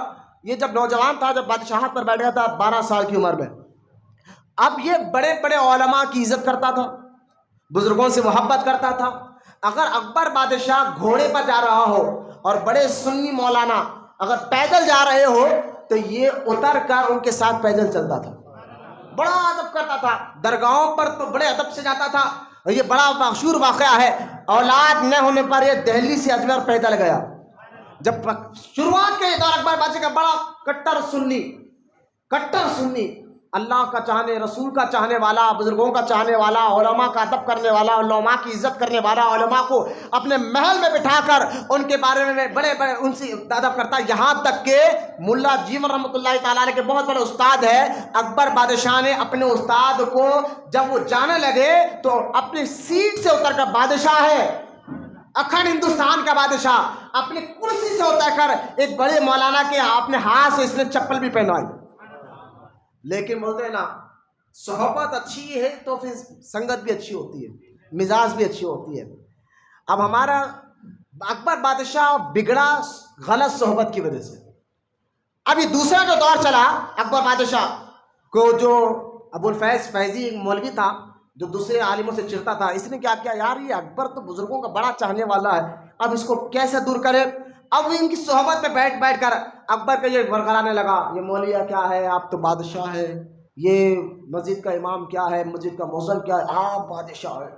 یہ جب نوجوان تھا، جب بادشاہت پر بیٹھ گیا تھا 12 سال کی عمر میں، اب یہ بڑے بڑے علماء کی عزت کرتا تھا، بزرگوں سے محبت کرتا تھا۔ اگر اکبر بادشاہ گھوڑے پر جا رہا ہو اور بڑے سنی مولانا اگر پیدل جا رہے ہو تو یہ اتر کر ان کے ساتھ پیدل چلتا تھا، بڑا ادب کرتا تھا، درگاہوں پر تو بڑے ادب سے جاتا تھا۔ اور یہ بڑا مشہور واقعہ ہے، اولاد نہ ہونے پر یہ دہلی سے اجمیر پیدل گیا۔ جب شروعات کے دور اکبر بادشاہ کا بڑا کٹر سنی، اللہ کا چاہنے، رسول کا چاہنے والا، بزرگوں کا چاہنے والا، علماء کا ادب کرنے والا، علماء کی عزت کرنے والا، علماء کو اپنے محل میں بٹھا کر ان کے بارے میں بڑے ان سے ادب کرتا، یہاں تک کہ ملا جیون رحمۃ اللہ تعالیٰ علیہ کے بہت بڑے استاد ہے، اکبر بادشاہ نے اپنے استاد کو جب وہ جانے لگے تو اپنی سیٹ سے اتر کر، بادشاہ ہے اکھنڈ ہندوستان کا بادشاہ، اپنی کرسی سے اتر کر ایک بڑے مولانا کے اپنے ہاتھ سے اس نے چپل بھی پہنوائی۔ لیکن بولتے ہیں نا صحبت اچھی ہے تو پھر سنگت بھی اچھی ہوتی ہے، مزاج بھی اچھی ہوتی ہے۔ اب ہمارا اکبر بادشاہ بگڑا غلط صحبت کی وجہ سے۔ اب یہ دوسرا جو دور چلا اکبر بادشاہ کو، جو ابو الفیض فیضی ایک مولوی تھا جو دوسرے عالموں سے چڑھتا تھا، اس نے کیا کیا، یار یہ اکبر تو بزرگوں کا بڑا چاہنے والا ہے، اب اس کو کیسے دور کرے۔ اب ان کی صحبت میں بیٹھ کر اکبر کا یہ ورغلانے لگا، یہ مولویہ کیا ہے، آپ تو بادشاہ ہے، یہ مسجد کا امام کیا ہے، مسجد کا مؤذن کیا ہے، آپ بادشاہ ہے،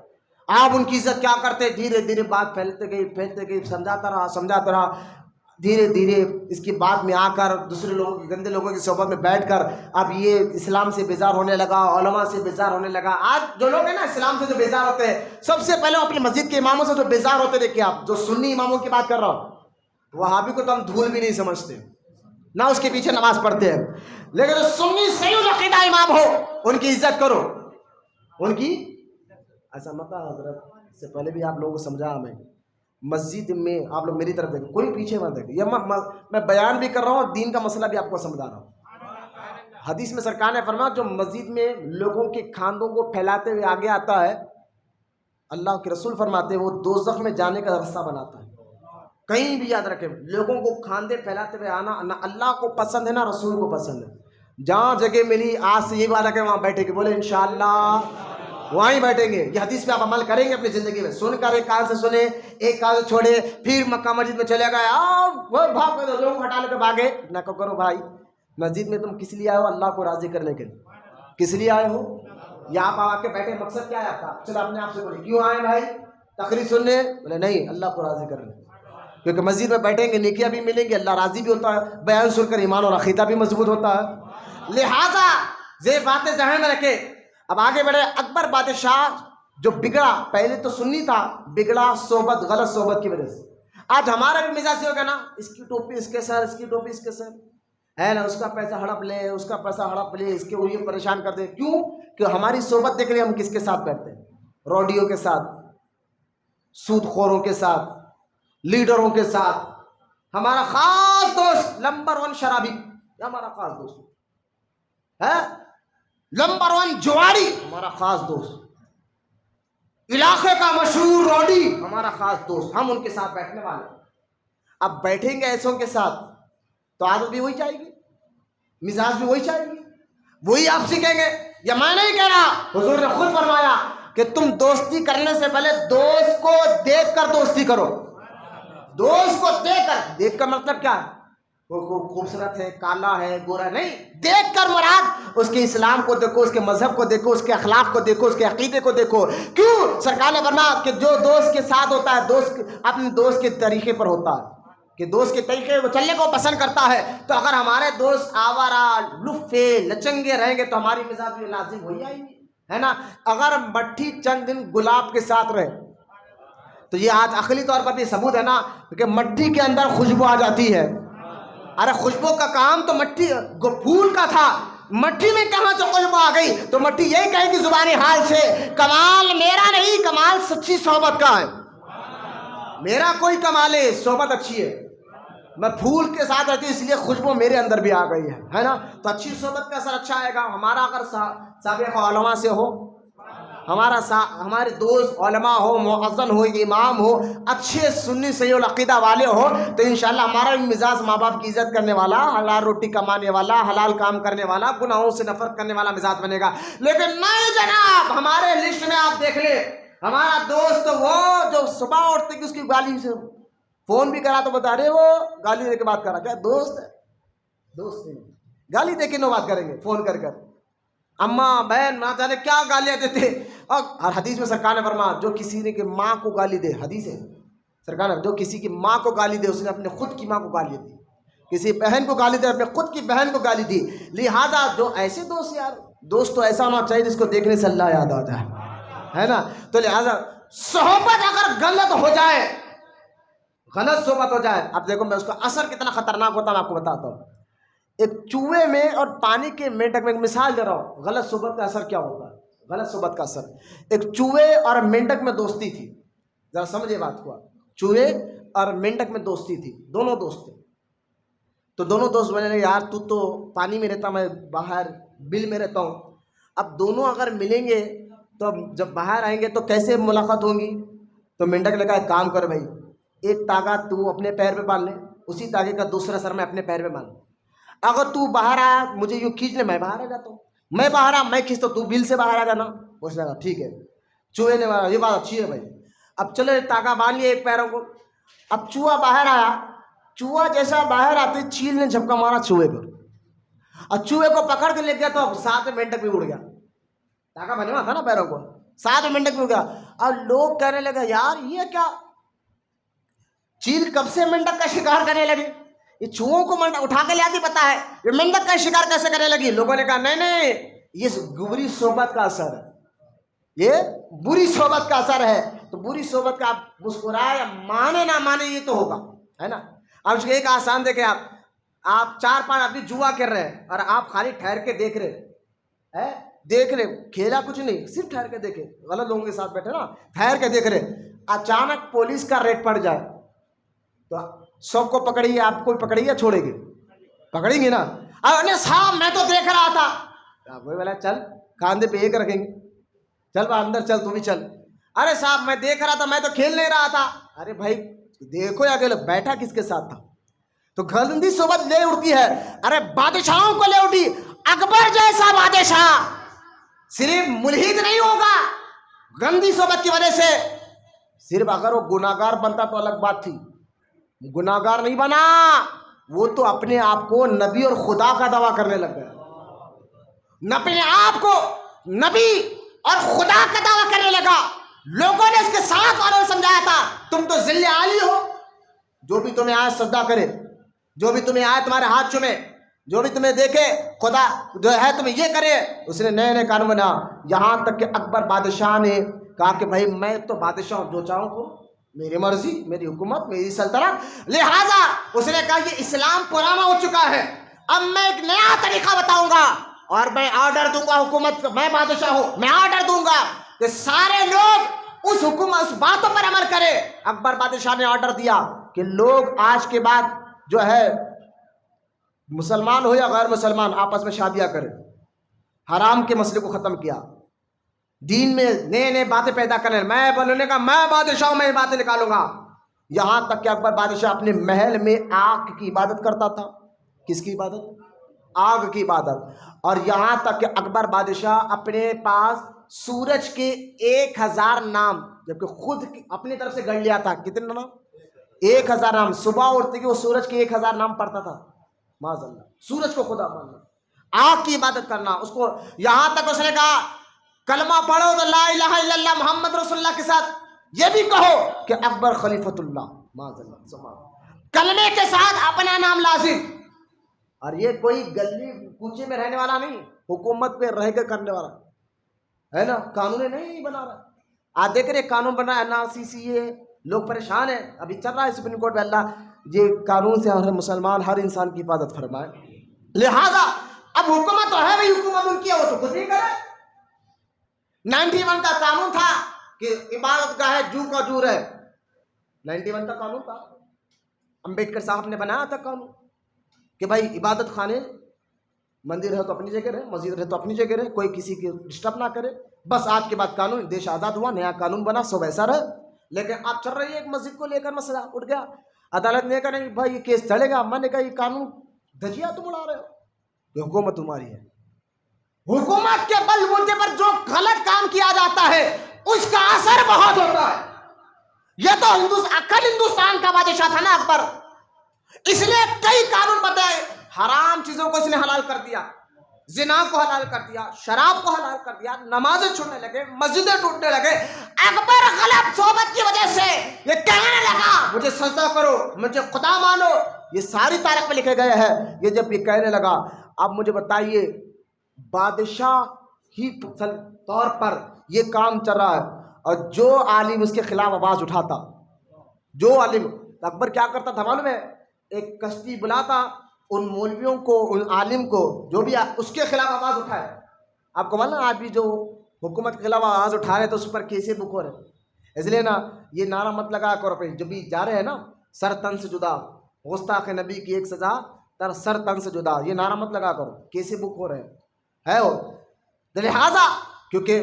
آپ ان کی عزت کیا کرتے۔ دھیرے دھیرے بات پھیلتے گئی، سمجھاتا رہا۔ دھیرے دھیرے اس کی بات میں آ کر دوسرے لوگوں کے گندے لوگوں کی صحبت میں بیٹھ کر اب یہ اسلام سے بیزار ہونے لگا، علماء سے بیزار ہونے لگا۔ آج جو لوگ ہیں نا اسلام سے جو بیزار ہوتے ہیں، سب سے پہلے اپنی مسجد کے اماموں سے جو بیزار ہوتے دیکھیے آپ، جو سنی اماموں کی بات کر رہا ہوں، وہابی کو تو ہم دھول بھی نہیں سمجھتے، نہ اس کے پیچھے نماز پڑھتے ہیں، لیکن جو سنی صحیح العقیدہ امام ہو ان کی عزت کرو، ان کی ایسا مت حضرت سے پہلے بھی آپ لوگوں کو سمجھا ہمیں، مسجد میں آپ لوگ میری طرف دیکھیں، کوئی پیچھے مت دیکھیں، یہ میں بیان بھی کر رہا ہوں، دین کا مسئلہ بھی آپ کو سمجھا رہا ہوں۔ حدیث میں سرکار نے فرمایا جو مسجد میں لوگوں کے کھاندوں کو پھیلاتے ہوئے آگے آتا ہے، اللہ کے رسول فرماتے ہیں وہ دوزخ میں جانے کا راستہ بناتا ہے۔ کہیں بھی یاد رکھیں، لوگوں کو کھاندے پھیلاتے ہوئے آنا نہ اللہ کو پسند ہے نہ رسول کو پسند ہے۔ جہاں جگہ ملی آج سے یہ وعدہ کریں وہاں بیٹھے گے، بولے انشاءاللہ وہیں بیٹھیں گے۔ یہ حدیث پہ آپ عمل کریں گے اپنی زندگی میں، سن کر ایک کان سے سنے ایک کان سے چھوڑے، پھر مکہ مسجد میں چلے گئے، وہ بھاگ گئے، لوگ ہٹا لے کے بھاگے نہ کرو بھائی۔ مسجد میں تم کس لیے آئے ہو؟ اللہ کو راضی کرنے کے لیے۔ کس لیے آئے ہو؟ یہاں پہ آ کے بیٹھے مقصد کیا ہے آپ کا؟ چلو اپنے آپ سے بولے کیوں آئے بھائی؟ تقریر سننے؟ بولے نہیں، اللہ کو راضی کرنے، کیونکہ مسجد میں بیٹھیں گے نیکیاں بھی ملیں گی، اللہ راضی بھی ہوتا ہے، بیان سن کر ایمان اور عقیدہ بھی مضبوط ہوتا ہے۔ لہذا یہ باتیں ذہن میں رکھے۔ اب آگے بڑھے، اکبر بادشاہ جو بگڑا، پہلے تو سنی تھا، بگڑا صحبت، غلط صحبت کی وجہ سے۔ آج ہمارا بھی مزاج ہوگا نا، اس کی ٹوپی اس کے سر، اس کی ٹوپی اس کے سر ہے نا، اس کا پیسہ ہڑپ لے، اس کا پیسہ ہڑپ لے، اس کے یہ پریشان کر دے۔ کیوں کہ ہماری صحبت دیکھ رہے ہم کس کے ساتھ بیٹھتے ہیں؟ روڈیوں کے ساتھ، سود خوروں کے ساتھ، لیڈروں کے ساتھ۔ ہمارا خاص دوست نمبر 1 شرابی، ہمارا خاص دوست ہے، نمبر 1 جواری ہمارا خاص دوست، علاقے کا مشہور روڈی ہمارا خاص دوست، ہم ان کے ساتھ بیٹھنے والے۔ اب بیٹھیں گے ایسوں کے ساتھ تو عادت بھی وہی چاہیے گی، مزاج بھی وہی چاہیے گی، وہی آپ سیکھیں گے۔ یہ میں نہیں کہہ رہا، حضور نے خود فرمایا کہ تم دوستی کرنے سے پہلے دوست کو دیکھ کر دوستی کرو۔ دوست کو دیکھ کر مطلب کیا ہے؟ وہ خوبصورت ہے، کالا ہے، گورا نہیں، دیکھ کر مراد اس کے اسلام کو دیکھو، اس کے مذہب کو دیکھو، اس کے اخلاق کو دیکھو، اس کے عقیدے کو دیکھو۔ کیوں؟ سرکار نے فرمایا کہ جو دوست کے ساتھ ہوتا ہے، دوست اپنے دوست کے طریقے پر ہوتا ہے، کہ دوست کے طریقے وہ چلنے کو پسند کرتا ہے۔ تو اگر ہمارے دوست آوارہ، لفے، لچنگے رہیں گے تو ہماری مزاج بھی لازم ہو جائے گی، ہے نا۔ اگر مٹھی چند دن گلاب کے ساتھ رہے تو یہ آج عقلی طور پر بھی ثبوت ہے نا کہ مٹی کے اندر خوشبو آ جاتی ہے۔ ارے خوشبو کا کام تو مٹی پھول کا تھا، مٹی میں کہاں سے خوشبو آ گئی؟ تو مٹی یہی کہے گی زبانی حال سے کمال میرا نہیں، کمال سچی صحبت کا ہے۔ میرا کوئی کمال ہے، صحبت اچھی ہے، میں پھول کے ساتھ رہتی ہوں اس لیے خوشبو میرے اندر بھی آ گئی ہے نا۔ تو اچھی صحبت کا اثر اچھا آئے گا۔ ہمارا اگر سابق علماء سے ہو، ہمارے دوست علماء ہو، مؤذن ہو، امام ہو، اچھے سنی صحیح العقیدہ والے ہو، تو انشاءاللہ ہمارا بھی مزاج ماں باپ کی عزت کرنے والا، حلال روٹی کمانے والا، حلال کام کرنے والا، گناہوں سے نفرت کرنے والا مزاج بنے گا۔ لیکن نہیں جناب، ہمارے لسٹ میں آپ دیکھ لیں ہمارا دوست وہ جو صبح اٹھتے کہ اس کی گالی سے فون بھی کرا تو بتا رہے وہ گالی دے کے بات کرا، کیا دوست ہے؟ دوست نہیں، گالی دے کے نو بات کریں گے فون کر کر، اماں بہن نہ جانے کیا گالیاں دیتے۔ اور حدیث میں سرکار نے فرمایا جو کسی نے کہ ماں کو گالی دے، حدیث ہے سرکار نے، جو کسی کی ماں کو گالی دے اس نے اپنے خود کی ماں کو گالی دی، کسی بہن کو گالی دے اپنے خود کی بہن کو گالی دی۔ لہذا جو ایسے دوست، یار دوست تو ایسا ہونا چاہیے جس کو دیکھنے سے اللہ یاد آتا ہے نا۔ تو لہذا صحبت اگر غلط ہو جائے، غلط صحبت ہو جائے، اب دیکھو میں اس کا اثر کتنا خطرناک ہوتا ہے میں آپ کو بتاتا ہوں۔ ایک چوہے میں اور پانی کے مینڈک میں، ایک مثال دے رہا ہوں، غلط صحبت کا اثر کیا ہوتا ہے۔ غلط صحبت کا اثر، ایک چوہے اور مینڈک میں دوستی تھی، ذرا سمجھے بات کو، چوہے اور مینڈک میں دوستی تھی، دونوں دوست تھے۔ تو دونوں دوست بولے لگے یار تو پانی میں رہتا، میں باہر بل میں رہتا ہوں، اب دونوں اگر ملیں گے تو اب جب باہر آئیں گے تو کیسے ملاقات ہوں گی؟ تو مینڈک نے کہا ایک کام کر بھائی، ایک تاگا تو اپنے پیر پہ باندھ لے، اسی تاگے کا دوسرا سر میں اپنے پیر پہ باندھ، اگر تو باہر آیا مجھے یوں کھینچ لے، میں باہر آ جاتا ہوں، میں باہر آ میں کھینچتا ہوں، تو بل سے باہر آ جانا۔ اس نے کہا ٹھیک ہے۔ چوہے نے کہا یہ بات اچھی ہے بھائی، اب چلو تاگا باندھ لیا ایک پیروں کو۔ اب چوہا باہر آیا، چوہا جیسا باہر آتے چیل نے جھپکا مارا چوہے پر، اور چوہے کو پکڑ کے لے گیا تو اب ساتھ میں مینڈک بھی اڑ گیا، تاگا بنے ہوا تھا نا پیروں کو، ساتھ میں مینڈک بھی اڑ گیا۔ اور لوگ کہنے لگے یار یہ کیا، چیل کب سے مینڈک کا شکار کرنے لگی؟ یہ چوہوں کو اٹھا کے لے آتی پتا ہے، یہ مینڈک کا شکار کیسے کرنے لگی؟ لوگوں نے کہا نہیں یہ بری صحبت کا اثر ہے، یہ بری صحبت کا اثر ہے۔ تو بری صحبت کا آپ مسکرائے مانے نہ مانے یہ تو ہوگا، ہے نا۔ اب اس کے ایک آسان دیکھیں، آپ 4-5 ابھی جوا کر رہے ہیں اور آپ خالی ٹھہر کے دیکھ رہے، کھیلا کچھ نہیں، صرف ٹھہر کے دیکھے، غلط لوگوں کے ساتھ بیٹھے نا، ٹھہر کے دیکھ رہے، اچانک پولیس کا ریڈ پڑ جائے تو سب کو پکڑیے، آپ کو پکڑیے یا چھوڑیں گے؟ پکڑیں گے نا۔ ارے صاحب میں تو دیکھ رہا تھا، وہی والا چل کاندھے پہ ایک رکھیں گے، چل با اندر چل، تم بھی چل۔ ارے صاحب میں دیکھ رہا تھا، میں تو کھیل نہیں رہا تھا۔ ارے بھائی دیکھو یا کہ بیٹھا کس کے ساتھ تھا؟ تو گندی صحبت لے اٹھتی ہے۔ ارے بادشاہوں کو لے اٹھی، اکبر جیسا بادشاہ صرف ملحد نہیں ہوگا گندی صحبت کی وجہ سے، صرف اگر وہ گناہگار بنتا تو الگ بات تھی، گناہگار نہیں بنا، وہ تو اپنے آپ کو نبی اور خدا کا دعویٰ کرنے لگ گیا، اپنے آپ کو نبی اور خدا کا دعویٰ کرنے لگا۔ لوگوں نے اس کے ساتھ والوں نے سمجھایا تھا تم تو ذل عالی ہو، جو بھی تمہیں آئے سجدہ کرے، جو بھی تمہیں آئے تمہارے ہاتھ چومے، جو بھی تمہیں دیکھے خدا جو ہے تمہیں یہ کرے۔ اس نے نئے نئے قانون بنا، یہاں تک کہ اکبر بادشاہ نے کہا کہ بھائی میں تو بادشاہ ہوں، جو چاہوں کو میری مرضی، میری حکومت، میری سلطنت، لہٰذا اس نے کہا یہ اسلام پرانا ہو چکا ہے، اب میں ایک نیا طریقہ بتاؤں گا اور میں آرڈر دوں گا، حکومت میں بادشاہ ہوں، میں آرڈر دوں گا کہ سارے لوگ اس حکومت اس باتوں پر عمل کرے۔ اکبر بادشاہ نے آرڈر دیا کہ لوگ آج کے بعد جو ہے مسلمان ہو یا غیر مسلمان آپس میں شادیاں کریں، حرام کے مسئلے کو ختم کیا، دین میں نئے نئے باتیں پیدا کریں، میں بولنے کا میں بادشاہ ہوں، میں یہ باتیں نکالوں گا۔ یہاں تک کہ اکبر بادشاہ اپنے محل میں آگ کی عبادت کرتا تھا۔ کس کی عبادت؟ آگ کی عبادت۔ اور یہاں تک کہ اکبر بادشاہ اپنے پاس سورج کے 1000 نام، جبکہ خود اپنی طرف سے گڑھ لیا تھا، کتنے نام؟ 1000 نام۔ صبح اٹھتے کہ وہ سورج کے 1000 نام پڑھتا تھا، معاذ اللہ، سورج کو خدا ماننا، آگ کی عبادت کرنا اس کو۔ یہاں تک اس نے کہا کلمہ پڑھو تو لا الہ الا اللہ محمد رسول اللہ کے ساتھ یہ بھی کہو کہ اکبر خلیفۃ اللہ، معاذ اللہ، کلمے کے ساتھ اپنا نام لازم۔ اور یہ کوئی گلی کوچے میں رہنے والا نہیں، حکومت پہ رہ کے کرنے والا ہے نا، قانون نہیں بنا رہا۔ آج دیکھ رہے قانون بنا ہے NRC، یہ لوگ پریشان ہیں، ابھی چل رہا ہے سپریم کورٹ میں، اللہ یہ قانون سے ہر مسلمان ہر انسان کی حفاظت فرمائے۔ لہٰذا اب حکومت تو ہے، وہی حکومت ان کی ہے، وہ تو کچھ نہیں کرے۔ 91 کا قانون تھا کہ عبادت گاہ جو کا جو ہے، 91 کا قانون تھا، امبیڈکر صاحب نے بنایا تھا قانون کہ بھائی عبادت خانے، مندر ہے تو اپنی جگہ رہے، مسجد ہے تو اپنی جگہ رہے، کوئی کسی کی ڈسٹرب نہ کرے۔ بس آج کے بعد قانون، دیش آزاد ہوا، نیا قانون بنا، سب ایسا رہے۔ لیکن آپ چل رہی ہے ایک مسجد کو لے کر مسئلہ اٹھ گیا، عدالت نے کہا نہیں بھائی یہ کیس چلے گا، میں نے کہا یہ قانون دھجیا تم اڑا رہے ہو، یہ حکومت تمہاری ہے، حکومت کے بل بوتے پر جو غلط کام کیا جاتا ہے اس کا اثر بہت ہوتا ہے۔ یہ تو ہندوستان کا بادشاہ تھا نا اکبر، اس لیے کئی قانون بتائے، حرام چیزوں کو اس نے حلال کر دیا، زنا کو حلال کر دیا، شراب کو حلال کر دیا، نمازیں چھوڑنے لگے، مسجدیں ٹوٹنے لگے۔ اکبر غلط صحبت کی وجہ سے یہ کہنے لگا مجھے سجدہ کرو، مجھے خدا مانو، یہ ساری تاریخ میں لکھے گئے ہیں۔ یہ جب یہ کہنے لگا، اب مجھے بتائیے بادشاہ ہی طور پر یہ کام چل رہا ہے، اور جو عالم اس کے خلاف آواز اٹھاتا، جو عالم، اکبر کیا کرتا تھا معلوم ہے؟ ایک کشتی بلاتا ان مولویوں کو، ان عالم کو جو بھی اس کے خلاف آواز اٹھائے۔ آپ کو معلوم ہے آج بھی جو حکومت کے خلاف آواز اٹھا رہے تو اس پر کیسے بک ہو رہے، اس لیے نا یہ نعرہ مت لگا کرو پہ، جب بھی جا رہے ہیں نا سر تن سے جدا، گستاخ نبی کی ایک سزا تر سر تن سے جدا، یہ نعرہ مت لگا کرو، کیسے بک ہو رہے ہے وہ۔ لہٰذا کیونکہ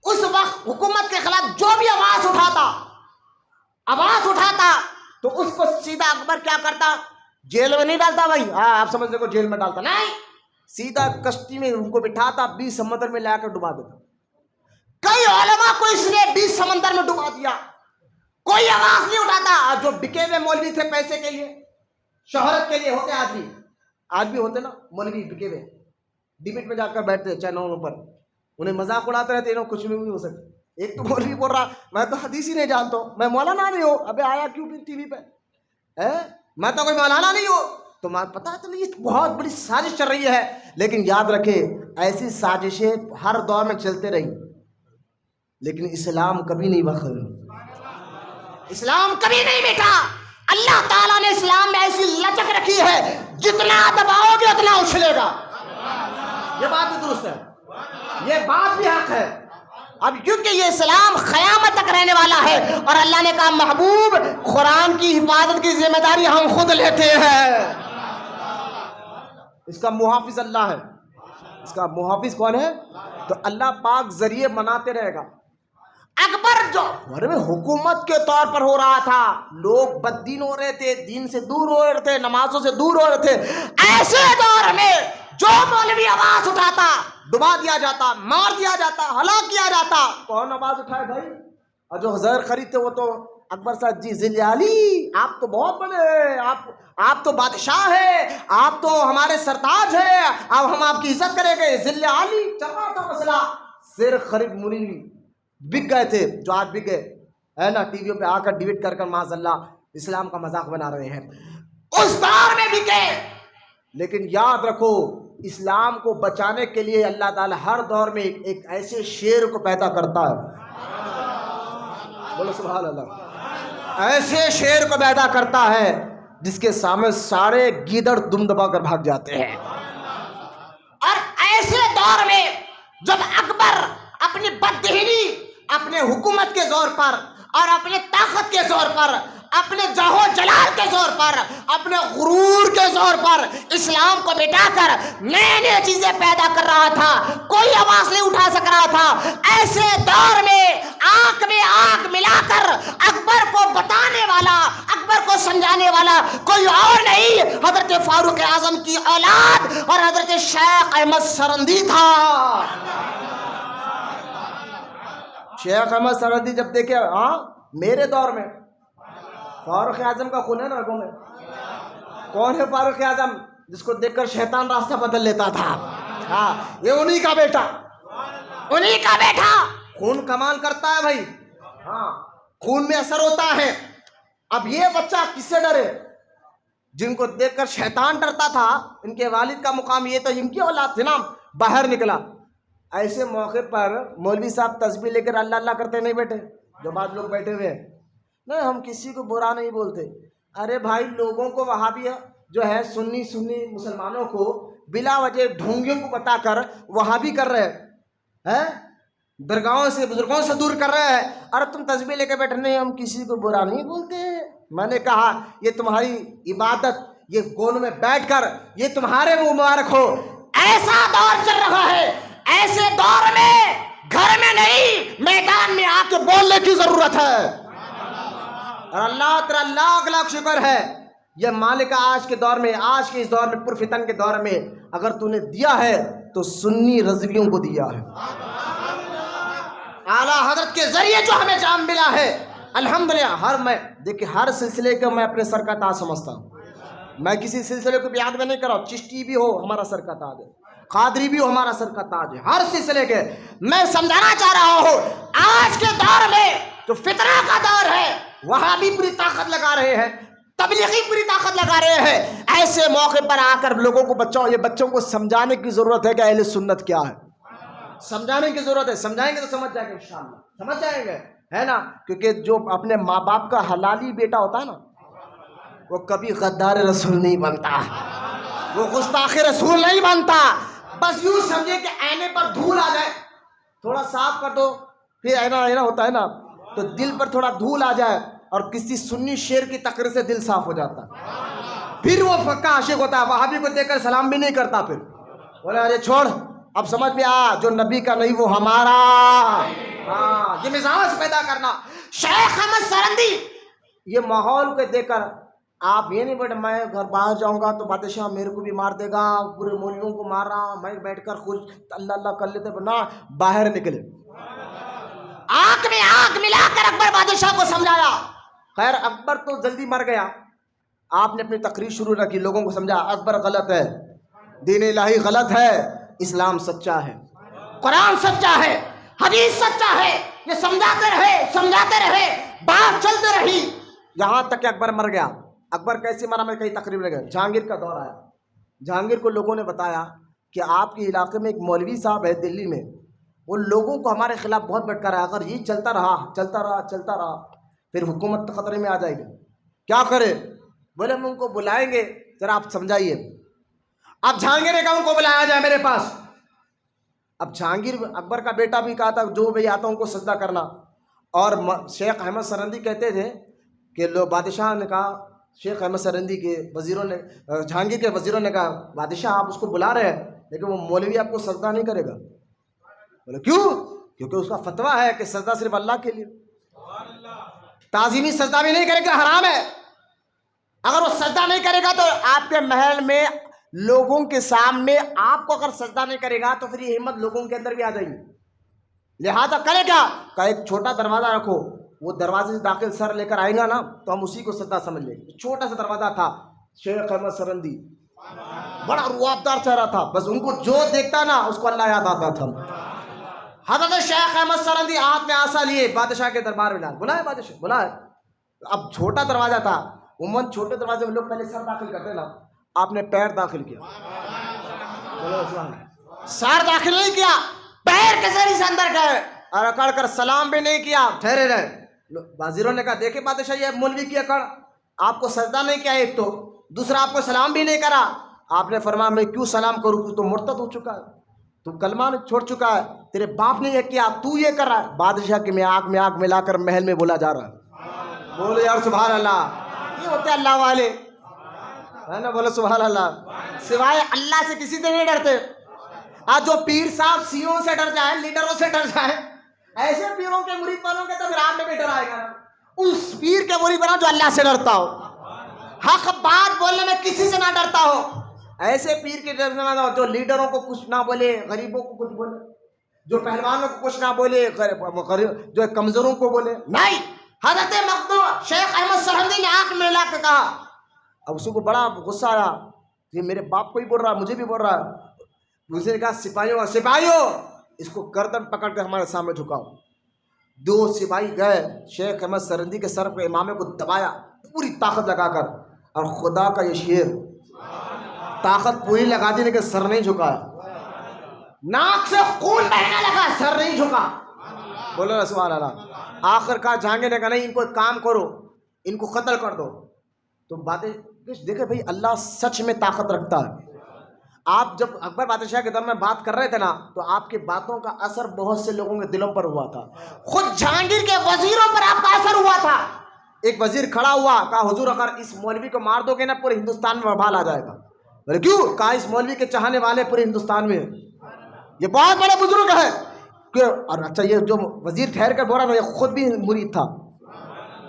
اس وقت حکومت کے خلاف جو بھی آواز اٹھاتا تو اس کو سیدھا اکبر کیا کرتا، جیل میں نہیں ڈالتا بھائی، آپ سمجھتے کو جیل میں ڈالتا نہیں، سیدھا کشتی میں ان کو بٹھاتا، 20 سمندر میں لا کر ڈبا دیتا۔ کئی علماء کو اس نے 20 سمندر میں ڈبا دیا، کوئی آواز نہیں اٹھاتا۔ جو بکے ہوئے مولوی تھے پیسے کے لیے، شہرت کے لیے، ہوتے آج بھی ہوتے نا مولوی بکے ہوئے، ڈبیٹ میں جا کر بیٹھتے چینلوں پر، انہیں مذاق اڑاتے رہتے، انہوں کچھ بھی نہیں ہو سکتا۔ ایک تو مولوی بول رہا میں تو حدیث ہی نہیں جانتا ہوں، میں مولانا نہیں ہوں، ابے آیا کیوں ٹی وی پہ، میں تو کوئی مولانا نہیں ہوں. تمہیں پتا ہے تمہیں یہ بہت بڑی سازش چل رہی ہے. لیکن یاد رکھے ایسی سازشیں ہر دور میں چلتے رہی, لیکن اسلام کبھی نہیں بخل, اسلام کبھی نہیں مٹا. اللہ تعالیٰ نے اسلام میں ایسی لچک رکھی ہے, جتنا دباؤ گے اتنا اچھلے گا. یہ بات بھی درست ہے, یہ بات بھی حق ہے. اب کیونکہ یہ اسلام قیامت تک رہنے والا ہے, اور اللہ نے کہا محبوب قرآن کی حفاظت کی ذمہ داری ہم خود لیتے ہیں. اس کا محافظ اللہ ہے. اس کا محافظ کون ہے؟ تو اللہ پاک ذریعے بناتے رہے گا. اکبر جو حکومت کے طور پر ہو رہا تھا, لوگ بددین ہو رہے تھے, دین سے دور ہو رہے تھے, نمازوں سے دور ہو رہے تھے, ایسے دور میں جو مولوی آواز اٹھاتا دبا دیا جاتا, مار دیا جاتا, ہلاک کیا جاتا. کون آواز اٹھائے بھائی؟ اور جو زہر خریدتے وہ تو اکبر صاحب جی ذل علی آپ تو بہت بڑے ہیں, آپ تو بادشاہ ہیں, آپ تو ہمارے سرتاج ہیں, اب ہم آپ کی عزت کریں گے. ذل علی چل رہا تھا مسئلہ. زہر خرید منی بک گئے تھے, جو آج بک گئے ہے نا, ٹی ویوں پہ آ کر ڈیبیٹ کر معاذ اللہ اسلام کا مذاق بنا رہے ہیں. اس دور میں بکے. لیکن یاد رکھو اسلام کو بچانے کے لیے اللہ تعالی ہر دور میں ایک ایسے شیر کو پیدا کرتا ہے. بولو سبحان اللہ. ایسے شیر کو پیدا کرتا ہے جس کے سامنے سارے گیدڑ دم دبا کر بھاگ جاتے ہیں. اور ایسے دور میں جب اکبر اپنی بددہنی, اپنے حکومت کے زور پر اور اپنے طاقت کے زور پر, اپنے جاہ و جلال کے زور پر, اپنے غرور کے زور پر اسلام کو مٹا کر نئے نئے چیزیں پیدا کر رہا تھا, کوئی آواز نہیں اٹھا سک رہا تھا. ایسے دور میں آنکھ ملا کر اکبر کو بتانے والا, اکبر کو سمجھانے والا کوئی اور نہیں, حضرت فاروق اعظم کی اولاد اور حضرت شیخ احمد سرندی تھا. شیخ احمد سرندی جب دیکھے, ہاں میرے دور میں فاروق اعظم کا خون ہے نا رگوں میں. کون ہے فاروق اعظم؟ جس کو دیکھ کر شیطان راستہ بدل لیتا تھا. ہاں یہ انہی کا بیٹا, انہی کا بیٹا. خون کمال کرتا ہے بھائی, ہاں خون میں اثر ہوتا ہے. اب یہ بچہ کس سے ڈرے؟ جن کو دیکھ کر شیطان ڈرتا تھا. ان کے والد کا مقام یہ تو ان کی اولاد تھی نا, باہر نکلا. ایسے موقع پر مولوی صاحب تسبیح لے کر اللہ اللہ کرتے نہیں بیٹھے, جو بعض لوگ بیٹھے ہوئے ہیں. نہیں ہم کسی کو برا نہیں بولتے. ارے بھائی لوگوں کو وہابی جو ہے سنی مسلمانوں کو بلا وجہ ڈھونگیوں کو بتا کر وہابی کر رہے ہیں, درگاہوں سے بزرگوں سے دور کر رہے ہیں, اور تم تسبیح لے کے بیٹھے. نہیں ہم کسی کو برا نہیں بولتے. میں نے کہا یہ تمہاری عبادت, یہ گون میں بیٹھ کر یہ تمہارے منہ مبارک ہو. ایسا دور چل رہا ہے, ایسے دور میں گھر میں نہیں میدان میں آ کے بولنے کی ضرورت ہے. اور اللہ تیرا لاکھ لاکھ شکر ہے یہ مالک آج کے دور میں, آج کے اس دور میں پرفتن کے دور میں اگر تو نے دیا ہے تو سنی رضویوں کو دیا ہے. اعلیٰ حضرت کے ذریعے جو ہمیں جام ملا ہے الحمدللہ. میں دیکھیں ہر سلسلے کا میں اپنے سر کا تاج سمجھتا ہوں. میں کسی سلسلے کو بھی یاد میں نہیں کر رہا ہوں. چشتی بھی ہو ہمارا سر کا تاج ہے, قادری بھی ہو ہمارا سر کا تاج ہے. ہر سلسلے کے میں سمجھانا چاہ رہا ہوں آج کے دور میں جو فتنہ کا دور ہے, وہاں بھی پوری طاقت لگا رہے ہیں, تبلیغی پوری طاقت لگا رہے ہیں. ایسے موقع پر آ کر لوگوں کو بچوں کو سمجھانے کی ضرورت ہے کہ اہل سنت کیا ہے. سمجھانے کی ضرورت ہے. سمجھائیں گے تو سمجھ جائیں گے انشاءاللہ, سمجھ جائیں گے ہے نا. کیونکہ جو اپنے ماں باپ کا حلالی بیٹا ہوتا ہے نا, وہ کبھی غدار رسول نہیں بنتا, وہ گستاخ رسول نہیں بنتا. بس یوں سمجھے کہ آئینے پر دھول آ جائے, تھوڑا صاف کر دو, پھر آئینہ ہوتا ہے نا, تو دل پر تھوڑا دھول آ جائے اور کسی سنی شیر کی تقریر سے دل صاف ہو جاتا, پھر وہ پکا عاشق ہوتا ہے. وہابی کو دیکھ کر سلام بھی نہیں کرتا, پھر بولے ارے چھوڑ اب سمجھ میں آ, جو نبی کا نہیں وہ ہمارا. ہاں یہ مزاج پیدا کرنا. شیخ احمد سرندی یہ ماحول کو دیکھ کر آپ یہ نہیں بیٹھے میں گھر باہر جاؤں گا تو بادشاہ میرے کو بھی مار دے گا, پورے مولویوں کو مار رہا, میں بیٹھ کر خوش اللہ اللہ کر لیتے نہ. باہر نکلے, آنکھ میں آنکھ ملا کر اکبر بادشاہ کو سمجھایا. خیر اکبر تو جلدی مر گیا. آپ نے اپنی تقریر شروع رکھی, لوگوں کو سمجھا اکبر غلط ہے, دین الہی غلط ہے, اسلام سچا ہے, قرآن سچا ہے, حدیث سچا ہے. یہ سمجھاتے رہے, بات چلتے رہی, یہاں تک کہ اکبر مر گیا. اکبر کیسے مارا؟ میں کئی تقریب لگا، جہانگیر کا دور آیا، جہانگیر کو لوگوں نے بتایا کہ آپ کے علاقے میں ایک مولوی صاحب ہے دلی میں، وہ لوگوں کو ہمارے خلاف بہت بھٹکا رہا ہے، اگر یہ چلتا رہا پھر حکومت خطرے میں آ جائے گی، کیا کرے؟ بولے ہم ان کو بلائیں گے، ذرا آپ سمجھائیے۔ اب جہانگیر نے کہا ان کو بلایا جائے میرے پاس۔ اب جہانگیر اکبر کا بیٹا بھی کہا تھا جو بھی آتا ہوں کو سجدہ کرنا، اور شیخ احمد سرہندی کہتے تھے کہ لو بادشاہ نے کہا، شیخ احمد سرہندی کے وزیروں نے، جہانگیر کے وزیروں نے کہا بادشاہ آپ اس کو بلا رہے ہیں لیکن وہ مولوی آپ کو سجدہ نہیں کرے گا۔ بولے کیوں؟ کیونکہ اس کا فتویٰ ہے کہ سجدہ صرف اللہ کے لیے، تعظیمی سجدہ بھی نہیں کرے گا، حرام ہے۔ اگر وہ سجدہ نہیں کرے گا تو آپ کے محل میں لوگوں کے سامنے آپ کو اگر سجدہ نہیں کرے گا تو پھر یہ ہمت لوگوں کے اندر بھی آ جائے گی، لہذا کرے کیا؟ کہ ایک چھوٹا دروازہ رکھو، وہ دروازے سے داخل سر لے کر آئے گا نا تو ہم اسی کو سجدہ سمجھ لیں گے۔ چھوٹا سا دروازہ تھا، شیخ احمد سرہندی بڑا روابدار چہرہ تھا، بس ان کو جو دیکھتا نا اس کو اللہ یاد آتا تھا۔ حضرت شیخ احمد سرہندی ہاتھ میں آسا لیے بادشاہ کے دربار میں بلائے، بادشاہ بلائے۔ اب چھوٹا دروازہ تھا، عموماً چھوٹے دروازے میں لوگ پہلے سر داخل کرتے نا، آپ نے پیر داخل کیا، سر داخل نہیں کیا، پیر کے ذریعے سے اندر گئے اور اکڑ کر سلام بھی نہیں کیا، ٹھہرے رہے۔ وزیروں نے کہا دیکھیں بادشاہ یہ مولوی کی اکڑ، آپ کو سجدہ نہیں کیا ایک تو، دوسرا آپ کو سلام بھی نہیں کرا۔ آپ نے فرمایا میں کیوں سلام کروں، تو مرتد ہو چکا ہے، تو کلمہ چھوڑ چکا ہے، تیرے باپ نے یہ کیا، تو یہ کر رہا ہے۔ بادشاہ کے میں آگ ملا کر محل میں بولا جا رہا ہے، بولے یار سبحان اللہ، یہ ہوتے ہیں اللہ والے، ہے نا، بولو سبحان اللہ، سوائے اللہ سے کسی سے نہیں ڈرتے۔ آج جو پیر صاحب سیوں سے ڈر جائے، لیڈروں سے ڈر جائے، ایسے پیروں کے مرید بنو گے تو پھر آپ میں بھی ڈر آئے گا۔ اس پیر کے مرید بنو جو اللہ سے ڈرتا ہو، حق بات بولنے میں کسی سے نہ ڈرتا ہو، ایسے پیر کے ڈر نہ جو لیڈروں کو کچھ نہ بولے، غریبوں کو کچھ بولے، جو پہلوانوں کو کچھ نہ بولے، جو کمزوروں کو بولے نہیں۔ حضرت مخدوم شیخ احمد سرہندی نے آنکھ میں لا کے کہا، اب اس کو بڑا غصہ آیا، یہ میرے باپ کو ہی بول رہا ہے، مجھے بھی بول رہا ہے۔ دوسرے نے کہا سپاہیوں اس کو گردن پکڑ کے ہمارے سامنے جھکاؤ۔ دو سپاہی گئے، شیخ احمد سرہندی کے سر پہ امامے کو دبایا پوری طاقت لگا کر، اور خدا کا یہ شعر، طاقت پوری لگا دی لیکن سر نہیں جھکایا، ناک سے خون بہنے لگا، سر نہیں جھکا، بولو سبحان اللہ۔ آخر کہا جہانگیر نے کہا نہیں ان کو ایک کام کرو، ان کو قتل کر دو۔ تو باتیں دیکھیں بھائی، اللہ سچ میں طاقت رکھتا ہے۔ آپ جب اکبر بادشاہ کے دور میں بات کر رہے تھے نا تو آپ کی باتوں کا اثر بہت سے لوگوں کے دلوں پر ہوا تھا، خود جہانگیر کے وزیروں پر آپ کا اثر ہوا تھا۔ ایک وزیر کھڑا ہوا، کہا حضور اگر اس مولوی کو مار دو گے نا پورے ہندوستان میں وبال آ جائے گا۔ بولے کیوں؟ کہا اس مولوی کے چاہنے والے پورے ہندوستان میں ہیں، یہ بہت بڑے بزرگ ہے کہ، اور اچھا یہ جو وزیر ٹھہر کر بول رہا یہ خود بھی مرید تھا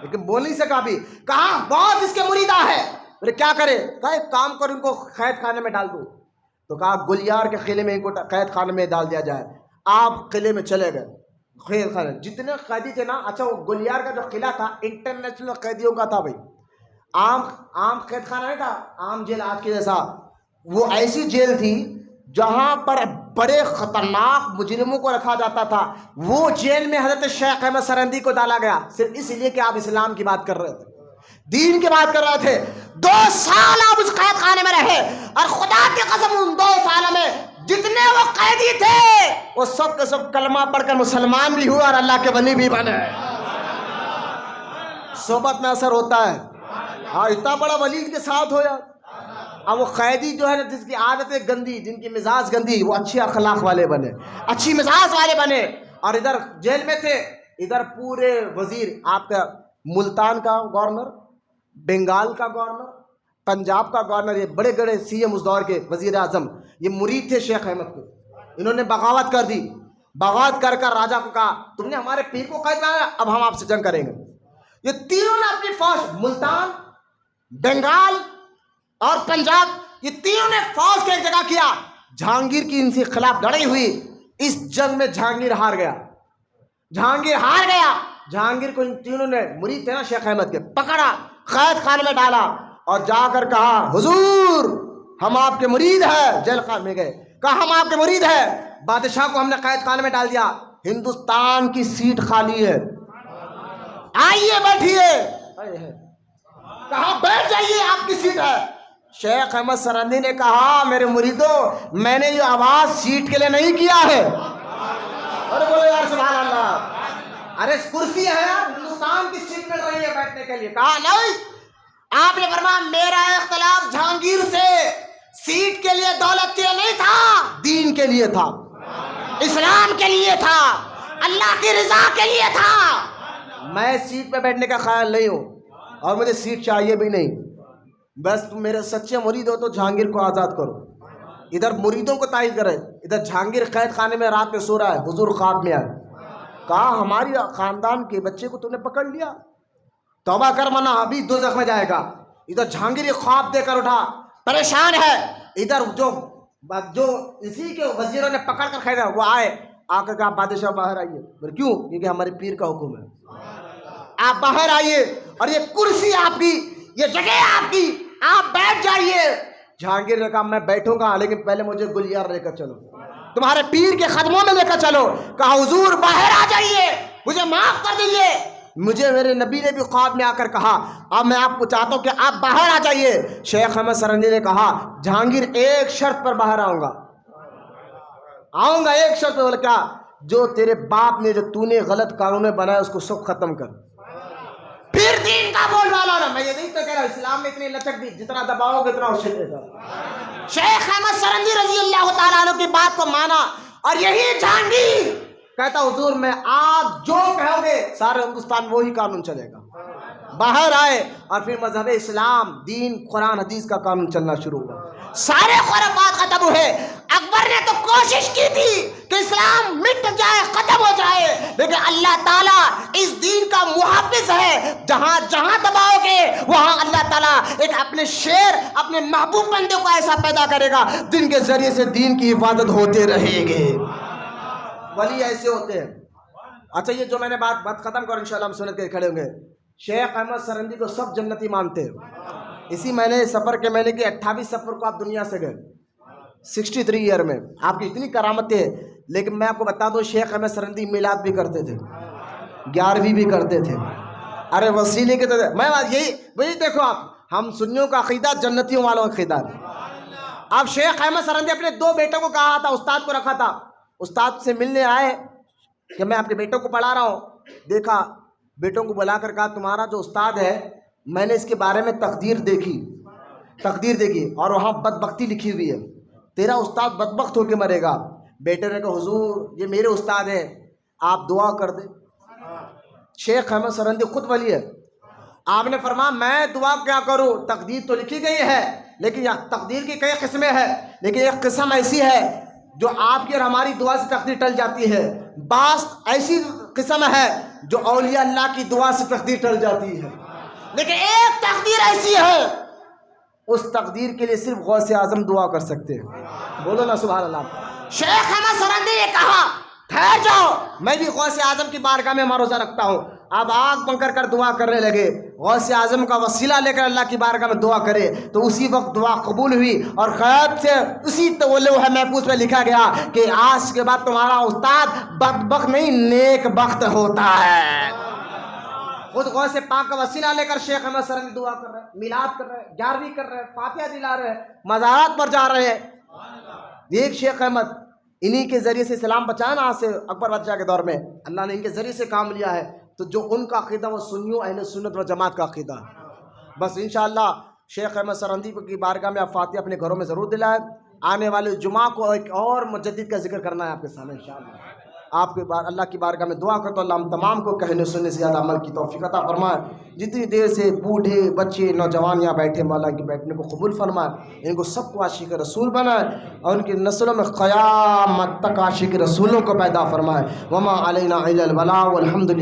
لیکن بول نہیں سکا بھی، کہا بہت اس کے مریدہ ہے۔ بولے کیا کرے؟ کہا ایک کام کرو ان کو قید خانے میں ڈال دو۔ تو کہا گلیار کے قلعے میں ان کو قید خانے میں ڈال دیا جائے۔ آپ قلعے میں چلے گئے، قید خانے جتنے قیدی تھے نا، اچھا وہ گلیار کا جو قلعہ تھا انٹرنیشنل قیدیوں کا تھا بھائی، عام قید خانہ نہیں تھا، عام جیل آج کے جیسا، وہ ایسی جیل تھی جہاں پر بڑے خطرناک مجرموں کو رکھا جاتا تھا۔ وہ جیل میں حضرت شیخ احمد سرہندی کو ڈالا گیا صرف اس لیے کہ آپ اسلام کی بات کر رہے تھے، دین کی بات کر رہے تھے۔ 2 سال آپ اس قید خانے میں رہے، اور خدا کی قسم ان 2 سالوں میں جتنے وہ قیدی تھے وہ سب کے سب کلمہ پڑھ کر مسلمان بھی ہوئے اور اللہ کے ولی بھی بنے۔ صحبت میں اثر ہوتا ہے، ہاں اتنا بڑا ولی کے ساتھ ہو جائے۔ اب وہ قیدی جو ہے نا جس کی عادتیں گندی، جن کی مزاج گندی، وہ اچھے اخلاق والے بنے، اچھی مزاج والے بنے۔ اور ادھر جیل میں تھے، ادھر پورے وزیر، آپ کا ملتان کا گورنر، بنگال کا گورنر، پنجاب کا گورنر، یہ بڑے بڑے سی ایم اس دور کے وزیر اعظم، یہ مرید تھے شیخ احمد کے۔ انہوں نے بغاوت کر دی، بغاوت کر کر راجا کو کہا تم نے ہمارے پیر کو قید لایا، اب ہم آپ سے جنگ کریں گے۔ یہ تینوں نے اپنی فوج، ملتان، بنگال اور پنجاب، یہ تینوں نے فوج کے ایک جگہ کیا۔ جہانگیر کی ان سے خلاف لڑائی ہوئی، اس جنگ میں جہانگیر ہار گیا، جہانگیر ہار گیا۔ جہانگیر کو ان تینوں نے، مرید تھے نا شیخ احمد کے، پکڑا، قید خانے میں ڈالا اور جا کر کہا حضور ہم آپ کے مرید ہیں۔ جیل خانے میں گئے، کہا ہم آپ کے مرید ہیں، بادشاہ کو ہم نے قید خانے میں ڈال دیا، ہندوستان کی سیٹ خالی ہے، آئیے بیٹھیے۔ کہا بیٹھ جائیے آپ کی سیٹ ہے۔ شیخ احمد سرہندی نے کہا میرے مریدوں میں نے یہ آواز سیٹ کے لیے نہیں کیا ہے، اور بولو یار سبحان اللہ، ارے کرسی ہے یار، ہندوستان کی سیٹ مل رہی ہے بیٹھنے کے لیے۔ کہا نہیں، آپ نے فرمایا میرا اختلاف جہانگیر سے سیٹ کے لیے دولت کے لیے نہیں تھا، دین کے لیے تھا، اسلام کے لیے تھا، اللہ کی رضا کے لیے تھا۔ میں سیٹ پہ بیٹھنے کا خیال نہیں ہوں اور مجھے سیٹ چاہیے بھی نہیں، بس تم میرے سچے مرید ہو تو جہانگیر کو آزاد کرو۔ ادھر مریدوں کو تائید کرے، ادھر جہانگیر قید خانے میں رات میں سو رہا ہے، حضور خواب میں آئے، کہا ہماری خاندان کے بچے کو تم نے پکڑ لیا، توبہ کر ورنہ ابھی دوزخ میں جائے گا۔ ادھر جہانگیر یہ خواب دے کر اٹھا، پریشان ہے، ادھر جو اسی کے وزیروں نے پکڑ کر خیرا وہ آئے، آ کر کہا بادشاہ باہر آئیے، بولے کیوں؟ کیونکہ ہمارے پیر کا حکم ہے، آپ باہر آئیے اور یہ کرسی آپ کی، یہ جگہ آپ کی، آپ بیٹھ جائیے۔ جہانگیر نے کہا میں بیٹھوں گا لیکن پہلے مجھے گلیار لے کر چلو، تمہارے پیر کے قدموں میں لے کر چلو۔ کہا حضور باہر آ جائیے، مجھے معاف کر دیجیے، مجھے میرے نبی نے بھی خواب میں آ کر کہا، اب میں آپ کو چاہتا ہوں کہ آپ باہر آ جائیے۔ شیخ احمد سرہندی نے کہا جہانگیر ایک شرط پر باہر آؤں گا ایک شرط پر۔ کیا؟ جو تیرے باپ نے جو تو نے غلط قانون بنایا اس کو سب ختم کر۔ پھر دین کا بول والا نا، میں یہ نہیں تو کہہ رہا اسلام میں اتنی لچک دی، جتنا دباؤ گے اتنا اشد گا۔ شیخ احمد سرہندی رضی اللہ تعالیٰ عنہ کی بات کو مانا، اور یہی جہانگیر کہتا حضور میں آپ جو کہو گے سارے ہندوستان میں وہی قانون چلے گا۔ باہر آئے اور پھر مذہب اسلام، دین، قرآن حدیث کا قانون چلنا شروع ہوا، سارے خرافات ختم ہوئے۔ اکبر نے تو کوشش کی تھی کہ اسلام مٹ جائے، ختم ہو جائے، لیکن اللہ تعالیٰ اس دین کا محافظ ہے، جہاں جہاں دباؤ گے وہاں اللہ تعالیٰ ایک اپنے شیر، اپنے محبوب بندے کو ایسا پیدا کرے گا جن کے ذریعے سے دین کی حفاظت ہوتے رہے گی۔ ولی ایسے ہوتے ہیں۔ اچھا یہ جو میں نے بات ختم کروں، انشاءاللہ ہم سنت کے کھڑے ہوں گے۔ شیخ احمد سرہندی کو سب جنتی مانتے ہیں۔ اسی مہینے سفر کے مہینے کی 28 سفر کو آپ دنیا سے گئے، 63 ایئر میں، آپ کی اتنی کرامتیں ہیں۔ لیکن میں آپ کو بتا دوں شیخ احمد سرہندی میلاد بھی کرتے تھے، 11ویں بھی کرتے تھے، ارے وسیلے کے تو میں وہی دیکھو، آپ ہم سنیوں کا عقیدہ جنتیوں والوں کا عقیدہ ہے۔ اب شیخ احمد سرہندی اپنے 2 بیٹوں کو کہا تھا، استاد کو رکھا تھا، استاد سے ملنے آئے کہ میں اپنے بیٹوں کو پڑھا رہا ہوں، دیکھا بیٹوں کو بلا کر کہا تمہارا جو استاد ہے میں نے اس کے بارے میں تقدیر دیکھی اور وہاں بدبختی لکھی ہوئی ہے، تیرا استاد بدبخت ہو کے مرے گا۔ بیٹے نے کہا حضور یہ میرے استاد ہیں، آپ دعا کر دیں۔ شیخ احمد سرہندی خود ولی ہے، آپ نے فرمایا میں دعا کیا کروں، تقدیر تو لکھی گئی ہے لیکن تقدیر کی کئی قسمیں ہیں، لیکن ایک قسم ایسی ہے جو آپ کی اور ہماری دعا سے تقدیر ٹل جاتی ہے، بعض ایسی قسم ہے جو اولیاء اللہ کی دعا سے تقدیر ٹل جاتی ہے، لیکن ایک تقدیر ایسی ہے اس تقدیر کے لیے صرف غوث اعظم دعا کر سکتے ہیں، بولو نا سبحان اللہ۔ شیخ احمد سرہندی نے کہا ٹھہر جاؤ، میں بھی غوث اعظم کی بارگاہ میں معروضہ رکھتا ہوں۔ اب آنکھ بند کر دعا کرنے لگے، غوث اعظم کا وسیلہ لے کر اللہ کی بارگاہ میں دعا کرے تو اسی وقت دعا قبول ہوئی، اور غیب سے اسی لوح محفوظ پہ لکھا گیا کہ آج کے بعد تمہارا استاد بدبخت نہیں نیک بخت ہوتا ہے۔ خود غوث پاک کا وسیلہ لے کر شیخ احمد سرہندی دعا کر رہے ہیں، میلاد کر رہے ہیں، 11ویں کر رہے ہیں، فاتحہ دلا رہے ہیں، مزارات پر جا رہے ہیں۔ ایک شیخ احمد انہی کے ذریعے سے اسلام بچانا، آج سے اکبر بادشاہ کے دور میں اللہ نے ان کے ذریعے سے کام لیا ہے، تو جو ان کا عقیدہ وہ سنیوں اہل سنت و جماعت کا عقیدہ ہے۔ بس انشاءاللہ شیخ احمد سرہندی کی بارگاہ میں آپ فاتحہ اپنے گھروں میں ضرور دلائیں۔ آنے والے جمعہ کو ایک اور مجدد کا ذکر کرنا ہے آپ کے سامنے انشاءاللہ۔ آپ کے بار اللہ کی بارگاہ میں دعا کرتا ہوں اللہ ہم تمام کو کہنے سننے سے زیادہ عمل کی توفیق عطا فرمائے۔ جتنی دیر سے بوڑھے بچے نوجوان یہاں بیٹھے مولا ان کے بیٹھنے کو قبول فرمائے، ان کو سب کو عاشق رسول بنائے اور ان کی نسلوں میں قیامت تک عاشق رسولوں کو پیدا فرمائے۔ وما علینا الا البلاغ والحمد للہ۔